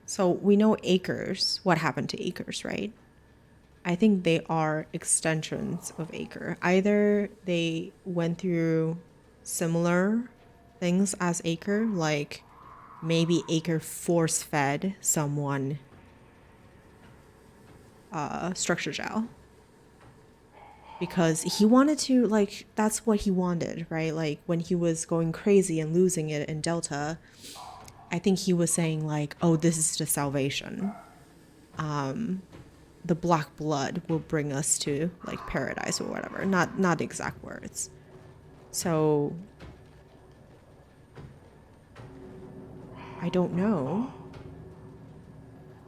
Speaker 1: so we know acres, what happened to acres, right? I think they are extensions of Acre. Either they went through similar things as Acre, like maybe Acre force-fed someone structure gel. Because he wanted to, like, that's what he wanted, right? Like, when he was going crazy and losing it in Delta, I think he was saying, like, oh, this is the salvation. The black blood will bring us to like paradise or whatever. Not the exact words. So I don't know.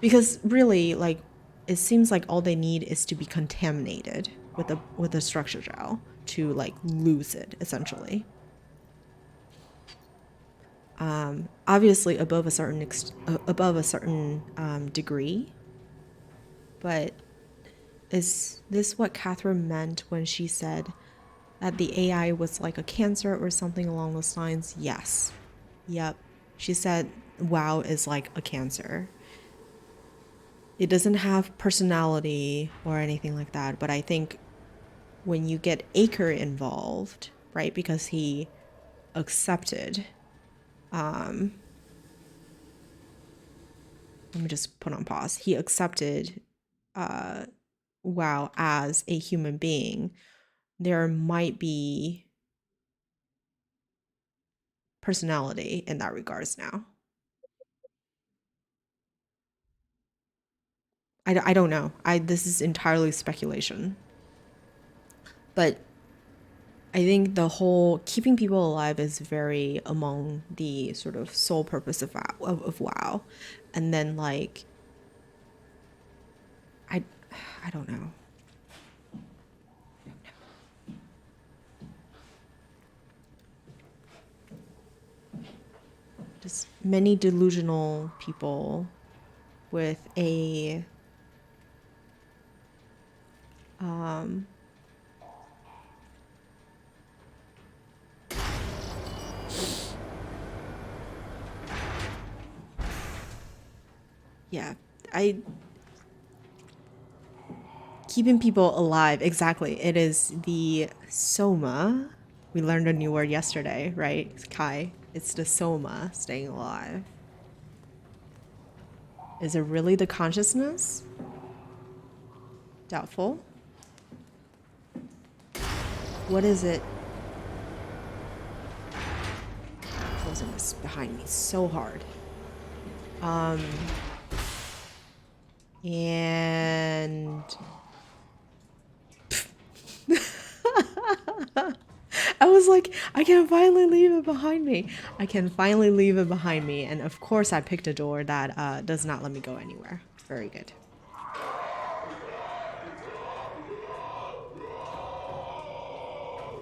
Speaker 1: Because really, like, it seems like all they need is to be contaminated with a structure gel to like lose it, essentially. Obviously above a certain degree. But is this what Catherine meant when she said that the AI was like a cancer or something along those lines? Yes. Yep. She said WoW is like a cancer. It doesn't have personality or anything like that, but I think when you get Acre involved, right, because he accepted, let me just put on pause. He accepted WoW as a human being. There might be personality in that regards now. I don't know. This is entirely speculation. But I think the whole keeping people alive is very among the sort of sole purpose of WoW. And then like I don't know. Just many delusional people with a yeah, keeping people alive, exactly. It is the SOMA. We learned a new word yesterday, right? Kai. It's the SOMA staying alive. Is it really the consciousness? Doubtful. What is it? Closing this behind me so hard. And I was like, I can finally leave it behind me. I can finally leave it behind me. And of course I picked a door that does not let me go anywhere. Very good.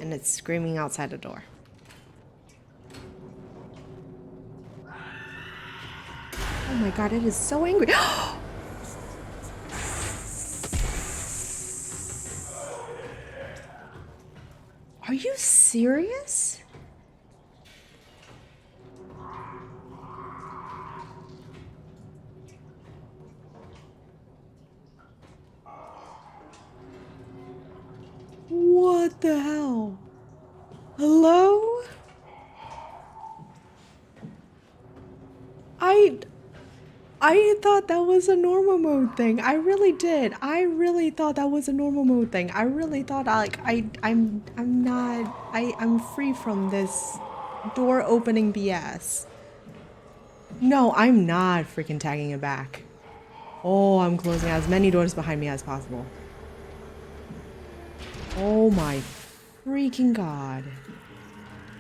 Speaker 1: And it's screaming outside the door. Oh my god, it is so angry. Are you serious? What the hell? Hello? I thought that was a normal mode thing. I really did. I really thought that was a normal mode thing. I really thought I'm free from this door opening BS. No, I'm not freaking tagging it back. Oh, I'm closing as many doors behind me as possible. Oh my freaking god.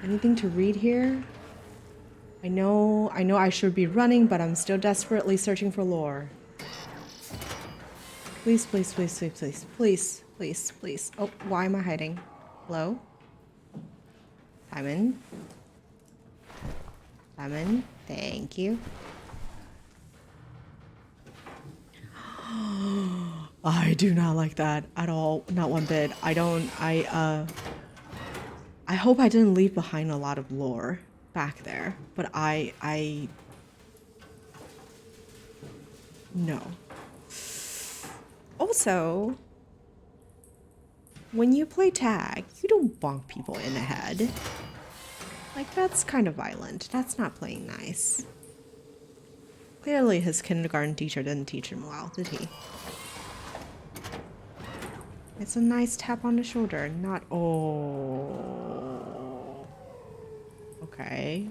Speaker 1: Anything to read here? I know I should be running, but I'm still desperately searching for lore. Please, please, please, please, please, please, please, please. Oh, why am I hiding? Hello? Simon? Simon, thank you. I do not like that at all. Not one bit. I hope I didn't leave behind a lot of lore back there, but no. Also, when you play tag, you don't bonk people in the head. Like, that's kind of violent. That's not playing nice. Clearly his kindergarten teacher didn't teach him well, did he? It's a nice tap on the shoulder, not oh. Okay.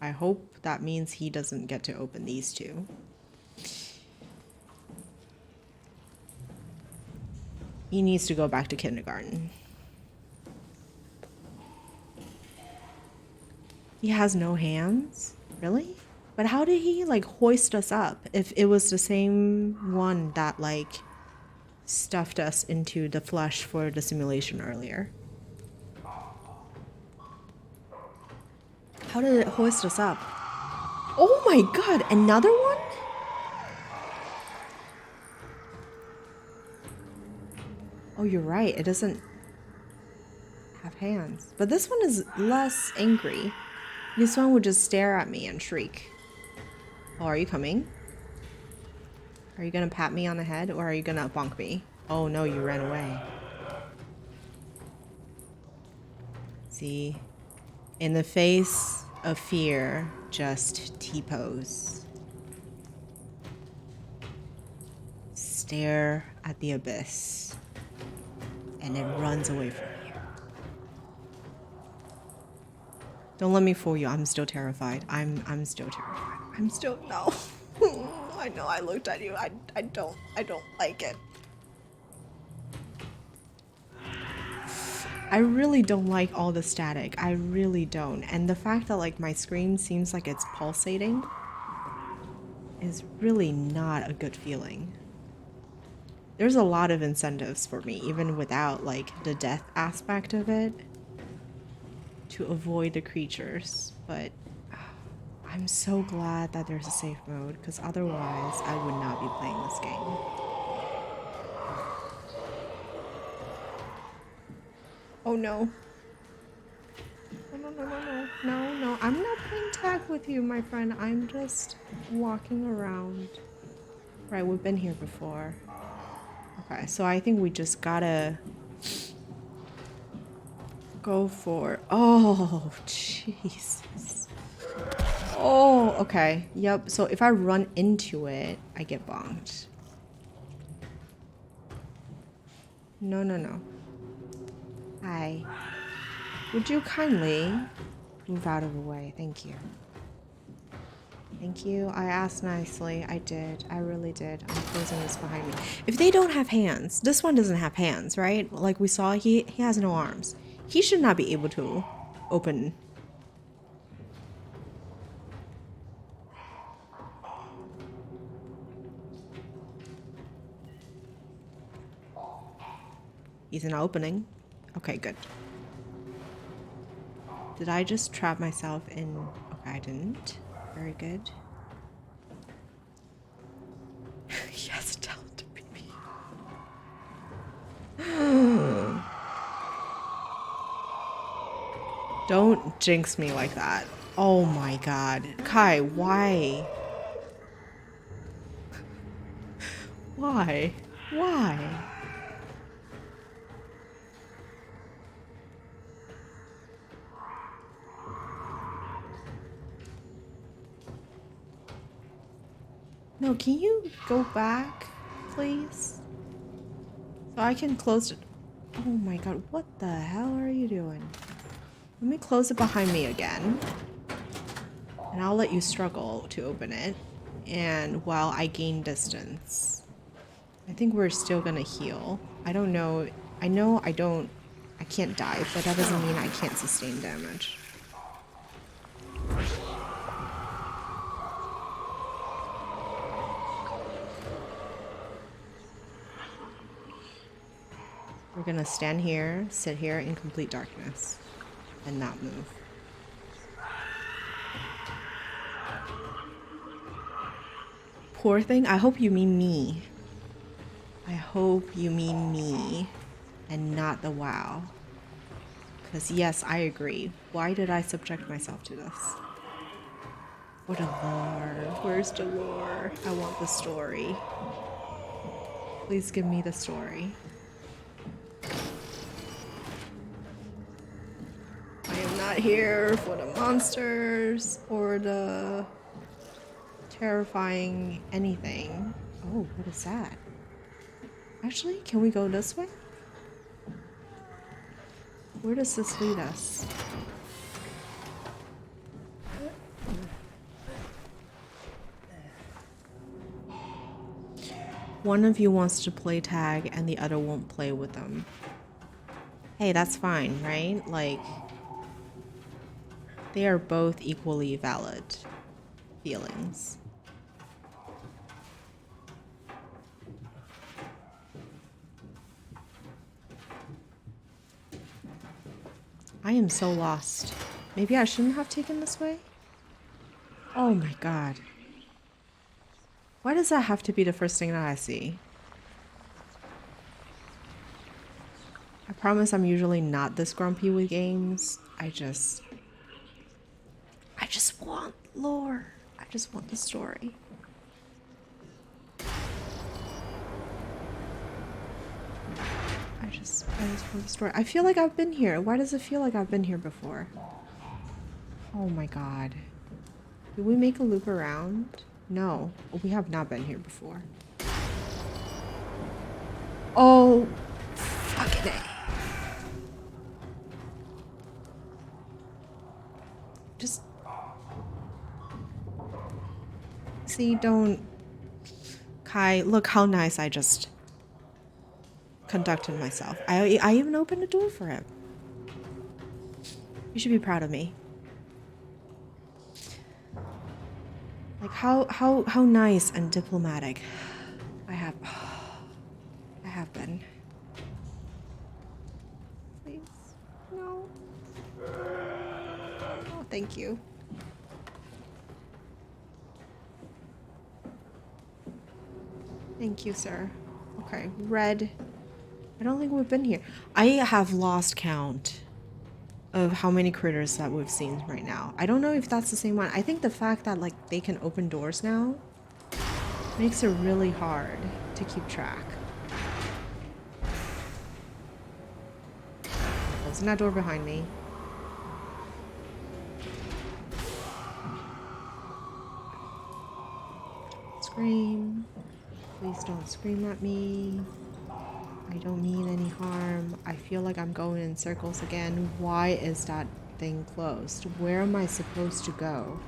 Speaker 1: I hope that means he doesn't get to open these two. He needs to go back to kindergarten. He has no hands? Really? But how did he, like, hoist us up if it was the same one that, like, stuffed us into the flesh for the simulation earlier? How did it hoist us up? Oh my god, another one? Oh, you're right, it doesn't have hands. But this one is less angry. This one would just stare at me and shriek. Oh, are you coming? Are you gonna pat me on the head or are you gonna bonk me? Oh no, you ran away. See? In the face of fear, just T-pose. Stare at the abyss. And it runs away from you. Don't let me fool you. I'm still terrified. I'm still terrified. I'm still no. I know I looked at you. I don't like it. I really don't like all the static. I really don't. And the fact that like my screen seems like it's pulsating is really not a good feeling. There's a lot of incentives for me, even without like the death aspect of it, to avoid the creatures, but I'm so glad that there's a safe mode, because otherwise I would not be playing this game. Oh no. No, I'm not playing tag with you, my friend. I'm just walking around. Right, we've been here before. Okay, so I think we just gotta go for... Oh, Jesus. Oh, okay. Yep. So if I run into it, I get bonked. No, no, no. Hi. Would you kindly move out of the way? Thank you. Thank you. I asked nicely. I did. I really did. I'm closing this behind me. If they don't have hands, this one doesn't have hands, right? Like we saw, he has no arms. He should not be able to open. He's not opening. Okay, good. Did I just trap myself in? Okay, I didn't. Very good. Yes, tell it to baby. Don't jinx me like that. Oh my god. Kai, why? Why? Why? No, can you go back, please? So I can close it. Oh my god, what the hell are you doing? Let me close it behind me again. And I'll let you struggle to open it. And while I gain distance. I think we're still gonna heal. I don't know. I know I can't die, but that doesn't mean I can't sustain damage. We're gonna stand here, sit here in complete darkness, and not move. Poor thing, I hope you mean me. I hope you mean me and not the WoW. Because yes, I agree. Why did I subject myself to this? What a lore. Where's the lore? I want the story. Please give me the story. I am not here for the monsters or the terrifying anything. Oh, what is that? Actually, can we go this way? Where does this lead us? One of you wants to play tag and the other won't play with them. Hey, that's fine, right? Like, they are both equally valid feelings. I am so lost. Maybe I shouldn't have taken this way? Oh my god. Why does that have to be the first thing that I see? I promise I'm usually not this grumpy with games. I just want lore. I just want the story. I just want the story. I feel like I've been here. Why does it feel like I've been here before? Oh my god. Did we make a loop around? No, we have not been here before. Oh, fucking A. Just... See, don't... Kai, look how nice I just conducted myself. I even opened a door for him. You should be proud of me. Like how nice and diplomatic I have been. Please, no. Oh, thank you. Thank you, sir. Okay, red. I don't think we've been here. I have lost count of how many critters that we've seen right now. I don't know if that's the same one. I think the fact that like they can open doors now makes it really hard to keep track. Closing that door behind me. scream. Please don't scream at me. I don't mean any harm. I feel like I'm going in circles again. Why is that thing closed? Where am I supposed to go?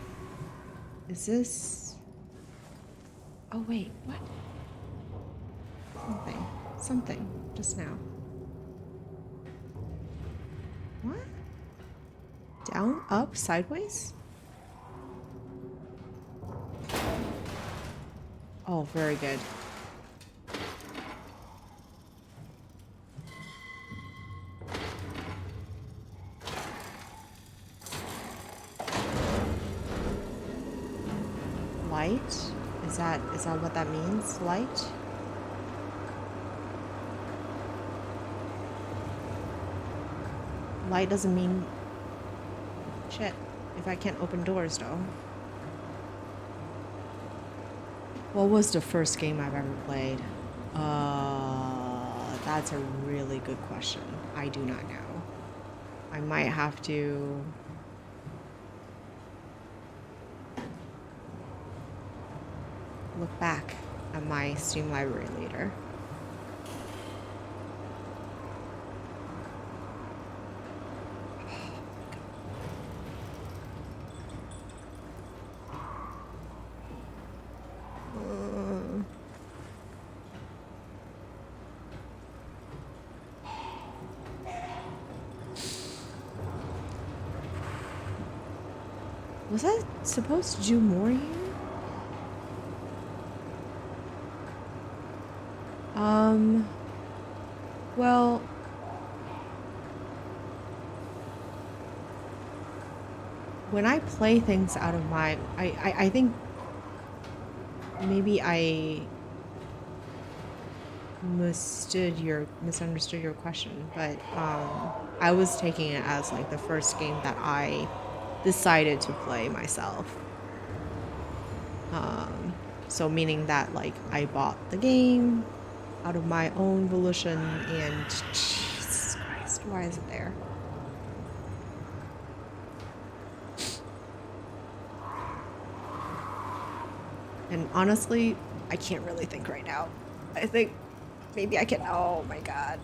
Speaker 1: Is this... Oh wait, what? Something just now. What? Down, up, sideways? Oh, very good. Light? Is that what that means? Light? Light doesn't mean shit if I can't open doors though. What was the first game I've ever played? That's a really good question. I do not know. I might have to look back at my Steam library later. Was I supposed to do more here? Well, when I play things out of my, I think maybe I misunderstood your question, but I was taking it as like the first game that I decided to play myself. So meaning that like I bought the game out of my own volition and Jesus Christ, why is it there? And honestly, I can't really think right now. I think maybe I can, oh my god.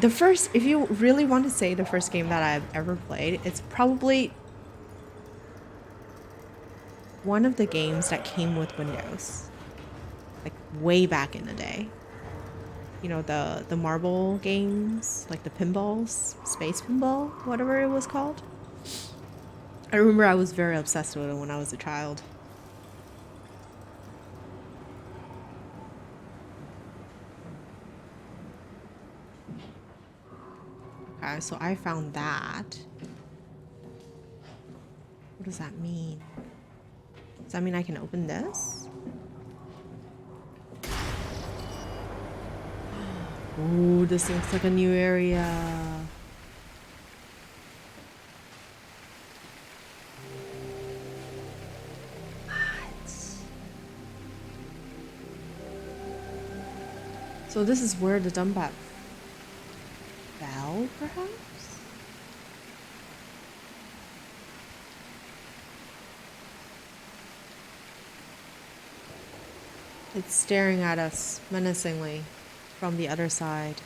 Speaker 1: The first, if you really want to say the first game that I've ever played, it's probably one of the games that came with Windows. Like way back in the day. You know, the marble games, like the pinballs, Space Pinball, whatever it was called. I remember I was very obsessed with it when I was a child. Okay, so I found that. What does that mean? Does that mean I can open this? Ooh, this looks like a new area. What? So this is where the dumbat fell, perhaps? It's staring at us menacingly from the other side.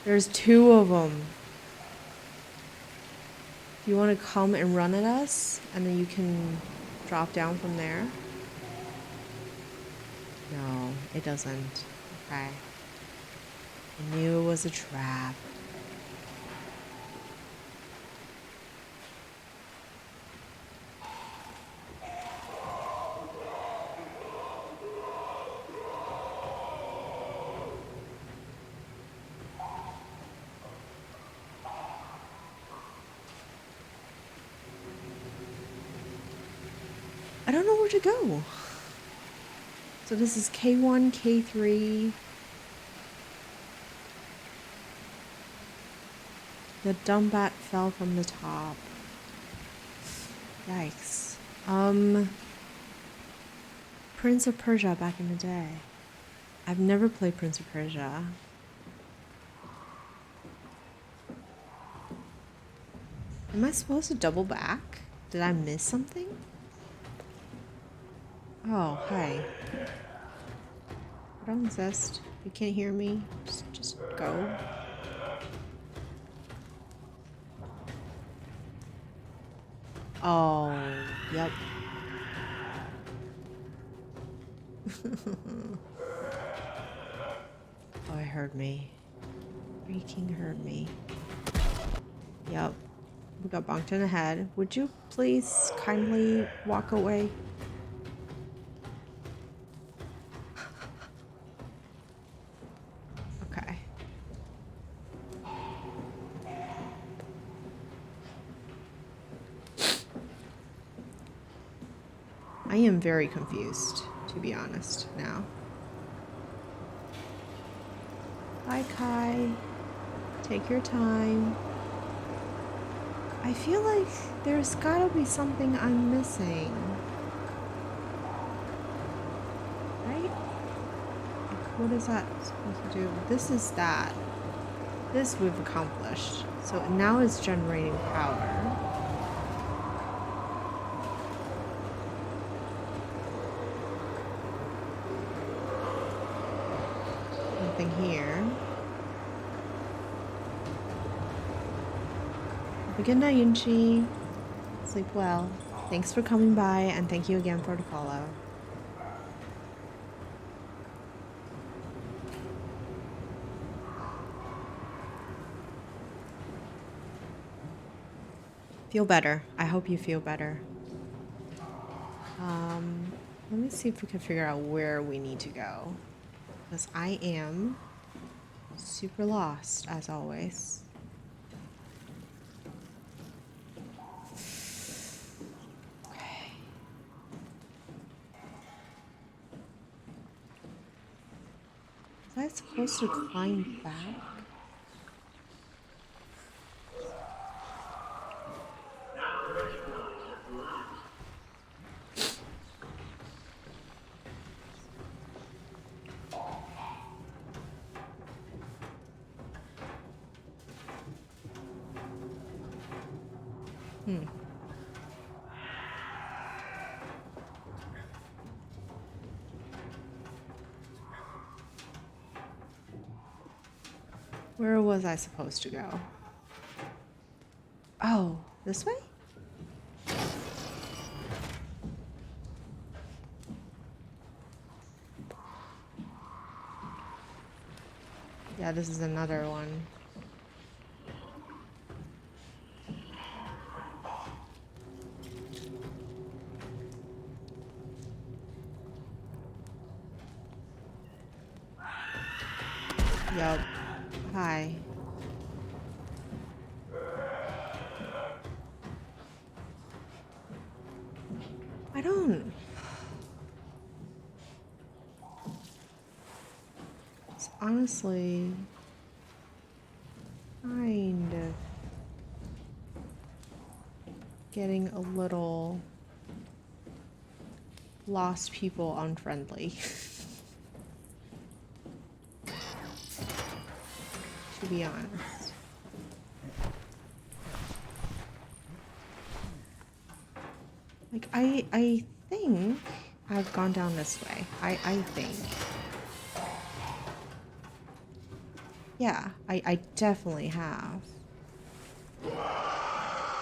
Speaker 1: There's two of them. You want to come and run at us, and then you can drop down from there? No, it doesn't. Okay. I knew it was a trap. I don't know where to go. So this is K1, K3. The dumbat fell from the top. Yikes. Prince of Persia back in the day. I've never played Prince of Persia. Am I supposed to double back? Did I miss something? Oh, hi. Don't insist. You can't hear me. Just go. Oh, yep. Oh, it heard me. Freaking heard me. Yep. We got bonked in the head. Would you please kindly walk away? Okay. I am very confused, to be honest, now. Bye, Kai. Take your time. I feel like there's gotta be something I'm missing. Right? Like, what is that supposed to do? This is that. This we've accomplished. So now it's generating power. Nothing here. Good night, Yunchi. Sleep well. Thanks for coming by, and thank you again for the follow. Feel better. I hope you feel better. Let me see if we can figure out where we need to go. Because I am super lost, as always. Okay. Was I supposed to climb back? Where was I supposed to go? Oh, this way? Yeah, this is another one. Yup. Hi. I don't. It's honestly kind of getting a little lost people unfriendly. To be honest. Like, I think I've gone down this way. I think. Yeah, I definitely have.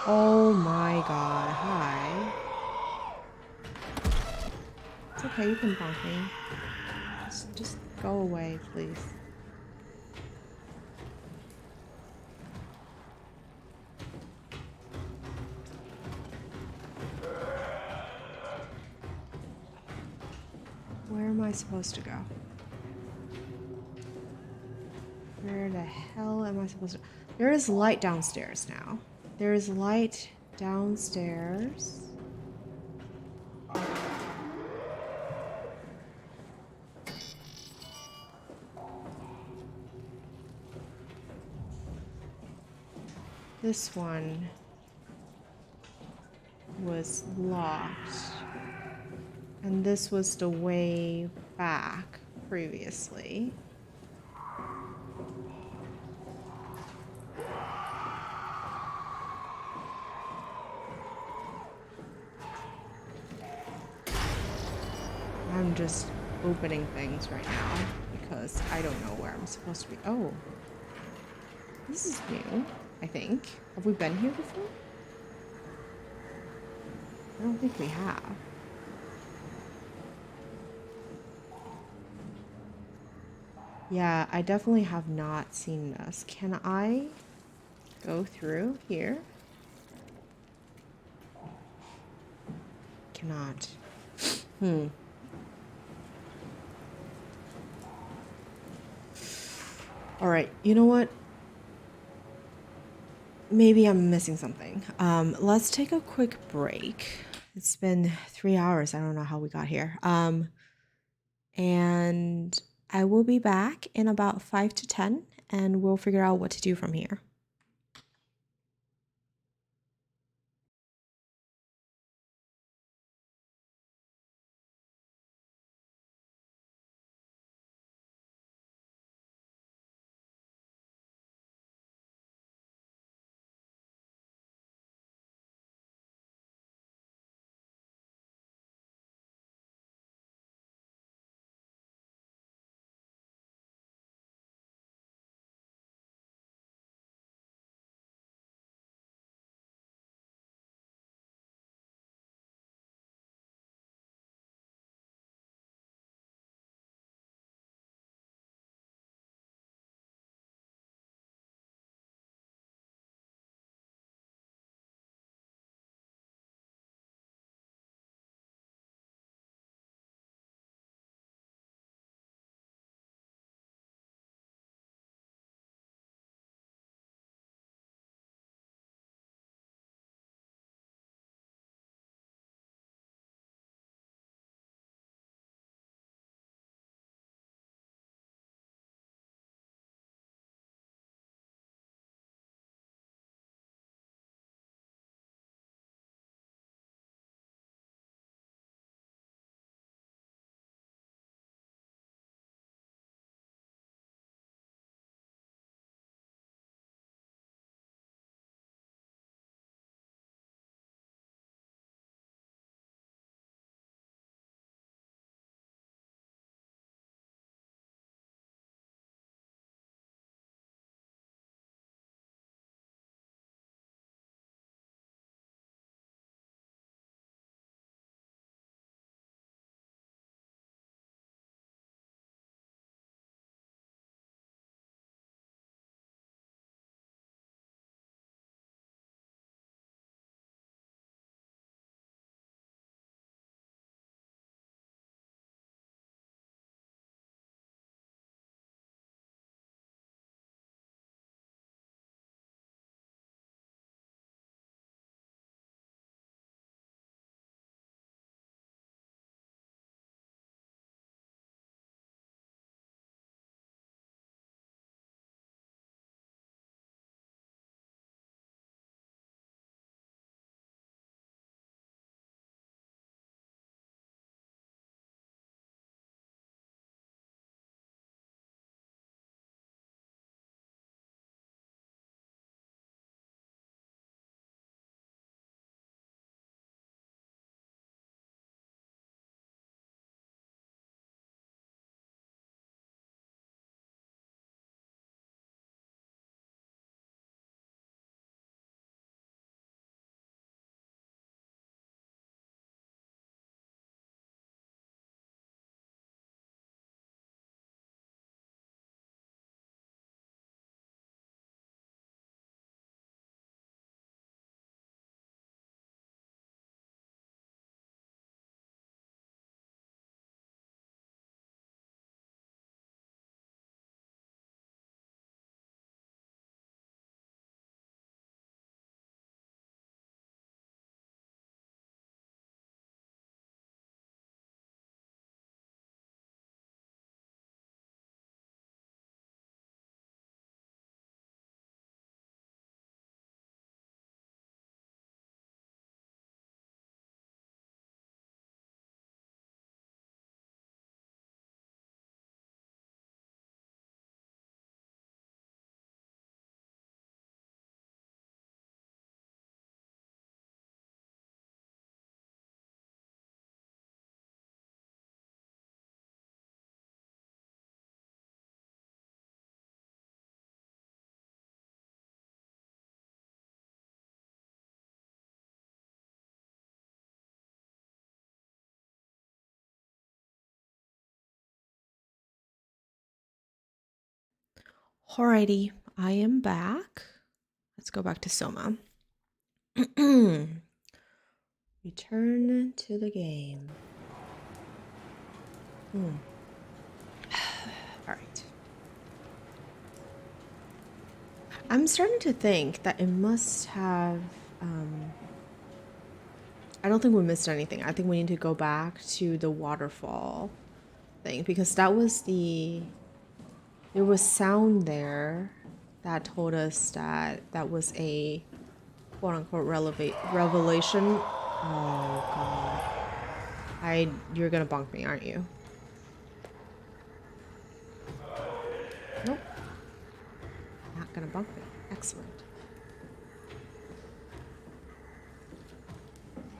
Speaker 1: Oh my god, hi. It's okay, you can bonk me. Just go away, please. Where am I supposed to go? Where the hell am I supposed to... There is light downstairs now. There is light downstairs. This one was locked. And this was the way back previously. I'm just opening things right now because I don't know where I'm supposed to be. Oh, this is new, I think. Have we been here before? I don't think we have. Yeah, I definitely have not seen this. Can I go through here? Cannot. All right, you know what? Maybe I'm missing something. Let's take a quick break. It's been 3 hours. I don't know how we got here. And I will be back in about 5 to 10, and we'll figure out what to do from here. Alrighty, I am back. Let's go back to Soma. Return to the game. Alright. I'm starting to think that it must have... I don't think we missed anything. I think we need to go back to the waterfall thing because that was the... There was sound there that told us that that was a quote-unquote revelation. Oh god. You're gonna bonk me, aren't you? Nope. Not gonna bonk me. Excellent.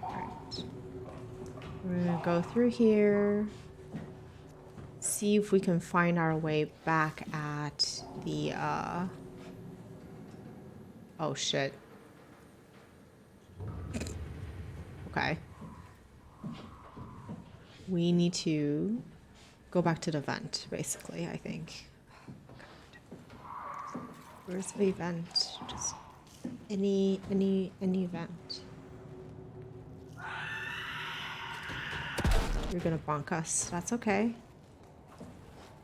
Speaker 1: Alright. We're gonna go through here. See if we can find our way back at the, Oh shit. Okay. We need to go back to the vent, basically, I think. Where's the vent? Just any vent. You're gonna bonk us. That's okay.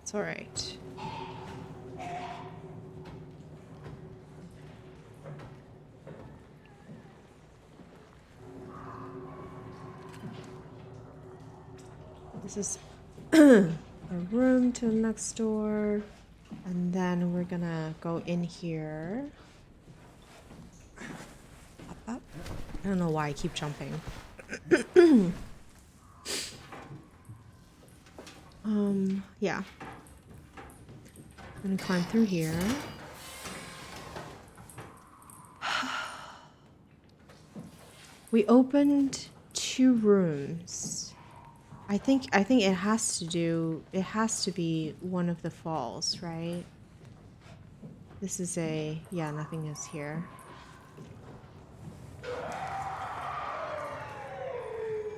Speaker 1: It's alright. This is a room to the next door. And then we're gonna go in here. Up, up. I don't know why I keep jumping. Yeah. I'm gonna climb through here. We opened 2 rooms. I think it has to be one of the falls, right? This is yeah, nothing is here.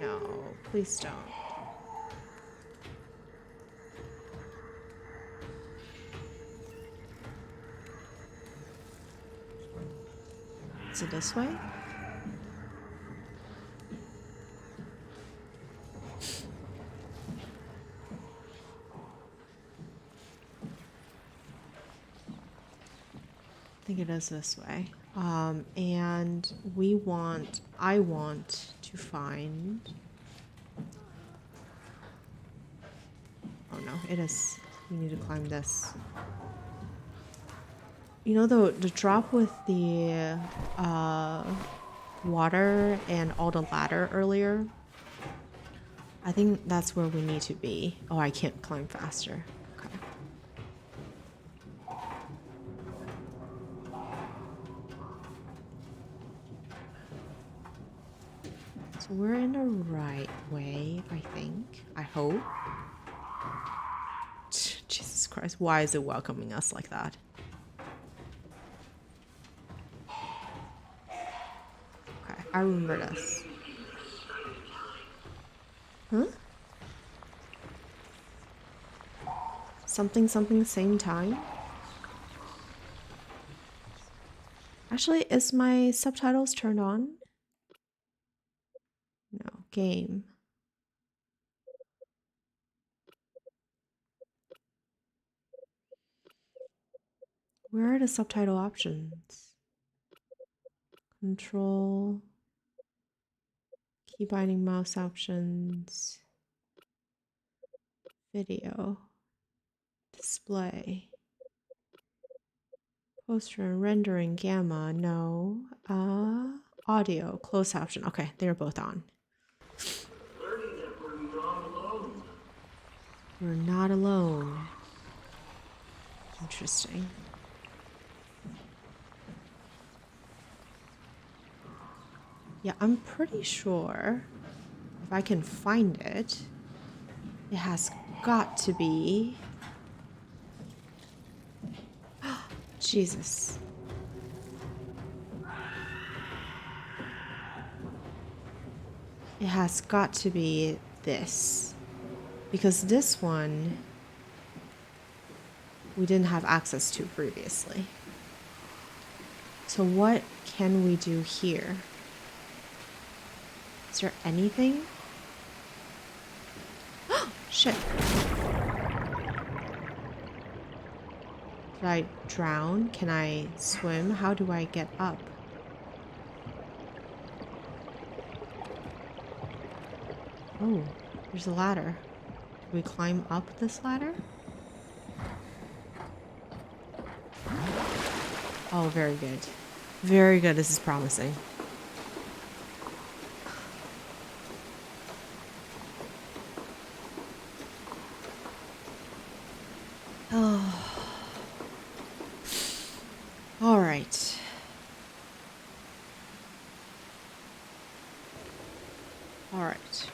Speaker 1: No, please don't. Is it this way? I think it is this way. And I want to find... Oh no, it is. We need to climb this. You know the drop with the water and all the ladder earlier? I think that's where we need to be. Oh, I can't climb faster. Okay. So we're in the right way, I think. I hope. Jesus Christ, why is it welcoming us like that? Okay, I remember this. Huh? Something, same time? Actually, is my subtitles turned on? No, game. Where are the subtitle options? Control. Key binding mouse options. Video. Display. Poster and rendering gamma. No. Audio. Closed option. Okay, they're both on. We're not alone. Interesting. Yeah, I'm pretty sure if I can find it, it has got to be... Jesus. It has got to be this. Because this one we didn't have access to previously. So what can we do here? Is there anything? Shit. Did I drown? Can I swim? How do I get up? Oh, there's a ladder. Do we climb up this ladder? Oh, very good. Very good. This is promising. Oh. All right. All right.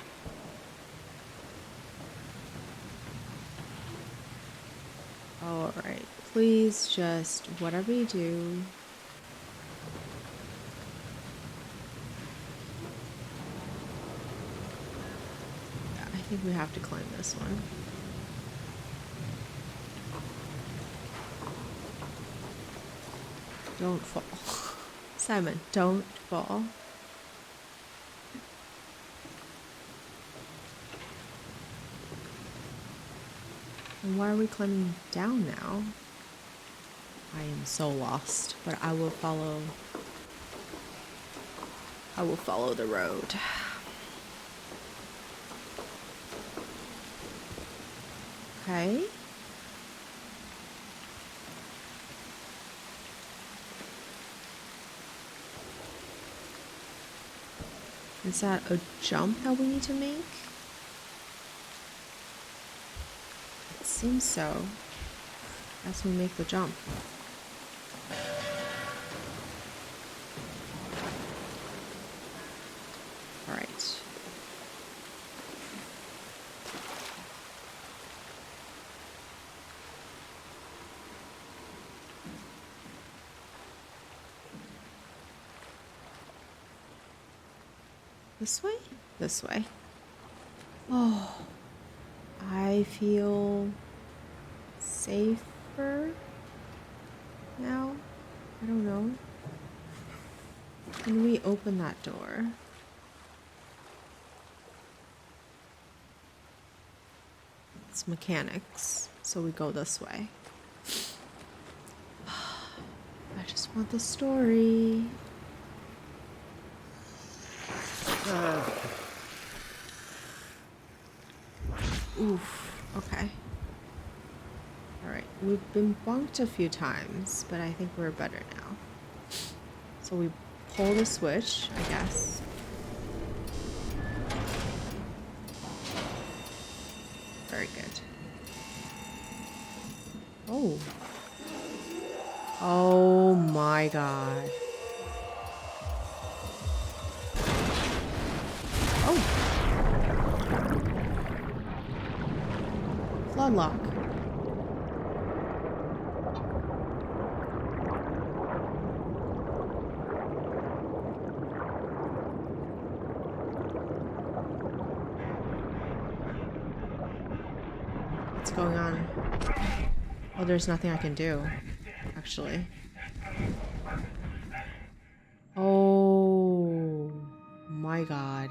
Speaker 1: All right. Please just, whatever you do, I think we have to climb this one. Don't fall. Simon, don't fall. And why are we climbing down now? I am so lost, but I will follow the road. Okay. Is that a jump that we need to make? It seems so. As we make the jump. All right. This way? This way. Oh, I feel safer now. I don't know. Can we open that door? It's mechanics, so we go this way. I just want the story. Oof. Okay. Alright. We've been bunked a few times, but I think we're better now. So we pull the switch, I guess. Very good. Oh. Oh my god. Oh. Flood lock. What's going on? Oh, there's nothing I can do, actually. Oh my god.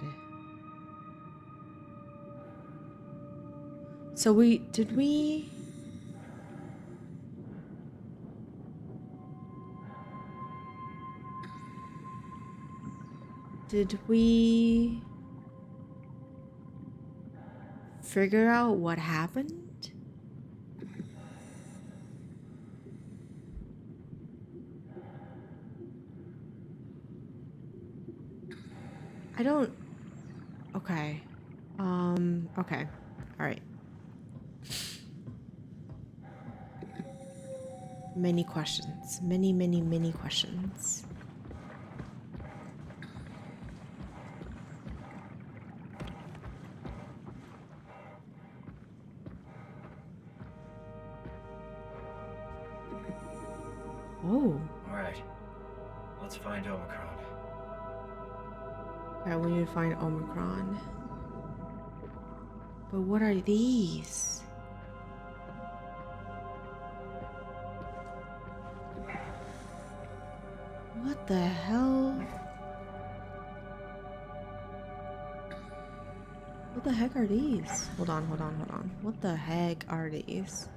Speaker 1: So did we figure out what happened? I don't... Okay. Okay. Alright. Many questions. Many, many, many questions. Oh.
Speaker 6: Alright. Let's find Omicron.
Speaker 1: Okay, we need to find Omicron. But what are these? What the hell? What the heck are these? Hold on. What the heck are these?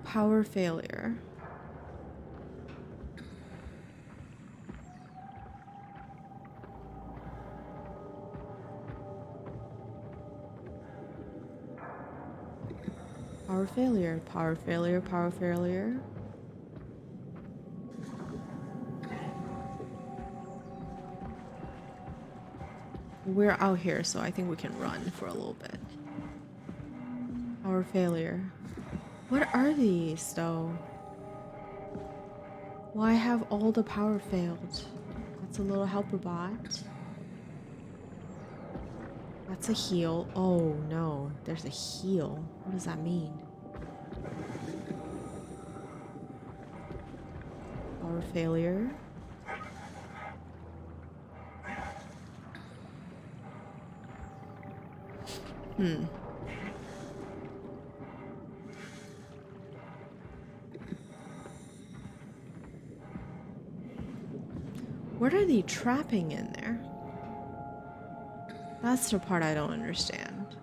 Speaker 1: Power failure. Power failure, power failure, power failure. We're out here, so I think we can run for a little bit. Power failure. What are these, though? Why have all the power failed? That's a little helper bot. That's a heal. Oh no, there's a heal. What does that mean? Power failure. What are they trapping in there? That's the part I don't understand.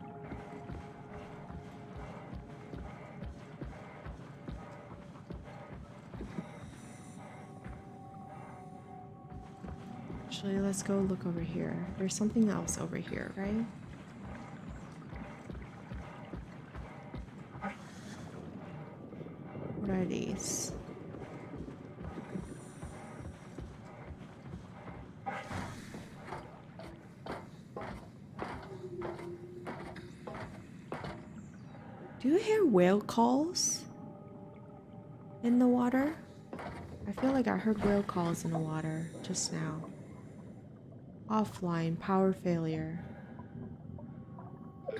Speaker 1: Actually, let's go look over here. There's something else over here, right? What are these? Do you hear whale calls in the water? I feel like I heard whale calls in the water just now. Offline, power failure.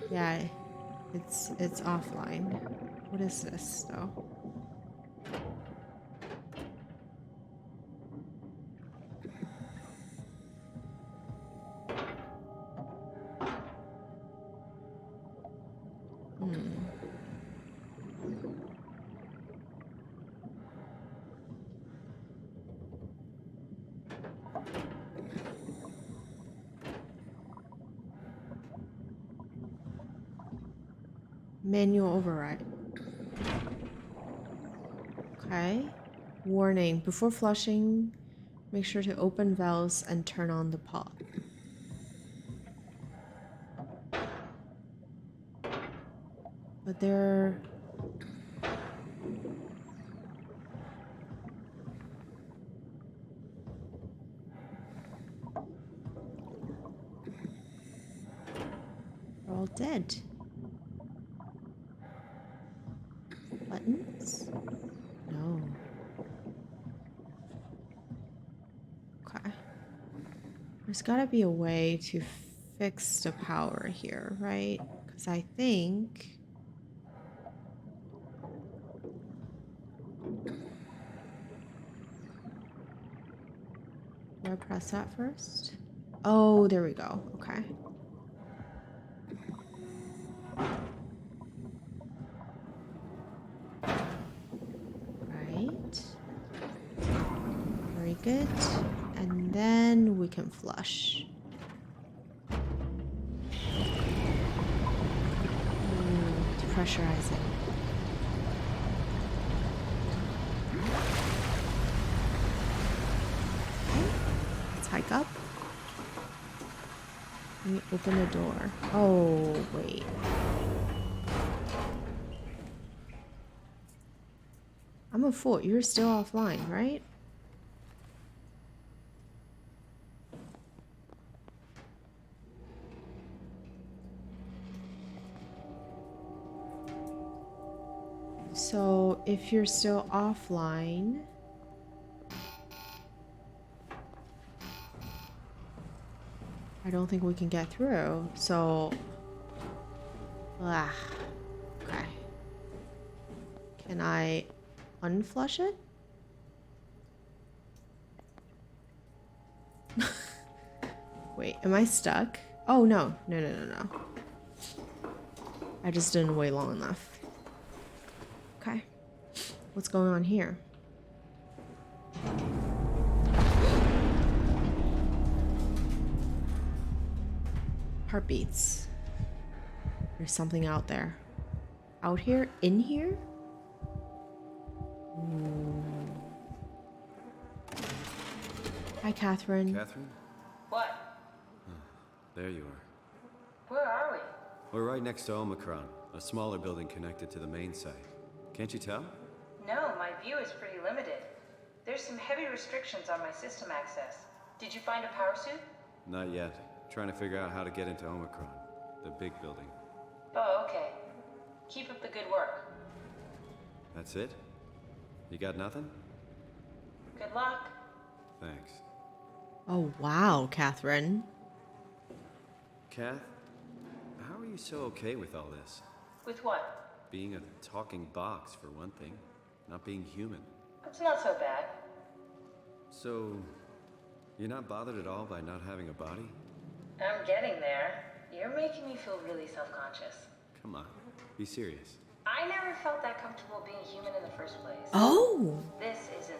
Speaker 1: Yeah, it's offline. What is this though? Manual override. Okay. Warning. Before flushing, make sure to open valves and turn on the pump. But they're... they're all dead. Buttons? No. Okay. There's gotta be a way to fix the power here, right? Because I think... do I press that first? Oh, there we go. Okay. Very good. And then we can flush. Depressurizing. Okay. Let's hike up. Let me open the door. Oh, wait. I'm a fool. You're still offline, right? So if you're still offline, I don't think we can get through. So, okay. Can I unflush it? Wait, am I stuck? Oh, no. No. I just didn't wait long enough. What's going on here? Heartbeats. There's something out there. Out here? In here? Hi, Catherine.
Speaker 3: Catherine?
Speaker 4: What?
Speaker 3: There you are.
Speaker 4: Where are we?
Speaker 3: We're right next to Omicron, a smaller building connected to the main site. Can't you tell?
Speaker 4: No, my view is pretty limited. There's some heavy restrictions on my system access. Did you find a power suit?
Speaker 3: Not yet. Trying to figure out how to get into Omicron, the big building.
Speaker 4: Oh, okay. Keep up the good work.
Speaker 3: That's it? You got nothing?
Speaker 4: Good luck.
Speaker 3: Thanks.
Speaker 1: Oh, wow, Catherine.
Speaker 3: Kath, how are you so okay with all this?
Speaker 4: With what?
Speaker 3: Being a talking box, for one thing. Not being human.
Speaker 4: It's not so bad.
Speaker 3: So, you're not bothered at all by not having a body?
Speaker 4: I'm getting there. You're making me feel really self-conscious.
Speaker 3: Come on, be serious.
Speaker 4: I never felt that comfortable being human in the first place.
Speaker 1: Oh!
Speaker 4: This isn't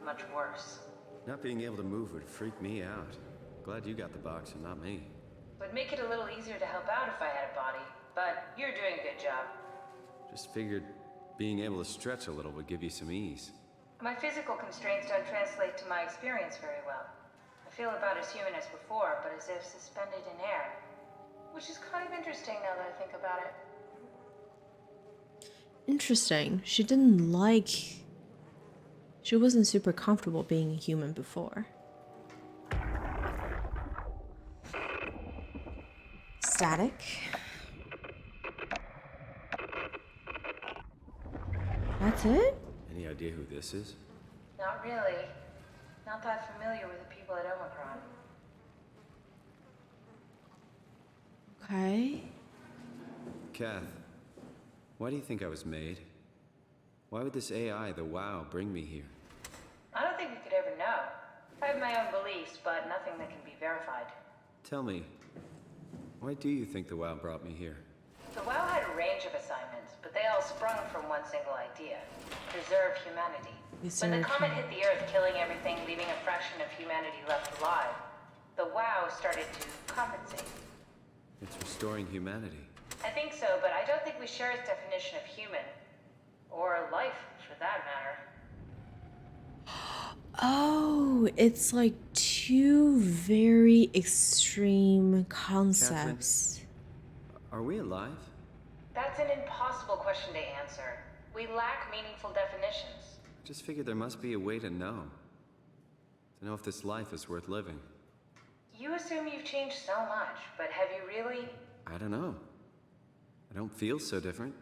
Speaker 4: much worse.
Speaker 3: Not being able to move would freak me out. Glad you got the box and not me.
Speaker 4: Would make it a little easier to help out if I had a body, but you're doing a good job.
Speaker 3: Just figured being able to stretch a little would give you some ease.
Speaker 4: My physical constraints don't translate to my experience very well. I feel about as human as before, but as if suspended in air. Which is kind of interesting now that I think about it.
Speaker 1: Interesting. She didn't like... She wasn't super comfortable being a human before. Static. That's it?
Speaker 3: Any idea who this is?
Speaker 4: Not really. Not that familiar with the people at Omicron.
Speaker 1: Okay.
Speaker 3: Kath, why do you think I was made? Why would this AI, the WoW, bring me here?
Speaker 4: I don't think we could ever know. I have my own beliefs, but nothing that can be verified.
Speaker 3: Tell me, why do you think the WoW brought me here?
Speaker 4: The WoW had a range of assignments, but they all sprung from one single idea. Preserve humanity. When the comet hit the Earth, killing everything, leaving a fraction of humanity left alive, the WoW started to compensate.
Speaker 3: It's restoring humanity.
Speaker 4: I think so, but I don't think we share its definition of human. Or life, for that matter.
Speaker 1: Oh, it's like two very extreme concepts.
Speaker 3: Catherine, are we alive?
Speaker 4: That's an impossible question to answer. We lack meaningful definitions.
Speaker 3: I just figured there must be a way to know. To know if this life is worth living.
Speaker 4: You assume you've changed so much, but have you really?
Speaker 3: I don't know. I don't feel so different.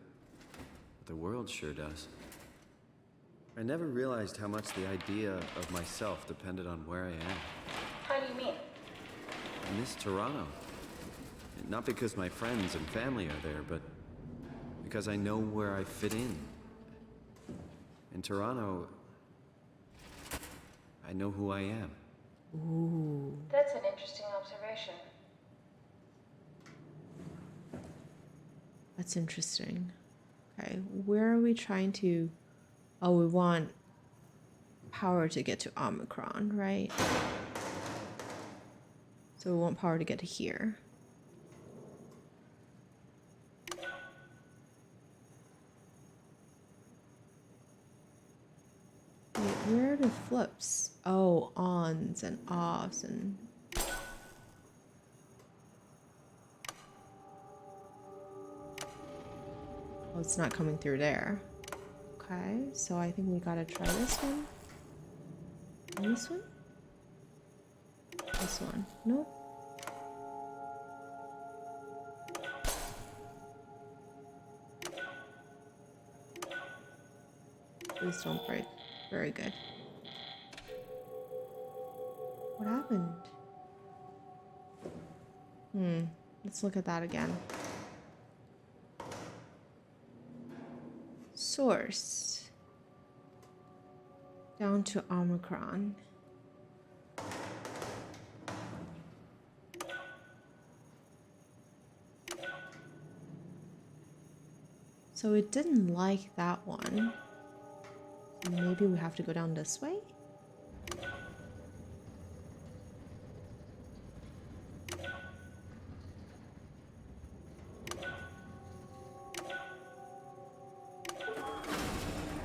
Speaker 3: But the world sure does. I never realized how much the idea of myself depended on where I am.
Speaker 4: How do you mean?
Speaker 3: I miss Toronto. Not because my friends and family are there, but because I know where I fit in. In Toronto, I know who I am.
Speaker 1: Ooh.
Speaker 4: That's an interesting observation.
Speaker 1: That's interesting. Okay, where are we trying to... Oh, we want power to get to Omicron, right? So we want power to get to here. Wait, where are the flips? Oh, ons and offs and... Oh, it's not coming through there. Okay, so I think we gotta try this one. And this one? This one. Nope. Please don't break. Very good. What happened? Let's look at that again. Source. Down to Omicron. So it didn't like that one. Maybe we have to go down this way?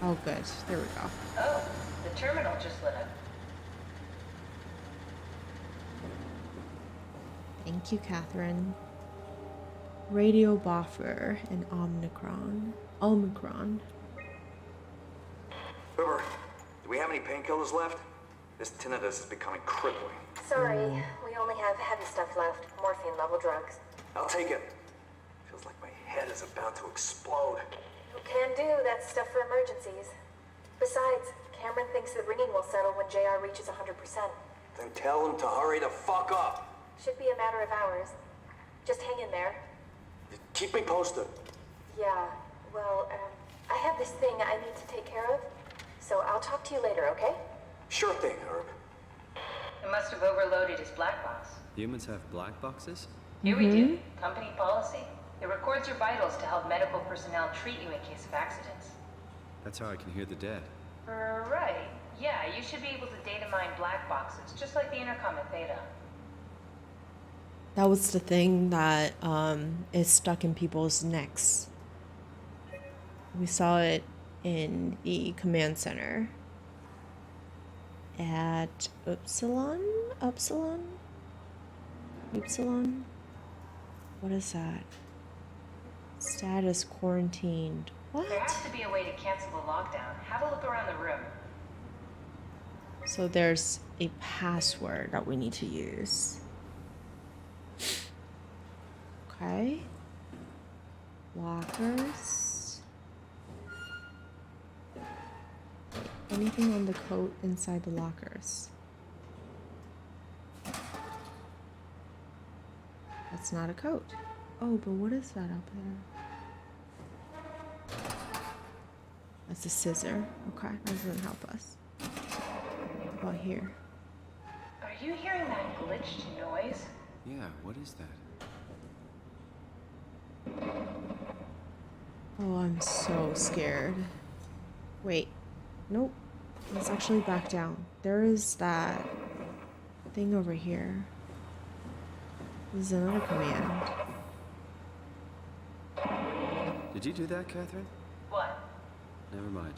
Speaker 1: Oh, good. There we go.
Speaker 4: Oh, the terminal just lit up.
Speaker 1: Thank you, Catherine. Radio buffer and Omicron.
Speaker 7: Uber, do we have any painkillers left? This tinnitus is becoming crippling.
Speaker 2: Sorry, we only have heavy stuff left. Morphine level drugs.
Speaker 7: I'll take it. Feels like my head is about to explode.
Speaker 2: Can do, that's stuff for emergencies. Besides, Cameron thinks the ringing will settle when JR reaches 100%.
Speaker 7: Then tell him to hurry the fuck up.
Speaker 2: Should be a matter of hours. Just hang in there.
Speaker 7: Keep me posted.
Speaker 2: Yeah, well, I have this thing I need to take care of, so I'll talk to you later, okay?
Speaker 7: Sure thing, Herb.
Speaker 4: It must have overloaded his black box.
Speaker 3: Humans have black boxes?
Speaker 4: Here we do. Company policy. It records your vitals to help medical personnel treat you in case of accidents.
Speaker 3: That's how I can hear the dead.
Speaker 4: Right. Yeah, you should be able to data mine black boxes, just like the intercom at Theta.
Speaker 1: That was the thing that is stuck in people's necks. We saw it in the command center at Upsilon? What is that? Status quarantined. What?
Speaker 4: There has to be a way to cancel the lockdown. Have a look around the room.
Speaker 1: So there's a password that we need to use. Okay. Lockers. Anything on the coat inside the lockers? That's not a coat. Oh, but what is that up there? That's a scissor. Okay, that doesn't help us. What about here?
Speaker 4: Are you hearing that glitched noise?
Speaker 3: Yeah, what is that?
Speaker 1: Oh, I'm so scared. Wait. Nope. Let's actually back down. There is that thing over here. This is another command.
Speaker 3: Did you do that, Catherine?
Speaker 4: What?
Speaker 3: Never mind.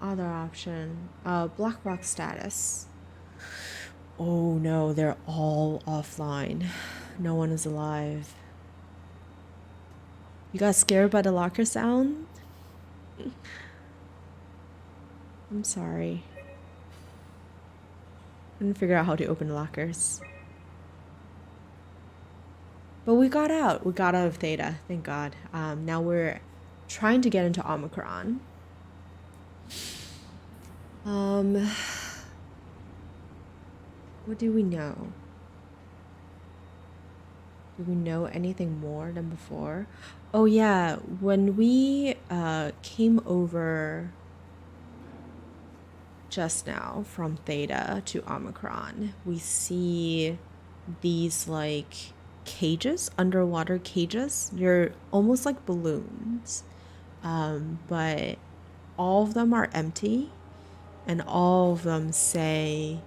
Speaker 1: Other option. Black box status. Oh no, they're all offline. No one is alive. You got scared by the locker sound? I'm sorry. Couldn't figure out how to open lockers. But we got out. We got out of Theta, thank God. Now we're trying to get into Omicron. What do we know? Do we know anything more than before? Oh yeah, when we came over just now from Theta to Omicron, we see these like cages, underwater cages. They're almost like balloons, but all of them are empty, and all of them say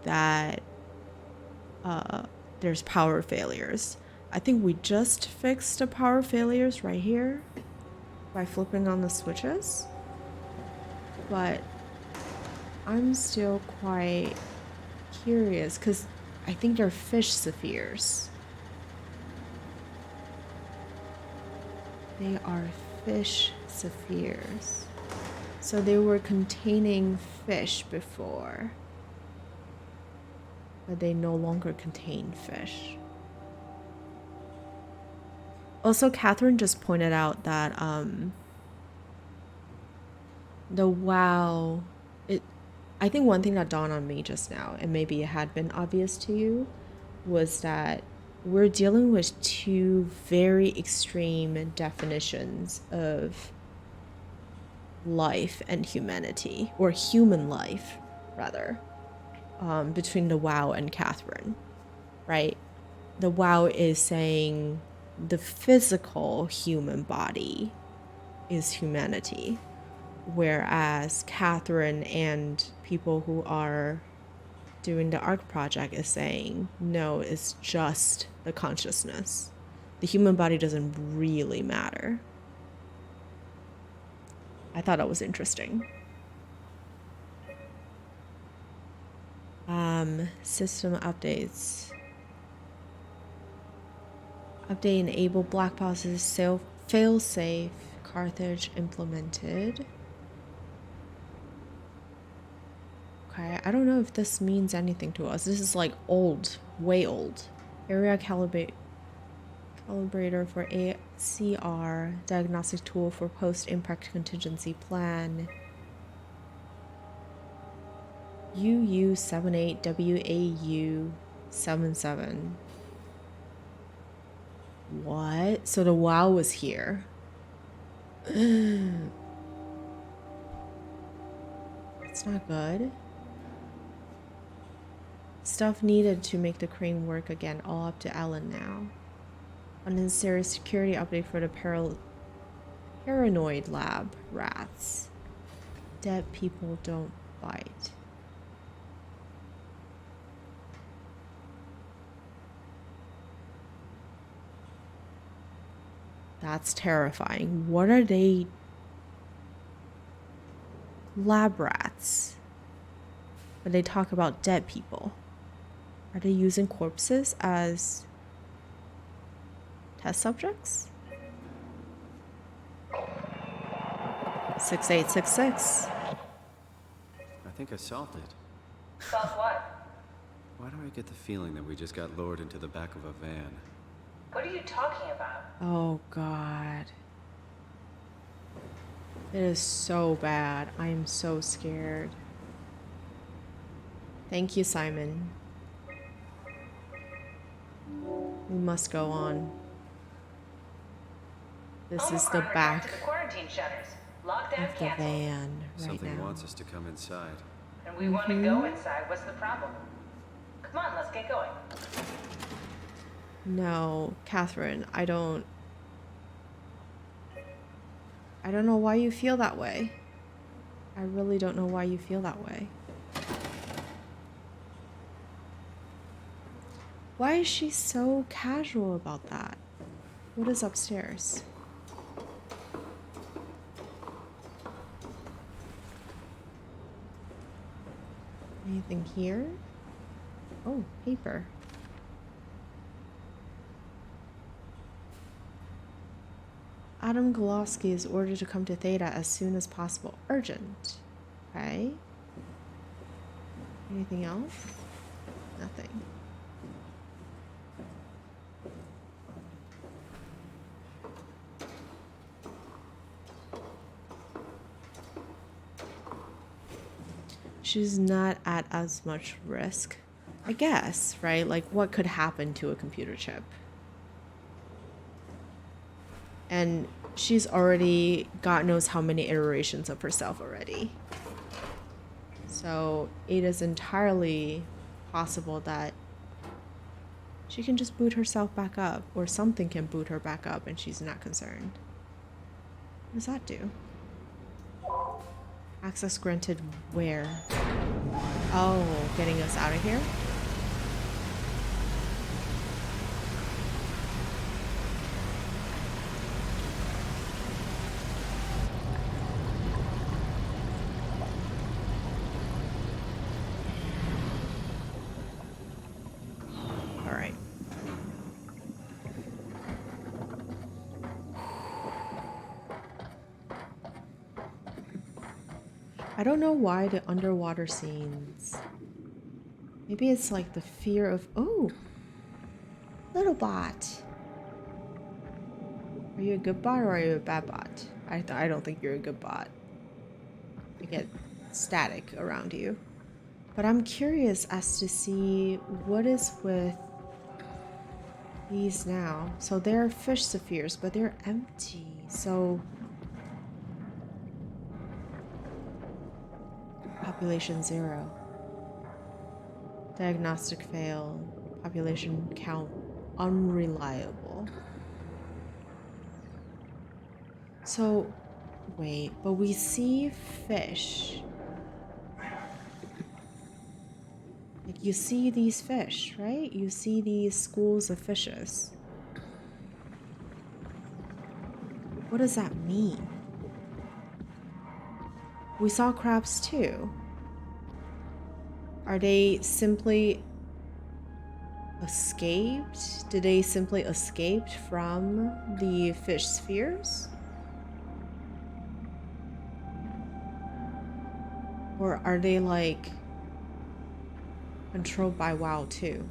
Speaker 1: that there's power failures. I think we just fixed the power failures right here by flipping on the switches, but I'm still quite curious because I think they're fish spheres. They are fish spheres. So they were containing fish before, but they no longer contain fish. Also, Catherine just pointed out that the WoW, I think one thing that dawned on me just now, and maybe it had been obvious to you, was that we're dealing with two very extreme definitions of life and humanity, or human life, rather, between the WoW and Catherine, right? The WoW is saying the physical human body is humanity, Whereas Catherine and people who are doing the ARC project is saying, no, it's just the consciousness. The human body doesn't really matter. I thought that was interesting. System updates. Update enable black boxes, fail safe, Carthage implemented. Okay, I don't know if this means anything to us. This is like old, way old. Area calibrator for ACR, diagnostic tool for post-impact contingency plan. UU78WAU77. What? So the WoW was here. It's not good. Stuff needed to make the crane work again, all up to Ellen now. Unnecessary security update for the paranoid lab rats. Dead people don't bite. That's terrifying. What are they? Lab rats. But they talk about dead people. Are they using corpses as test subjects? 6866.
Speaker 3: I think I solved it.
Speaker 4: Solve what?
Speaker 3: Why do I get the feeling that we just got lured into the back of a van?
Speaker 4: What are you talking about?
Speaker 1: Oh god. It is so bad. I am so scared. Thank you, Simon. We must go on. This is the back
Speaker 4: To the quarantine shutters. Lockdown
Speaker 1: of the
Speaker 4: canceled.
Speaker 1: van right
Speaker 3: Something
Speaker 1: now.
Speaker 3: wants us to come inside.
Speaker 4: And we want to go inside. What's the problem? Come on, let's get going.
Speaker 1: No, Catherine, I don't know why you feel that way. I really don't know why you feel that way. Why is she so casual about that? What is upstairs? Anything here? Oh, paper. Adam Goloski is ordered to come to Theta as soon as possible. Urgent. Okay. Anything else? Nothing. She's not at as much risk, I guess, right? Like, what could happen to a computer chip? And she's already, God knows how many iterations of herself already. So it is entirely possible that she can just boot herself back up, or something can boot her back up and she's not concerned. What does that do? Access granted where? Oh, getting us out of here? All right. I don't know why the underwater scenes. Maybe it's like the fear of, oh, little bot. Are you a good bot or are you a bad bot? I don't think you're a good bot. You get static around you. But I'm curious as to see what is with these now. So they're fish spheres, but they're empty. So population 0. Diagnostic fail. Population count unreliable. So Wait, but we see fish. Like, you see these fish, right? You see these schools of fishes. What does that mean? We saw crabs too. Are they simply escaped? Did they simply escape from the fish spheres? Or are they like controlled by WoW too?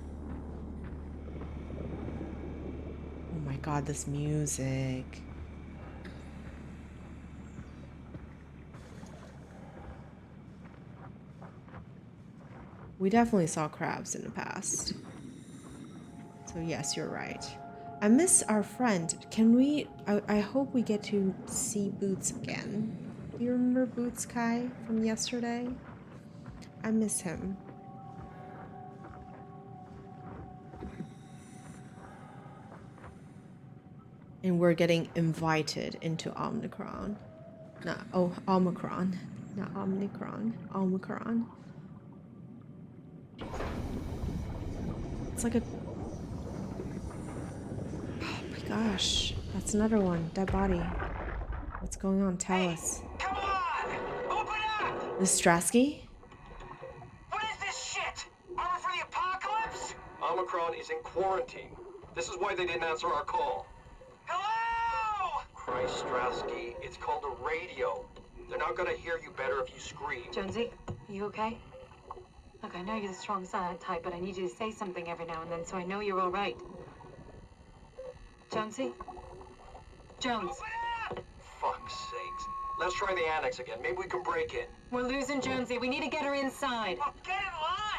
Speaker 1: Oh my god, this music. We definitely saw crabs in the past. So yes, you're right. I miss our friend. Can we... I hope we get to see Boots again. Do you remember Boots, Kai, from yesterday? I miss him. And we're getting invited into Omicron. No, oh, Omicron. Not Omicron. Omicron. It's like a... Oh my gosh. That's another one. Dead body. What's going on? Tell us.
Speaker 6: Come on! Open up!
Speaker 1: This is Strasky?
Speaker 6: What is this shit? Armor for the apocalypse?
Speaker 8: Omicron is in quarantine. This is why they didn't answer our call.
Speaker 6: Hello!
Speaker 8: Christ, Strasky, it's called a radio. They're not gonna hear you better if you scream.
Speaker 10: Jonesy, are you okay? Look, I know you're the strong silent type, but I need you to say something every now and then so I know you're all right. Jonesy? Jones.
Speaker 8: Fuck's sakes. Let's try the annex again. Maybe we can break in.
Speaker 10: We're losing Jonesy. We need to get her inside.
Speaker 6: Well, get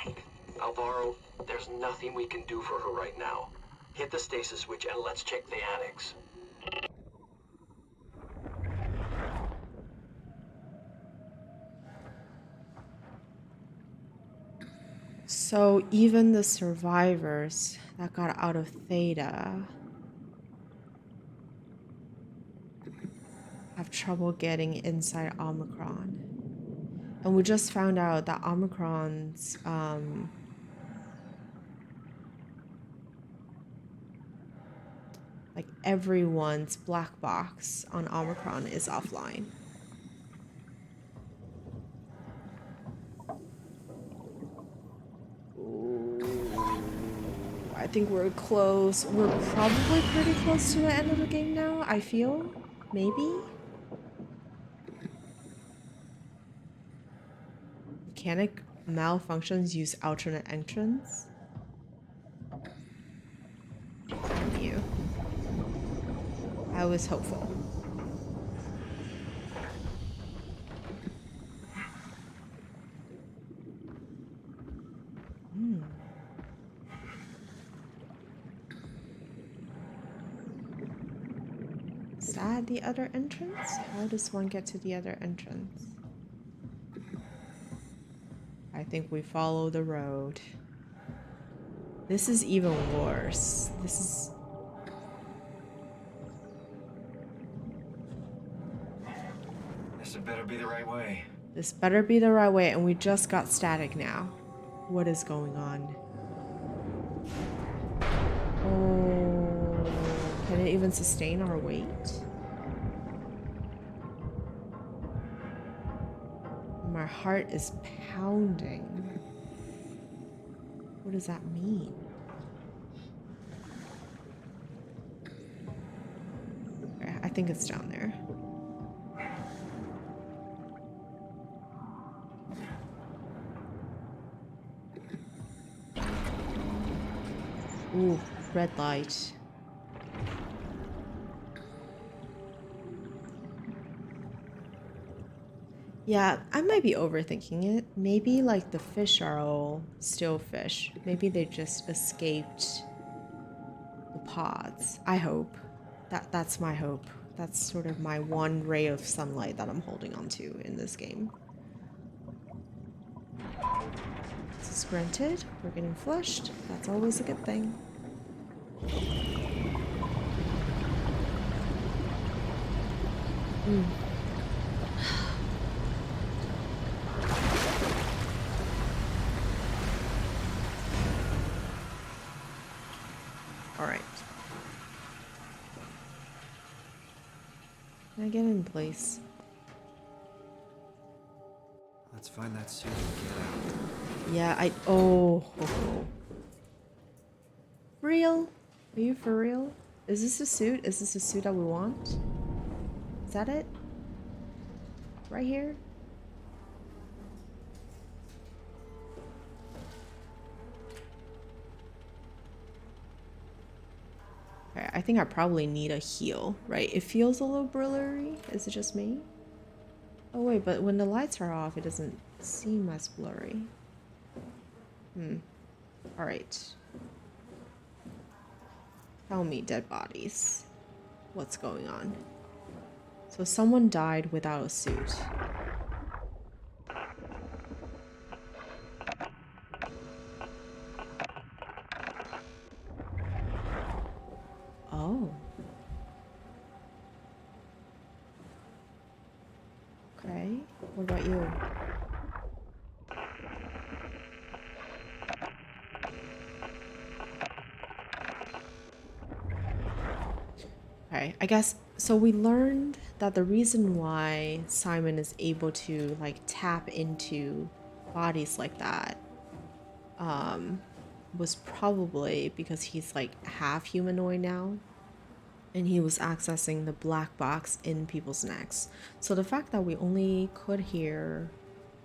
Speaker 6: in line!
Speaker 8: Alvaro, there's nothing we can do for her right now. Hit the stasis switch and let's check the annex.
Speaker 1: So even the survivors that got out of Theta have trouble getting inside Omicron. And we just found out that Omicron's like everyone's black box on Omicron is offline. I think we're close. We're probably pretty close to the end of the game now, I feel. Maybe? Mechanic malfunctions use alternate entrance. Damn you. I was hopeful. Is that the other entrance? How does one get to the other entrance? I think we follow the road. This is even worse. This
Speaker 6: better be the right way.
Speaker 1: This better be the right way, and we just got static now. What is going on? Oh, can it even sustain our weight? My heart is pounding. What does that mean? Okay, I think it's down there. Ooh, red light. Yeah, I might be overthinking it. Maybe like the fish are all still fish. Maybe they just escaped the pods. I hope. That's my hope. That's sort of my one ray of sunlight that I'm holding on to in this game. This is granted. We're getting flushed. That's always a good thing. Can I get in place?
Speaker 3: Let's find that suit and get out.
Speaker 1: Yeah, oh. Real? Are you for real? Is this a suit? Is this a suit that we want? Is that it? Right here? Okay, I think I probably need a heal, right? It feels a little blurry. Is it just me? Oh wait, but when the lights are off, it doesn't seem as blurry. Alright. Tell me, dead bodies. What's going on? So someone died without a suit. Oh. Okay. What about you? Okay, I guess, so we learned that the reason why Simon is able to like tap into bodies like that was probably because he's like half humanoid now, and he was accessing the black box in people's necks. So the fact that we only could hear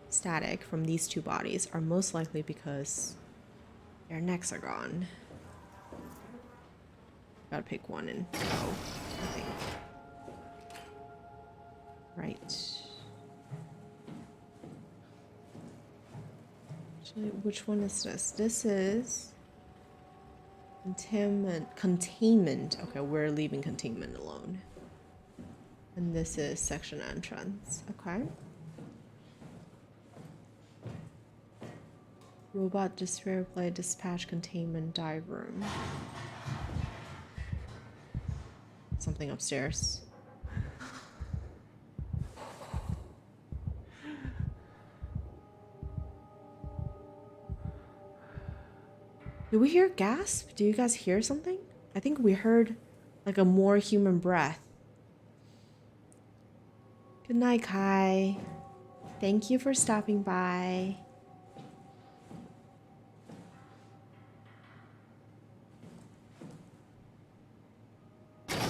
Speaker 1: static from these two bodies are most likely because their necks are gone. Gotta pick one and go, I think. Right. Actually, which one is this? This is containment. Okay, we're leaving containment alone. And this is section entrance. Okay. Robot display dispatch containment dive room. Something upstairs. Did we hear gasp? Do you guys hear something? I think we heard like a more human breath. Good night, Kai. Thank you for stopping by.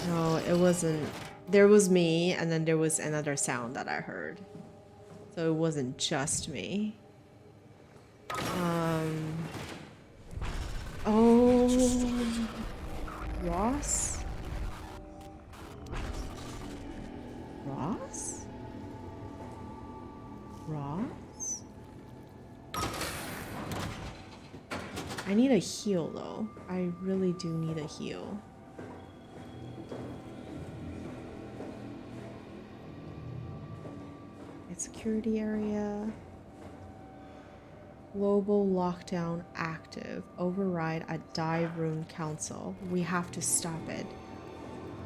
Speaker 1: No, it wasn't. There was me, and then there was another sound that I heard. So it wasn't just me. Oh, Ross? Ross? Ross? I need a heal though. I really do need a heal. Security area. Global lockdown active. Override at dive room council. We have to stop it.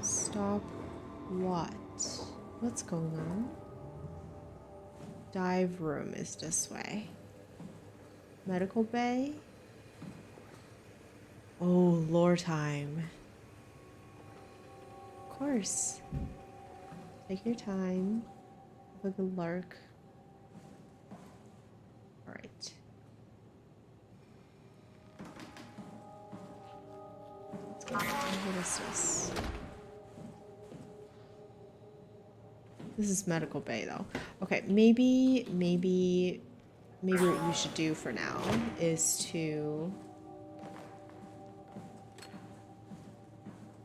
Speaker 1: Stop what? What's going on? Dive room is this way. Medical bay? Oh, lore time. Of course. Take your time. Have a good lark. Alright. Let's go. What is this? This is medical bay though. Okay, maybe what you should do for now is to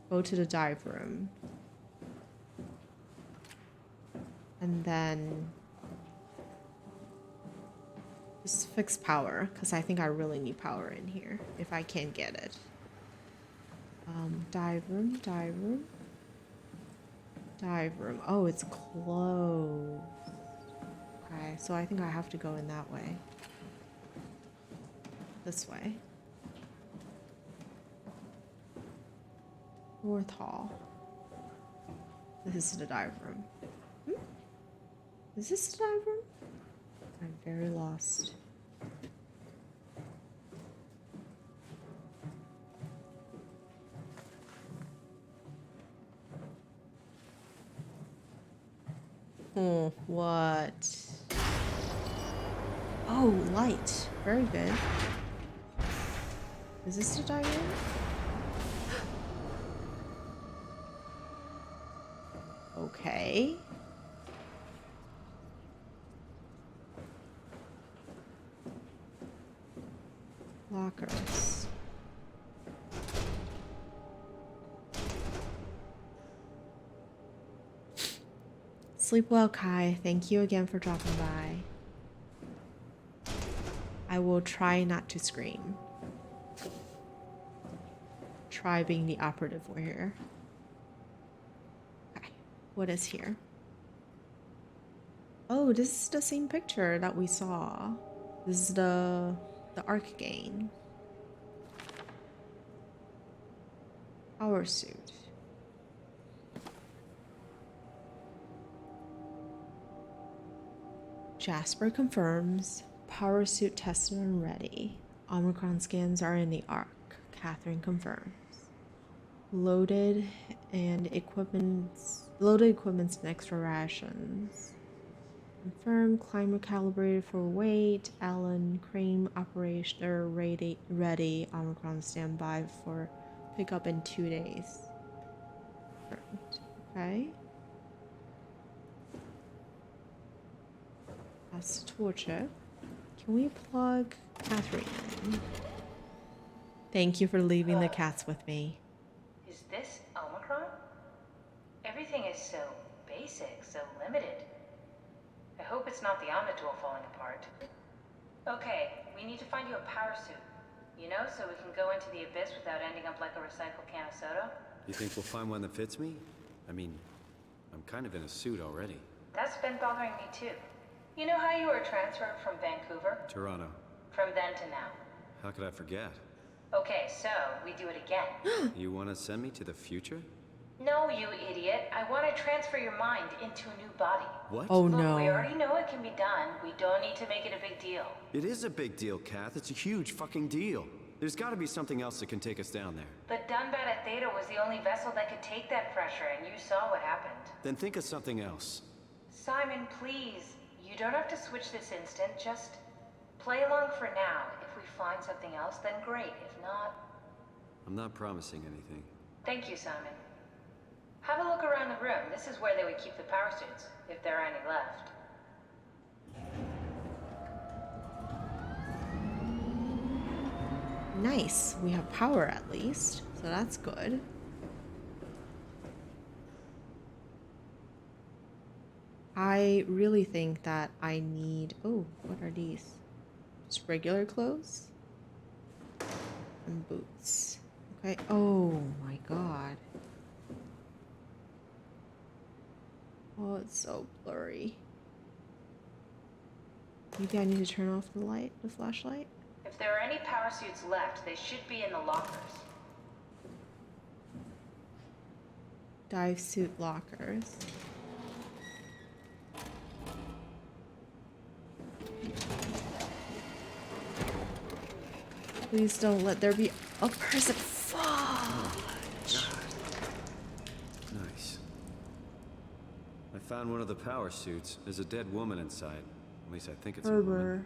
Speaker 1: go to the dive room. And then just fix power, because I think I really need power in here if I can't get it. Dive room, dive room. Dive room. Oh, it's closed. Okay, so I think I have to go in that way. This way. North Hall. This is the dive room. Is this the dive room? I'm very lost. Oh, what? Oh, light. Very good. Is this the diamond? Okay. Lockers. Sleep well, Kai. Thank you again for dropping by. I will try not to scream. Try being the operative here. Okay, what is here? Oh, this is the same picture that we saw. This is the arc game. Power suit. Jasper confirms. Power suit tested and ready. Omicron scans are in the arc. Catherine confirms. Loaded equipment's and extra rations. Confirmed. Climber calibrated for weight. Allen crane operator ready. Omicron standby for pickup in 2 days. Confirmed. Okay. That's the tool chip. Can we plug Catherine in? Thank you for leaving the cats with me.
Speaker 4: Is this Omicron? Everything is so basic, so limited. I hope it's not the Omnitool falling apart. Okay, we need to find you a power suit. You know, so we can go into the abyss without ending up like a recycled can of soda.
Speaker 3: You think we'll find one that fits me? I mean, I'm kind of in a suit already.
Speaker 4: That's been bothering me too. You know how you were transferred from Vancouver?
Speaker 3: Toronto.
Speaker 4: From then to now.
Speaker 3: How could I forget?
Speaker 4: Okay, so we do it again.
Speaker 3: You want to send me to the future?
Speaker 4: No, you idiot. I want to transfer your mind into a new body.
Speaker 3: What?
Speaker 1: Oh
Speaker 4: Look,
Speaker 1: no.
Speaker 4: we already know it can be done. We don't need to make it a big deal.
Speaker 3: It is a big deal, Kath. It's a huge fucking deal. There's got to be something else that can take us down there.
Speaker 4: But Dunbat at Theta was the only vessel that could take that pressure, and you saw what happened.
Speaker 3: Then think of something else.
Speaker 4: Simon, please. You don't have to switch this instant. Just play along for now. If we find something else, then great. If not...
Speaker 3: I'm not promising anything.
Speaker 4: Thank you, Simon. Have a look around the room. This is where they would keep the power suits, if there are any left.
Speaker 1: Nice. We have power at least, so that's good. I really think that I need... Oh, what are these? Just regular clothes? And boots. Okay. Oh my god. Oh, it's so blurry. Maybe I need to turn off the flashlight?
Speaker 4: If there are any power suits left, they should be in the lockers.
Speaker 1: Dive suit lockers. Please don't let there be a person. Fudge.
Speaker 3: Nice. I found one of the power suits. There's a dead woman inside. At least I think it's a woman.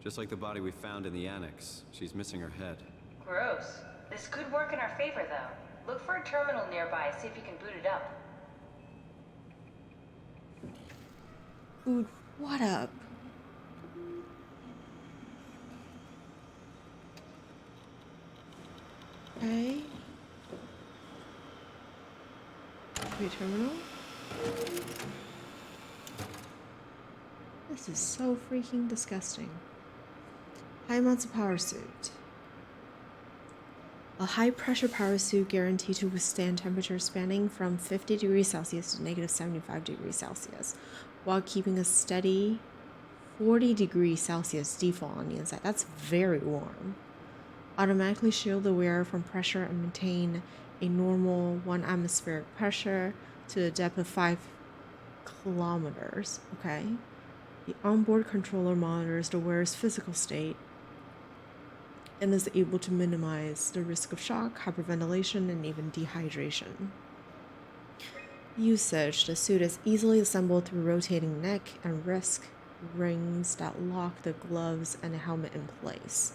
Speaker 3: Just like the body we found in the annex. She's missing her head.
Speaker 4: Gross. This could work in our favor, though. Look for a terminal nearby, see if you can boot it up.
Speaker 1: Dude, what up? Okay. Wait, terminal? This is so freaking disgusting. High amounts of power suit. A high-pressure power suit guaranteed to withstand temperatures spanning from 50 degrees Celsius to negative 75 degrees Celsius, while keeping a steady 40 degrees Celsius default on the inside. That's very warm. Automatically shield the wearer from pressure and maintain a normal 1 atmospheric pressure to the depth of 5 kilometers. Okay. The onboard controller monitors the wearer's physical state and is able to minimize the risk of shock, hyperventilation, and even dehydration. Usage. The suit is easily assembled through rotating neck and wrist rings that lock the gloves and the helmet in place.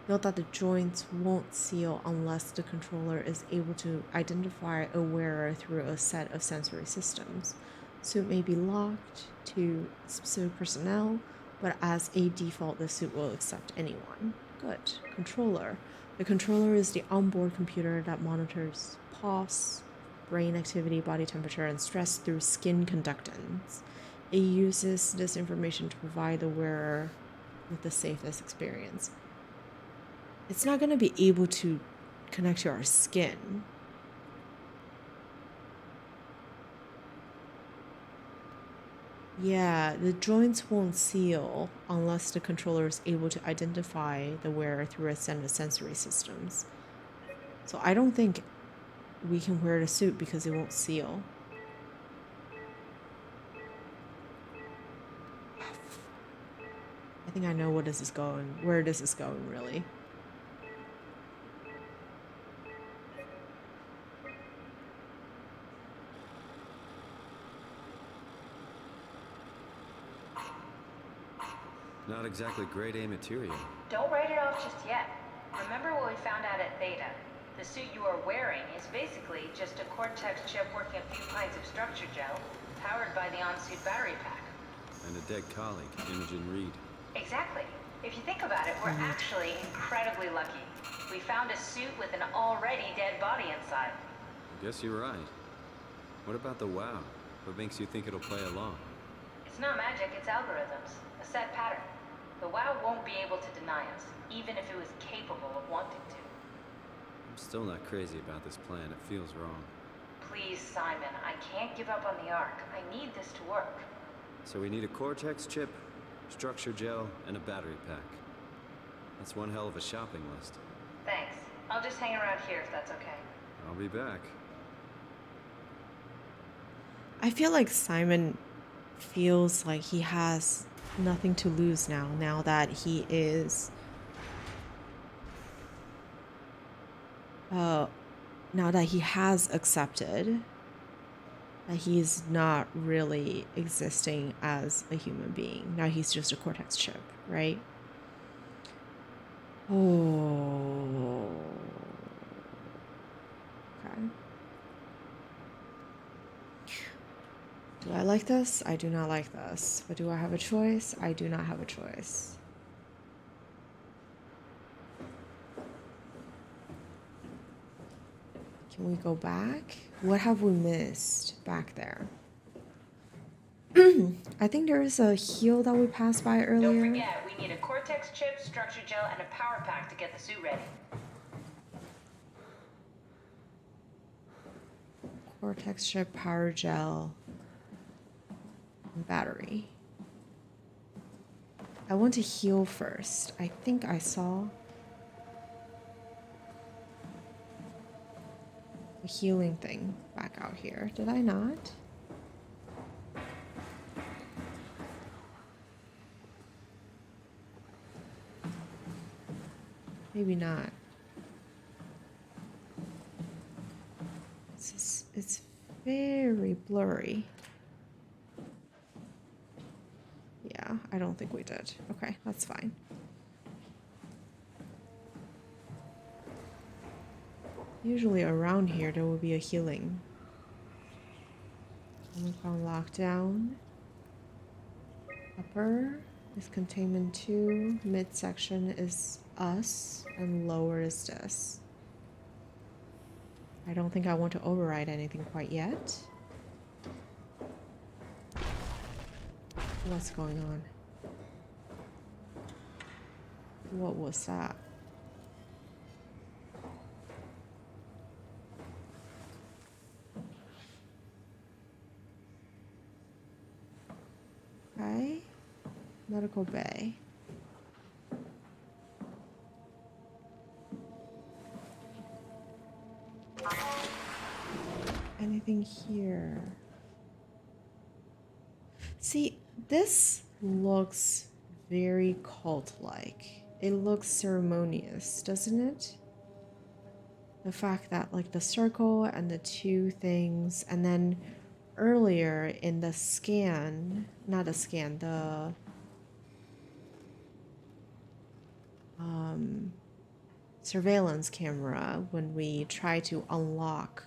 Speaker 1: Note that the joints won't seal unless the controller is able to identify a wearer through a set of sensory systems. Suit may be locked to specific personnel, but as a default, the suit will accept anyone. Good. Controller. The controller is the onboard computer that monitors pulse, brain activity, body temperature, and stress through skin conductance. It uses this information to provide the wearer with the safest experience. It's not going to be able to connect to our skin. Yeah, the joints won't seal unless the controller is able to identify the wearer through a set of sensory systems. So I don't think we can wear the suit because it won't seal. I think I know where this is going, really.
Speaker 3: Not exactly grade A material.
Speaker 4: Don't write it off just yet. Remember what we found out at Theta? The suit you are wearing is basically just a Cortex chip working a few pints of structure gel, powered by the on-suit battery pack.
Speaker 3: And a dead colleague, Imogen Reed.
Speaker 4: Exactly. If you think about it, we're actually incredibly lucky. We found a suit with an already dead body inside.
Speaker 3: I guess you're right. What about the WoW? What makes you think it'll play along?
Speaker 4: It's not magic, it's algorithms. A set pattern. The WoW won't be able to deny us, even if it was capable of wanting to.
Speaker 3: I'm still not crazy about this plan. It feels wrong.
Speaker 4: Please, Simon, I can't give up on the Ark. I need this to work.
Speaker 3: So we need a Cortex chip, structure gel, and a battery pack. That's one hell of a shopping list.
Speaker 4: Thanks. I'll just hang around here if that's okay.
Speaker 3: I'll be back.
Speaker 1: I feel like Simon feels like he has nothing to lose now that he is now that he has accepted that he's not really existing as a human being. Now he's just a Cortex chip, right? Oh. Okay. Do I like this? I do not like this. But do I have a choice? I do not have a choice. Can we go back? What have we missed back there? I think there is a heal that we passed by earlier.
Speaker 4: Don't forget, we need a Cortex chip, structure gel, and a power pack to get the suit ready.
Speaker 1: Cortex chip, power gel, and battery. I want to heal first. I think I saw a healing thing back out here. Did I not? Maybe not. It's very blurry. Yeah, I don't think we did. Okay, that's fine. Usually around here there will be a healing. Omicron lockdown. Upper is containment 2. Midsection is us. And lower is this. I don't think I want to override anything quite yet. What's going on? What was that? Okay. Medical bay. Anything here? See, this looks very cult-like. It looks ceremonious, doesn't it? The fact that like the circle and the two things, and then earlier in the scan, not the scan, the surveillance camera, when we try to unlock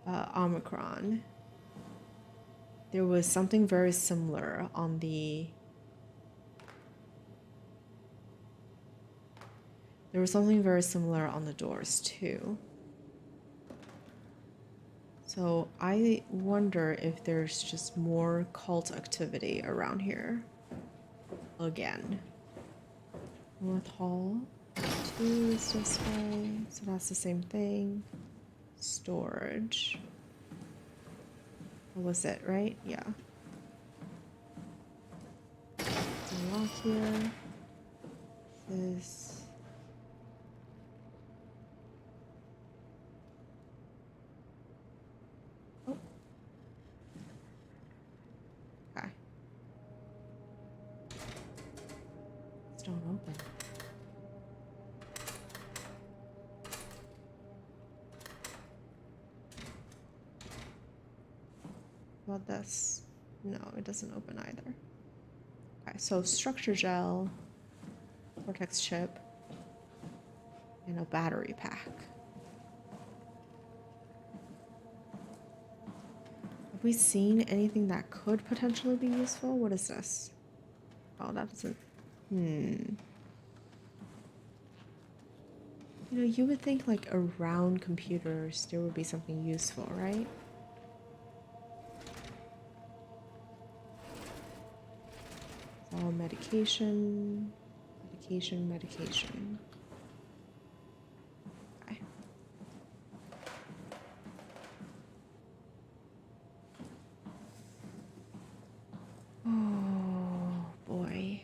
Speaker 1: Omicron, there was something very similar on the doors too. So I wonder if there's just more cult activity around here again. North Hall 2 is this way, so that's the same thing. Storage. What was it, right? Yeah. Unlock here. This. Oh. Okay. It's not open. What about this? No, it doesn't open either. Okay, so structure gel, cortex chip, and a battery pack. Have we seen anything that could potentially be useful? What is this? Oh, that doesn't... You know, you would think like around computers there would be something useful, right? It's all medication, medication. Okay. Oh boy.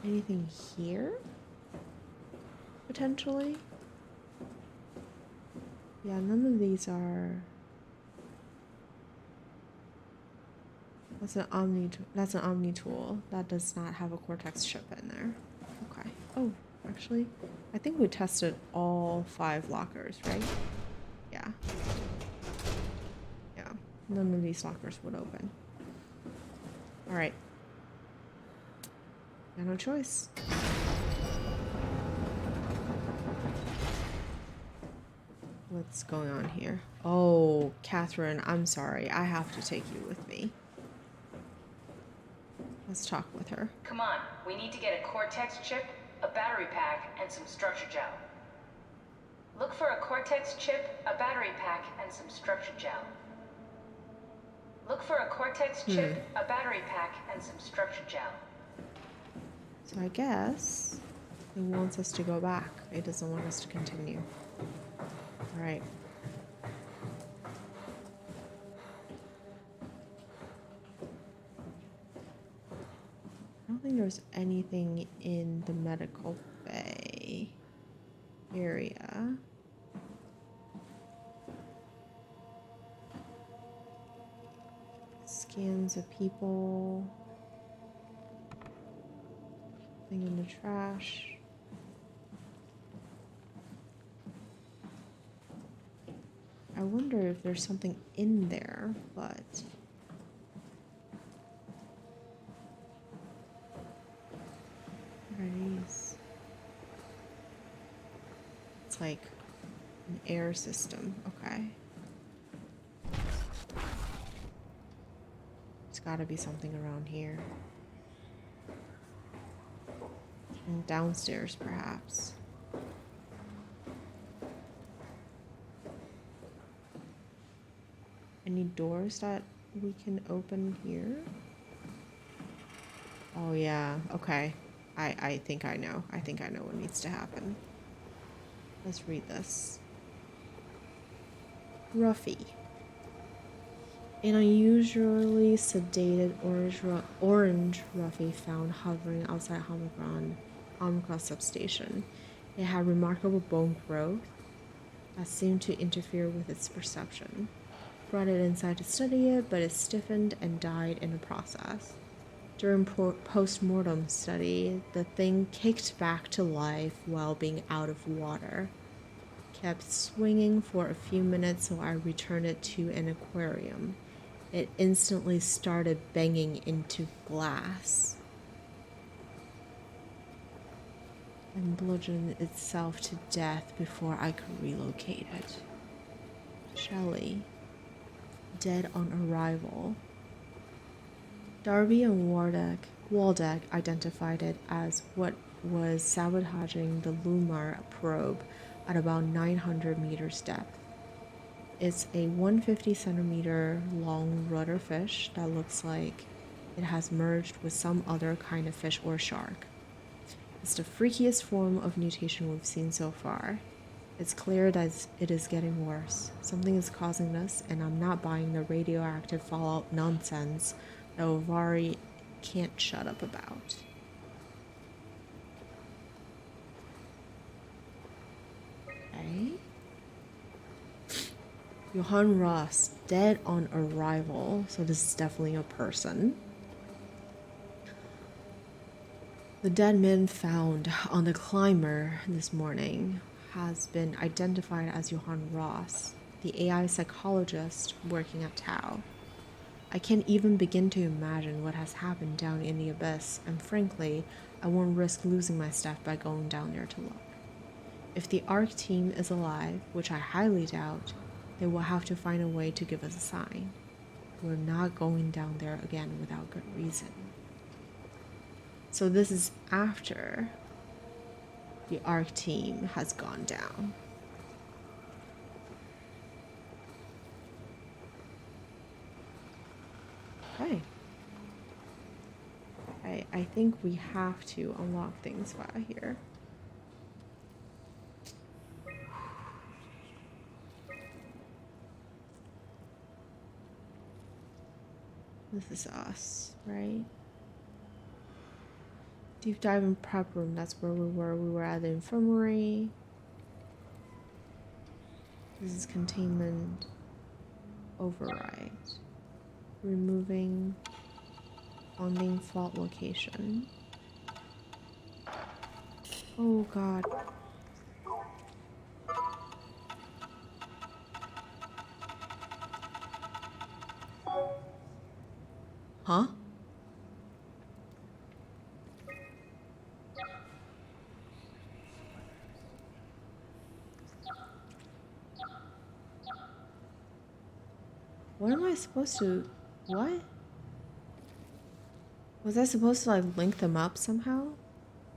Speaker 1: Anything here? Potentially? Yeah, none of these are... That's an Omni tool. That does not have a Cortex chip in there. Okay. Oh, actually, I think we tested all 5 lockers, right? Yeah. Yeah. None of these lockers would open. Alright. Got no choice. What's going on here? Oh, Catherine, I'm sorry. I have to take you with me. Let's talk with her.
Speaker 4: Come on, we need to get a Cortex chip, a battery pack, and some structure gel. Look for a Cortex chip, a battery pack, and some structure gel. Look for a Cortex chip, a battery pack, and some structure gel.
Speaker 1: So I guess it wants us to go back. It doesn't want us to continue. All right. I don't think there's anything in the medical bay area. Scans of people. Thing in the trash. I wonder if there's something in there, but what are these? It's like an air system. Okay. There's got to be something around here. And downstairs, perhaps. Any doors that we can open here? Oh yeah, okay. I think I know. I think I know what needs to happen. Let's read this. Ruffy. An unusually sedated orange Ruffy found hovering outside Omicron substation. It had remarkable bone growth that seemed to interfere with its perception. brought it inside to study it, but it stiffened and died in the process. During post-mortem study, the thing kicked back to life while being out of water. Kept swinging for a few minutes, so I returned it to an aquarium. It instantly started banging into glass and bludgeoned itself to death before I could relocate it. Shelley, dead on arrival. Darby and Waldeck identified it as what was sabotaging the Lumar probe at about 900 meters depth. It's a 150 centimeter long rudder fish that looks like it has merged with some other kind of fish or shark. It's the freakiest form of mutation we've seen so far. It's clear that it is getting worse. Something is causing this, and I'm not buying the radioactive fallout nonsense that Ovari can't shut up about. Okay. Johann Ross, dead on arrival, so this is definitely a person. The dead man found on the climber this morning has been identified as Johann Ross, the AI psychologist working at Tau. I can't even begin to imagine what has happened down in the abyss, and frankly, I won't risk losing my staff by going down there to look. If the ARC team is alive, which I highly doubt, they will have to find a way to give us a sign. We're not going down there again without good reason. So this is after the ARC team has gone down. Okay. I think we have to unlock things while here. This is us, right? Deep dive in prep room, that's where we were. We were at the infirmary. This is containment override. Removing bonding fault location. Oh god. Huh? What am I supposed to... What? Was I supposed to, like, link them up somehow?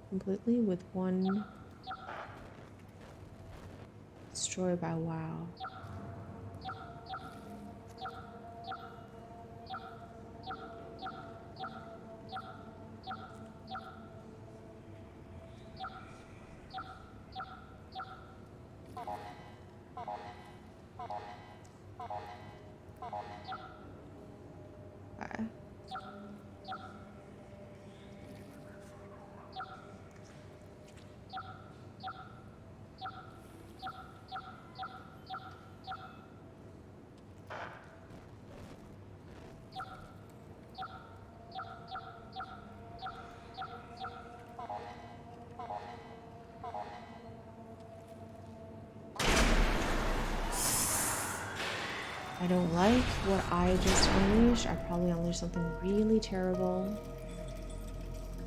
Speaker 1: Completely with one... Destroyed by WoW. Okay. I don't like what I just unleashed. I probably unleashed something really terrible.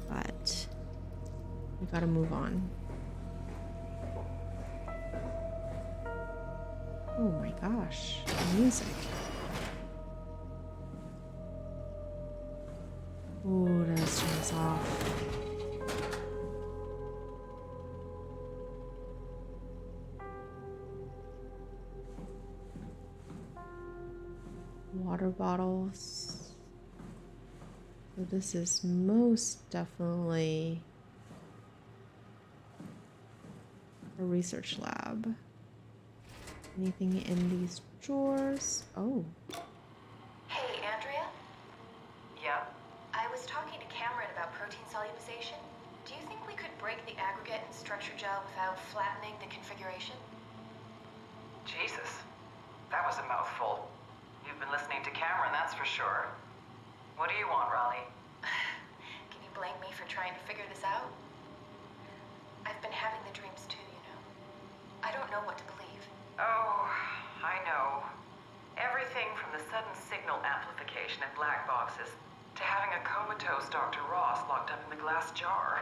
Speaker 1: But we gotta move on. Oh my gosh, the music. Oh, let's turn this off. Water bottles. So this is most definitely a research lab. Anything in these drawers? Oh.
Speaker 11: Hey, Andrea?
Speaker 5: Yeah?
Speaker 11: I was talking to Cameron about protein solubilization. Do you think we could break the aggregate and structure gel without flattening the configuration?
Speaker 5: Jesus. That was a mouthful. You you've been listening to Cameron, that's for sure. What do you want, Raleigh?
Speaker 11: Can you blame me for trying to figure this out? I've been having the dreams too, you know. I don't know what to believe.
Speaker 5: Oh, I know. Everything from the sudden signal amplification in black boxes to having a comatose Dr. Ross locked up in the glass jar.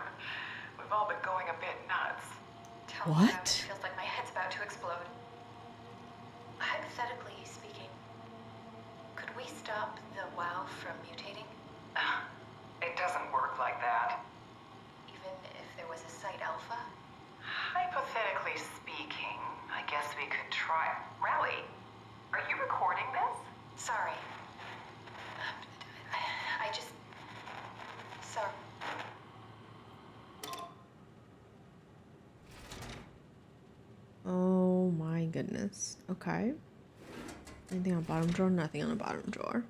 Speaker 5: We've all been going a bit nuts.
Speaker 11: Tell me about it. It feels like my head's about to explode. Hypothetically speaking, could we stop the WoW from mutating?
Speaker 5: It doesn't work like that.
Speaker 11: Even if there was a site alpha?
Speaker 5: Hypothetically speaking, I guess we could try. Raleigh, are you recording this?
Speaker 11: Sorry. I just... Sorry.
Speaker 1: Oh my goodness. Okay. Anything on bottom drawer? Nothing on the bottom drawer.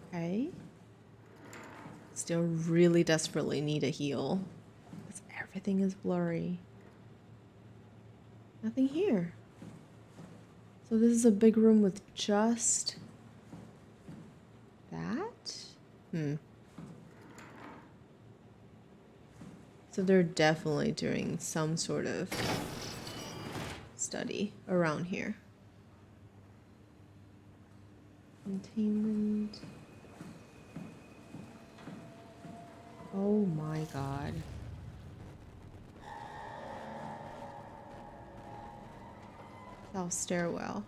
Speaker 1: Okay. Still really desperately need a heal. Because everything is blurry. Nothing here. So this is a big room with just that? So they're definitely doing some sort of study around here. Containment. Oh my god. South stairwell.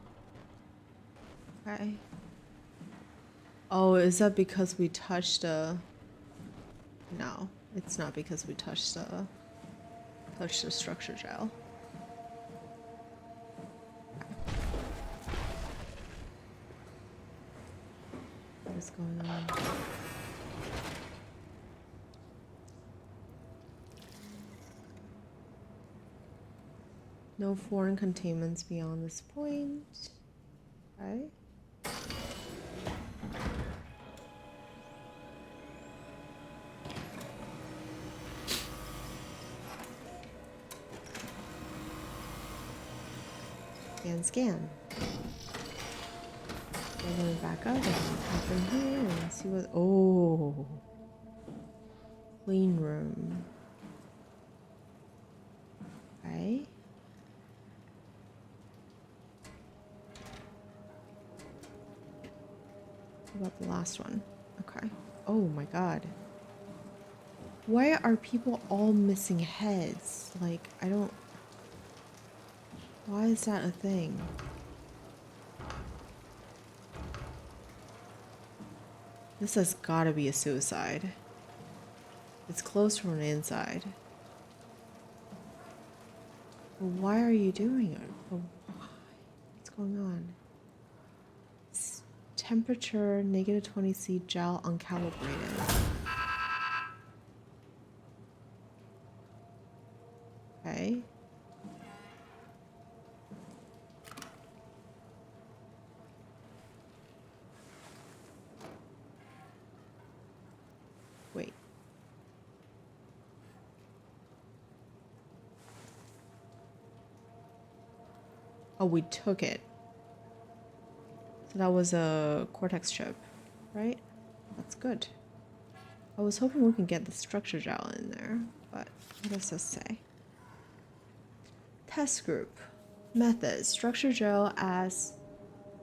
Speaker 1: Okay. Oh, is that because we touched a... No, it's not because we touched the structure gel. What is going on? No foreign containments beyond this point. Okay. Scan. We're going back up and hop in here and see what. Oh, clean room. Okay. What about the last one? Okay. Oh my god. Why are people all missing heads? Like, I don't... Why is that a thing? This has gotta be a suicide. It's closed from the inside. Well, why are you doing it? Well, what's going on? Temperature -20C gel uncalibrated. Okay. Wait. Oh, we took it. So that was a cortex chip, right? That's good. I was hoping we can get the structure gel in there, but what does this say? Test group. Method. Structure gel as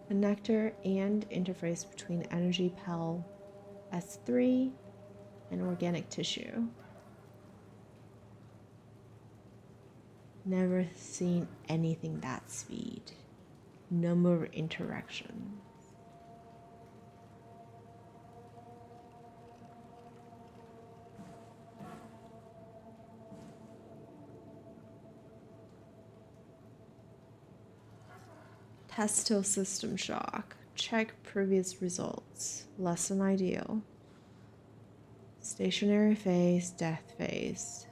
Speaker 1: connector and interface between energy PEL S3 and organic tissue. Never seen anything that speed. Number of interactions. Test till system shock. Check previous results. Less than ideal. Stationary phase, death phase.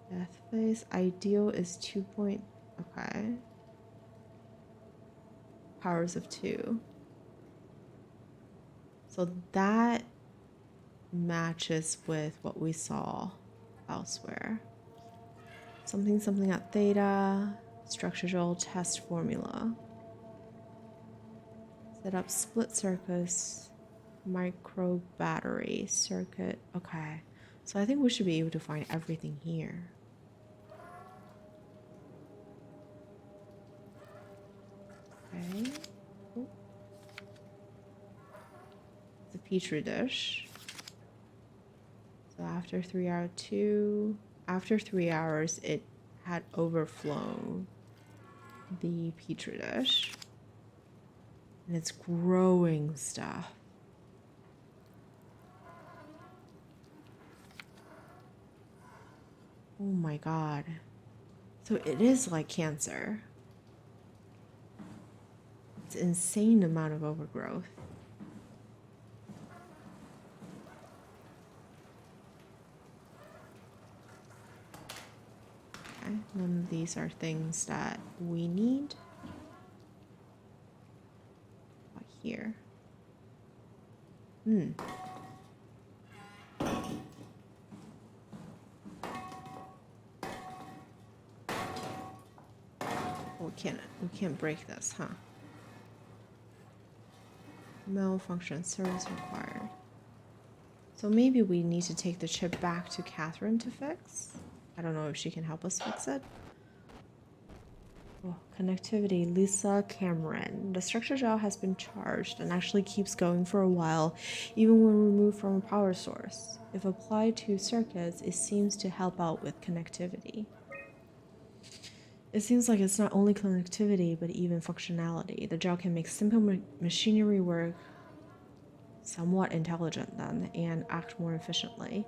Speaker 1: Death phase. Ideal is 2 point. Okay. Powers of 2. So that matches with what we saw elsewhere. Something something at theta. Structural test formula. Set up split circuits. Micro battery circuit. Okay. So I think we should be able to find everything here. Okay. Oh. The petri dish. So after 3 hours, it had overflown the petri dish, and it's growing stuff. Oh my god. So it is like cancer. It's an insane amount of overgrowth. Okay, none of these are things that we need. What here? We can't break this, huh? Malfunction service required. So maybe we need to take the chip back to Catherine to fix. I don't know if she can help us fix it. Oh, connectivity, Lisa Cameron. The structure gel has been charged and actually keeps going for a while, even when removed from a power source. If applied to circuits, it seems to help out with connectivity. It seems like it's not only connectivity, but even functionality. The gel can make simple machinery work somewhat intelligent then, and act more efficiently.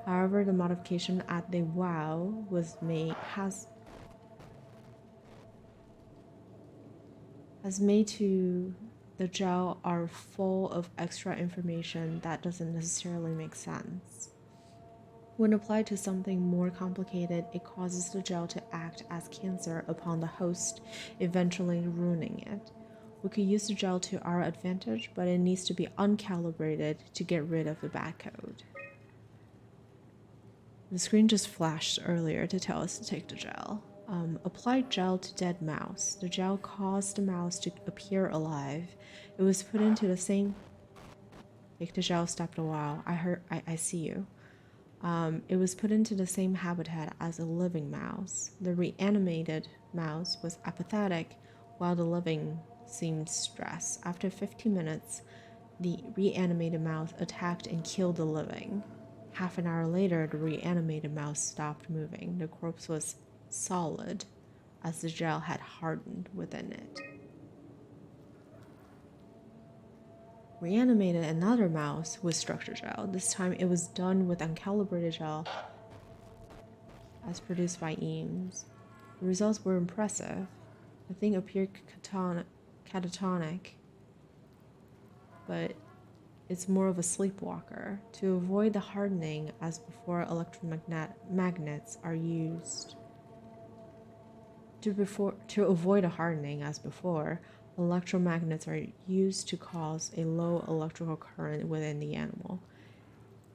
Speaker 1: However, the modification at the WOW has made to the gel are full of extra information that doesn't necessarily make sense. When applied to something more complicated, it causes the gel to act as cancer upon the host, eventually ruining it. We could use the gel to our advantage, but it needs to be uncalibrated to get rid of the bad code. The screen just flashed earlier to tell us to take the gel. Applied gel to dead mouse. The gel caused the mouse to appear alive. It was put into the same... Take the gel stopped a while. I see you. It was put into the same habitat as a living mouse. The reanimated mouse was apathetic, while the living seemed stressed. After 15 minutes, the reanimated mouse attacked and killed the living. Half an hour later, the reanimated mouse stopped moving. The corpse was solid, as the gel had hardened within it. Reanimated another mouse with structure gel. This time it was done with uncalibrated gel as produced by Eames. The results were impressive. The thing appeared catatonic, but it's more of a sleepwalker. To avoid the hardening as before, electromagnets are used. To avoid a hardening as before, electromagnets are used to cause a low electrical current within the animal.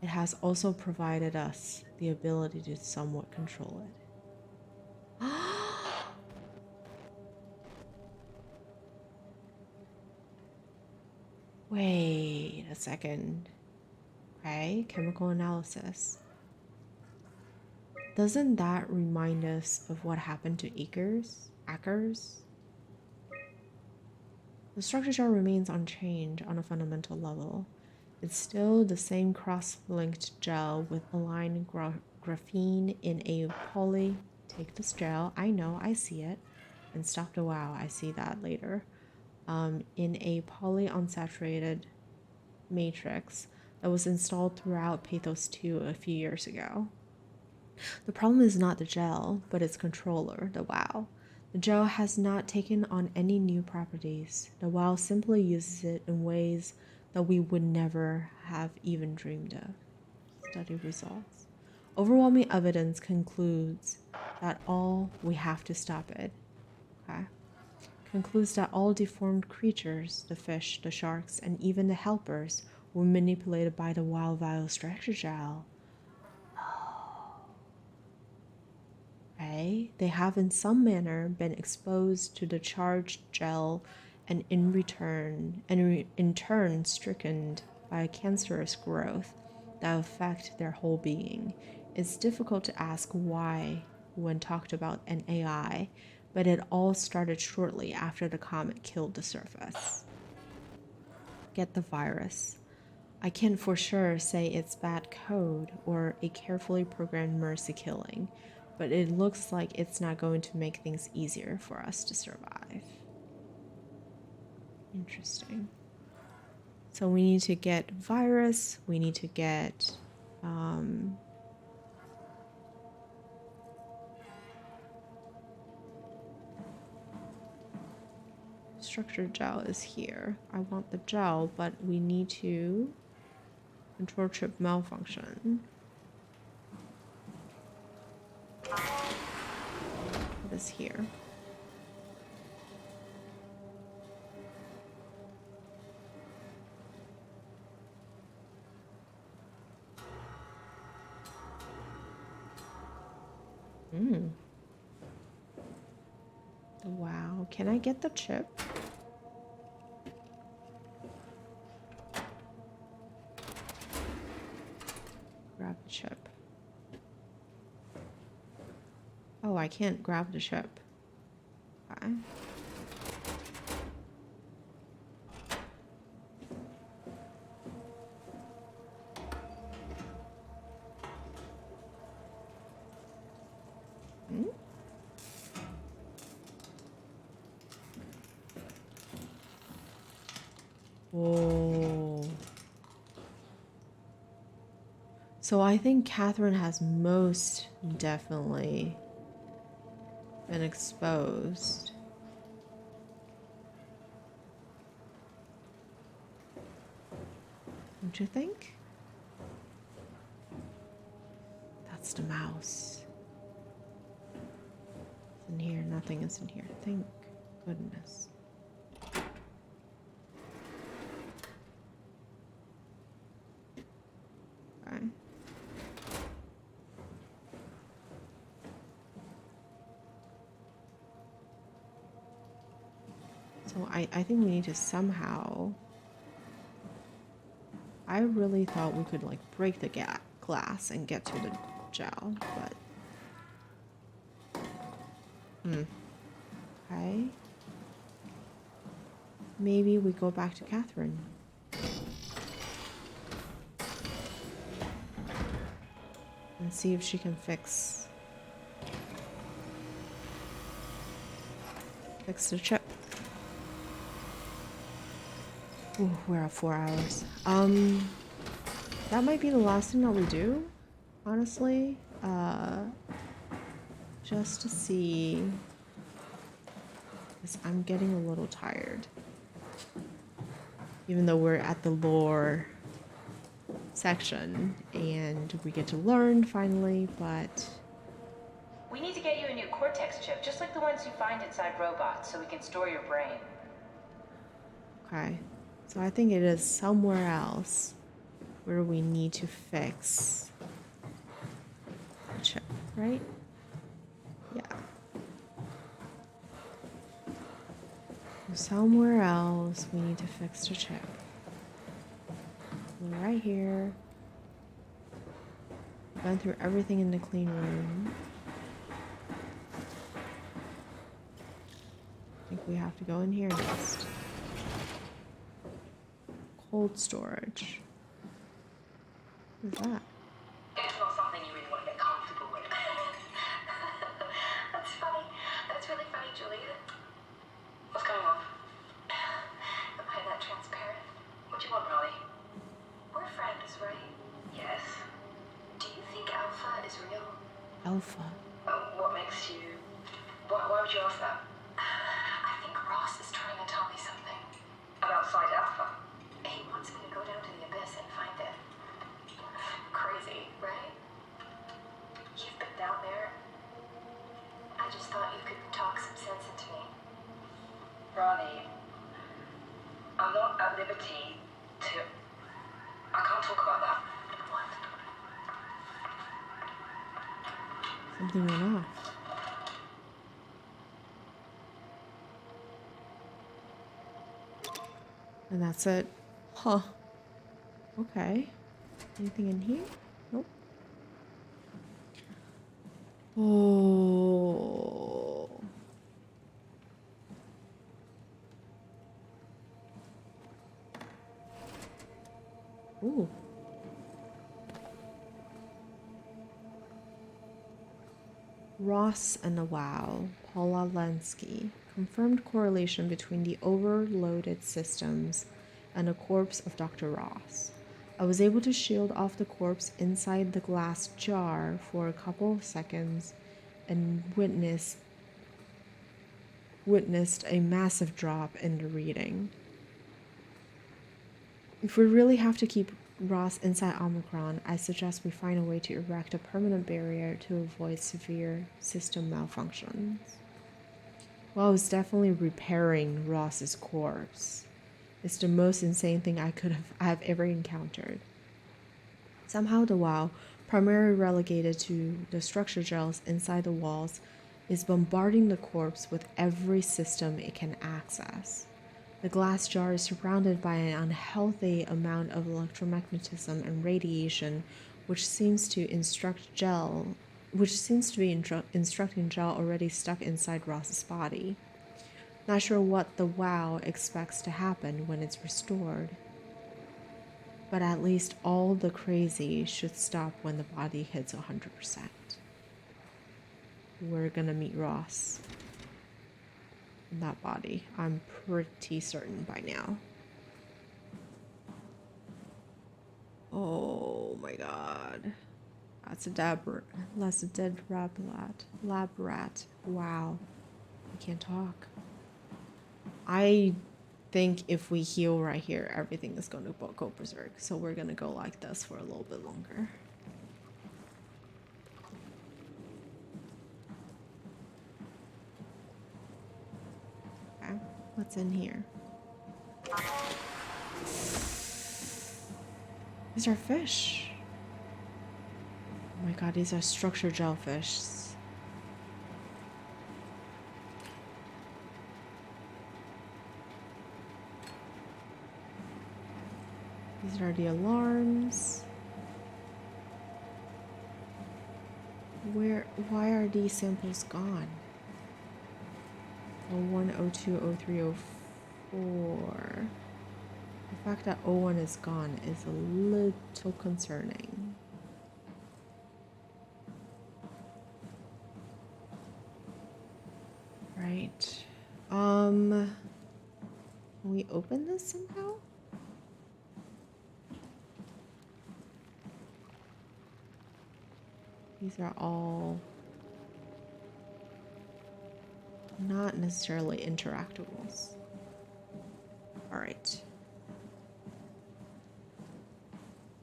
Speaker 1: It has also provided us the ability to somewhat control it. Wait a second. Okay, chemical analysis. Doesn't that remind us of what happened to Ackers? The structure gel remains unchanged on a fundamental level. It's still the same cross-linked gel with aligned graphene in a poly... Take this gel, I know, I see it. And stopped a wow, I see that later. In a polyunsaturated matrix that was installed throughout Pathos 2 a few years ago. The problem is not the gel, but its controller, the WOW. The gel has not taken on any new properties. The WOW simply uses it in ways that we would never have even dreamed of. Study results. Overwhelming evidence concludes that we have to stop it. Okay. Concludes that all deformed creatures, the fish, the sharks, and even the helpers, were manipulated by the WOW structure gel. Okay. Okay, they have in some manner been exposed to the charged gel and in turn stricken by a cancerous growth that affect their whole being. It's difficult to ask why when talked about an AI, but it all started shortly after the comet killed the surface. Get the virus. I can't for sure say it's bad code or a carefully programmed mercy killing, but it looks like it's not going to make things easier for us to survive. Interesting. So we need to get virus, we need to get structured gel is here. I want the gel, but we need to control chip malfunction. This here. Wow, can I get the chip? Grab the chip. Oh, I can't grab the chip. Okay. Whoa. So I think Catherine has most definitely been exposed. Don't you think? That's the mouse. It's in here, nothing is in here. Thank goodness. Okay. So I think we need to somehow... I really thought we could like break the glass and get to the gel, but... Okay. Maybe we go back to Catherine. And see if she can fix the chip. Ooh, we're at 4 hours. That might be the last thing that we do, honestly. Just to see, because I'm getting a little tired. Even though we're at the lore section and we get to learn finally, but...
Speaker 4: We need to get you a new cortex chip, just like the ones you find inside robots, so we can store your brain.
Speaker 1: Okay. So I think it is somewhere else where we need to fix the chip, right? Yeah. Somewhere else we need to fix the chip. Right here. Went through everything in the clean room. I think we have to go in here next. Cold storage. What is that?
Speaker 11: It's not something you really want to get comfortable with. That's funny. That's really funny, Julia. What's going on? Am I that transparent? What do you want, Molly? We're friends, right? Yes. Do you think Alpha is real?
Speaker 1: Alpha.
Speaker 11: What makes you... Why would you ask that? I think Ross is trying to tell me something. About Side Alpha? He wants me to go down to the abyss and find it. Crazy, right? You've been down there. I just thought you could talk some sense into me.
Speaker 5: Ronnie, I'm not at liberty to... I can't talk about that.
Speaker 11: What?
Speaker 1: Something went off. And that's it. Huh. Okay. Anything in here? Nope. Oh. Ooh. Ross and a wow. Paula Lansky. Confirmed correlation between the overloaded systems and a corpse of Dr. Ross. I was able to shield off the corpse inside the glass jar for a couple of seconds and witnessed a massive drop in the reading. If we really have to keep Ross inside Omicron, I suggest we find a way to erect a permanent barrier to avoid severe system malfunctions. Well, I was definitely repairing Ross's corpse. It's the most insane thing I have ever encountered. Somehow the WoW, primarily relegated to the structure gels inside the walls, is bombarding the corpse with every system it can access. The glass jar is surrounded by an unhealthy amount of electromagnetism and radiation, which seems to be instructing gel already stuck inside Ross's body. Not sure what the WoW expects to happen when it's restored, but at least all the crazy should stop when the body hits 100%. We're gonna meet Ross in that body. I'm pretty certain by now. Oh my god. That's a dead lab rat. Wow. I can't talk. I think if we heal right here, everything is going to go berserk. So we're going to go like this for a little bit longer. Okay, what's in here? These are fish. Oh my god, these are structured jellyfish. These are the alarms. Why are these samples gone? 01, 02, 03, 04. The fact that 01 is gone is a little concerning. Right. Can we open this somehow? These are all not necessarily interactables. All right.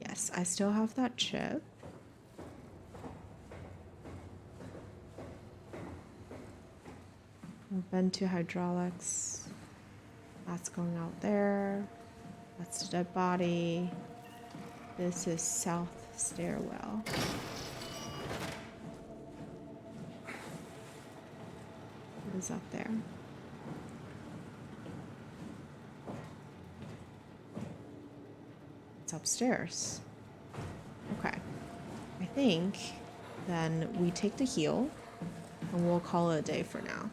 Speaker 1: Yes, I still have that chip. Vent to hydraulics. That's going out there. That's the dead body. This is south stairwell. What is up there? It's upstairs. Okay. I think then we take the heal and we'll call it a day for now.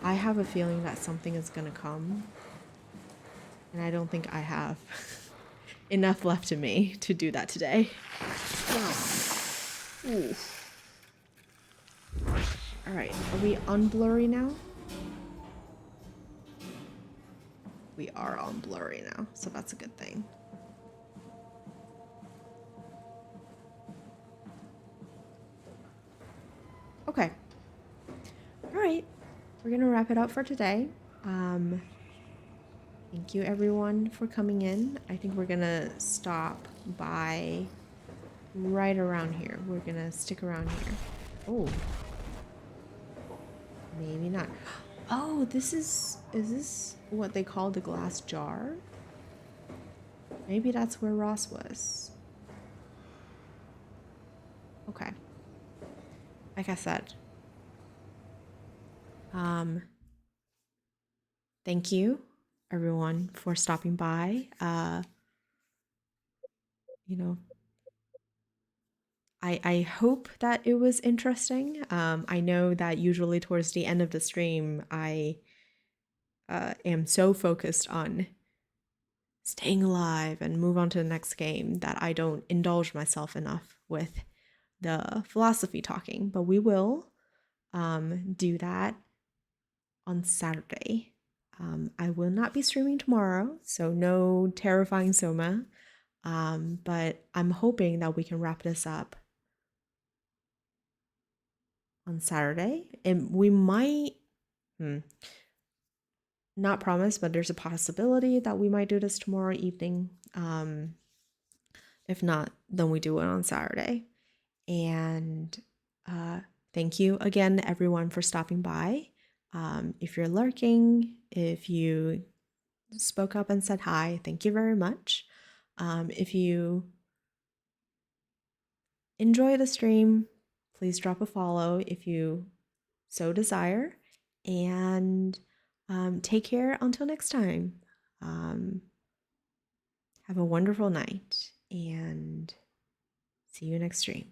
Speaker 1: I have a feeling that something is gonna come, and I don't think I have enough left in me to do that today. Ooh. All right, are we unblurry now? We are on blurry now, so that's a good thing. Okay. All right. We're gonna wrap it up for today. Thank you everyone for coming in. I think we're gonna stop by right around here. We're gonna stick around here. Oh. Maybe not. Oh, is this what they call the glass jar? Maybe that's where Ross was. Okay. Like I said, thank you everyone for stopping by. You know, I hope that it was interesting. I know that usually towards the end of the stream, I am so focused on staying alive and move on to the next game that I don't indulge myself enough with the philosophy talking, but we will do that on Saturday. I will not be streaming tomorrow, so no terrifying SOMA, but I'm hoping that we can wrap this up on Saturday, and we might not promise, but there's a possibility that we might do this tomorrow evening. If not, then we do it on Saturday. And thank you again, everyone, for stopping by. If you're lurking, if you spoke up and said hi, thank you very much. If you enjoy the stream, please drop a follow if you so desire. And take care until next time. Have a wonderful night and see you next stream.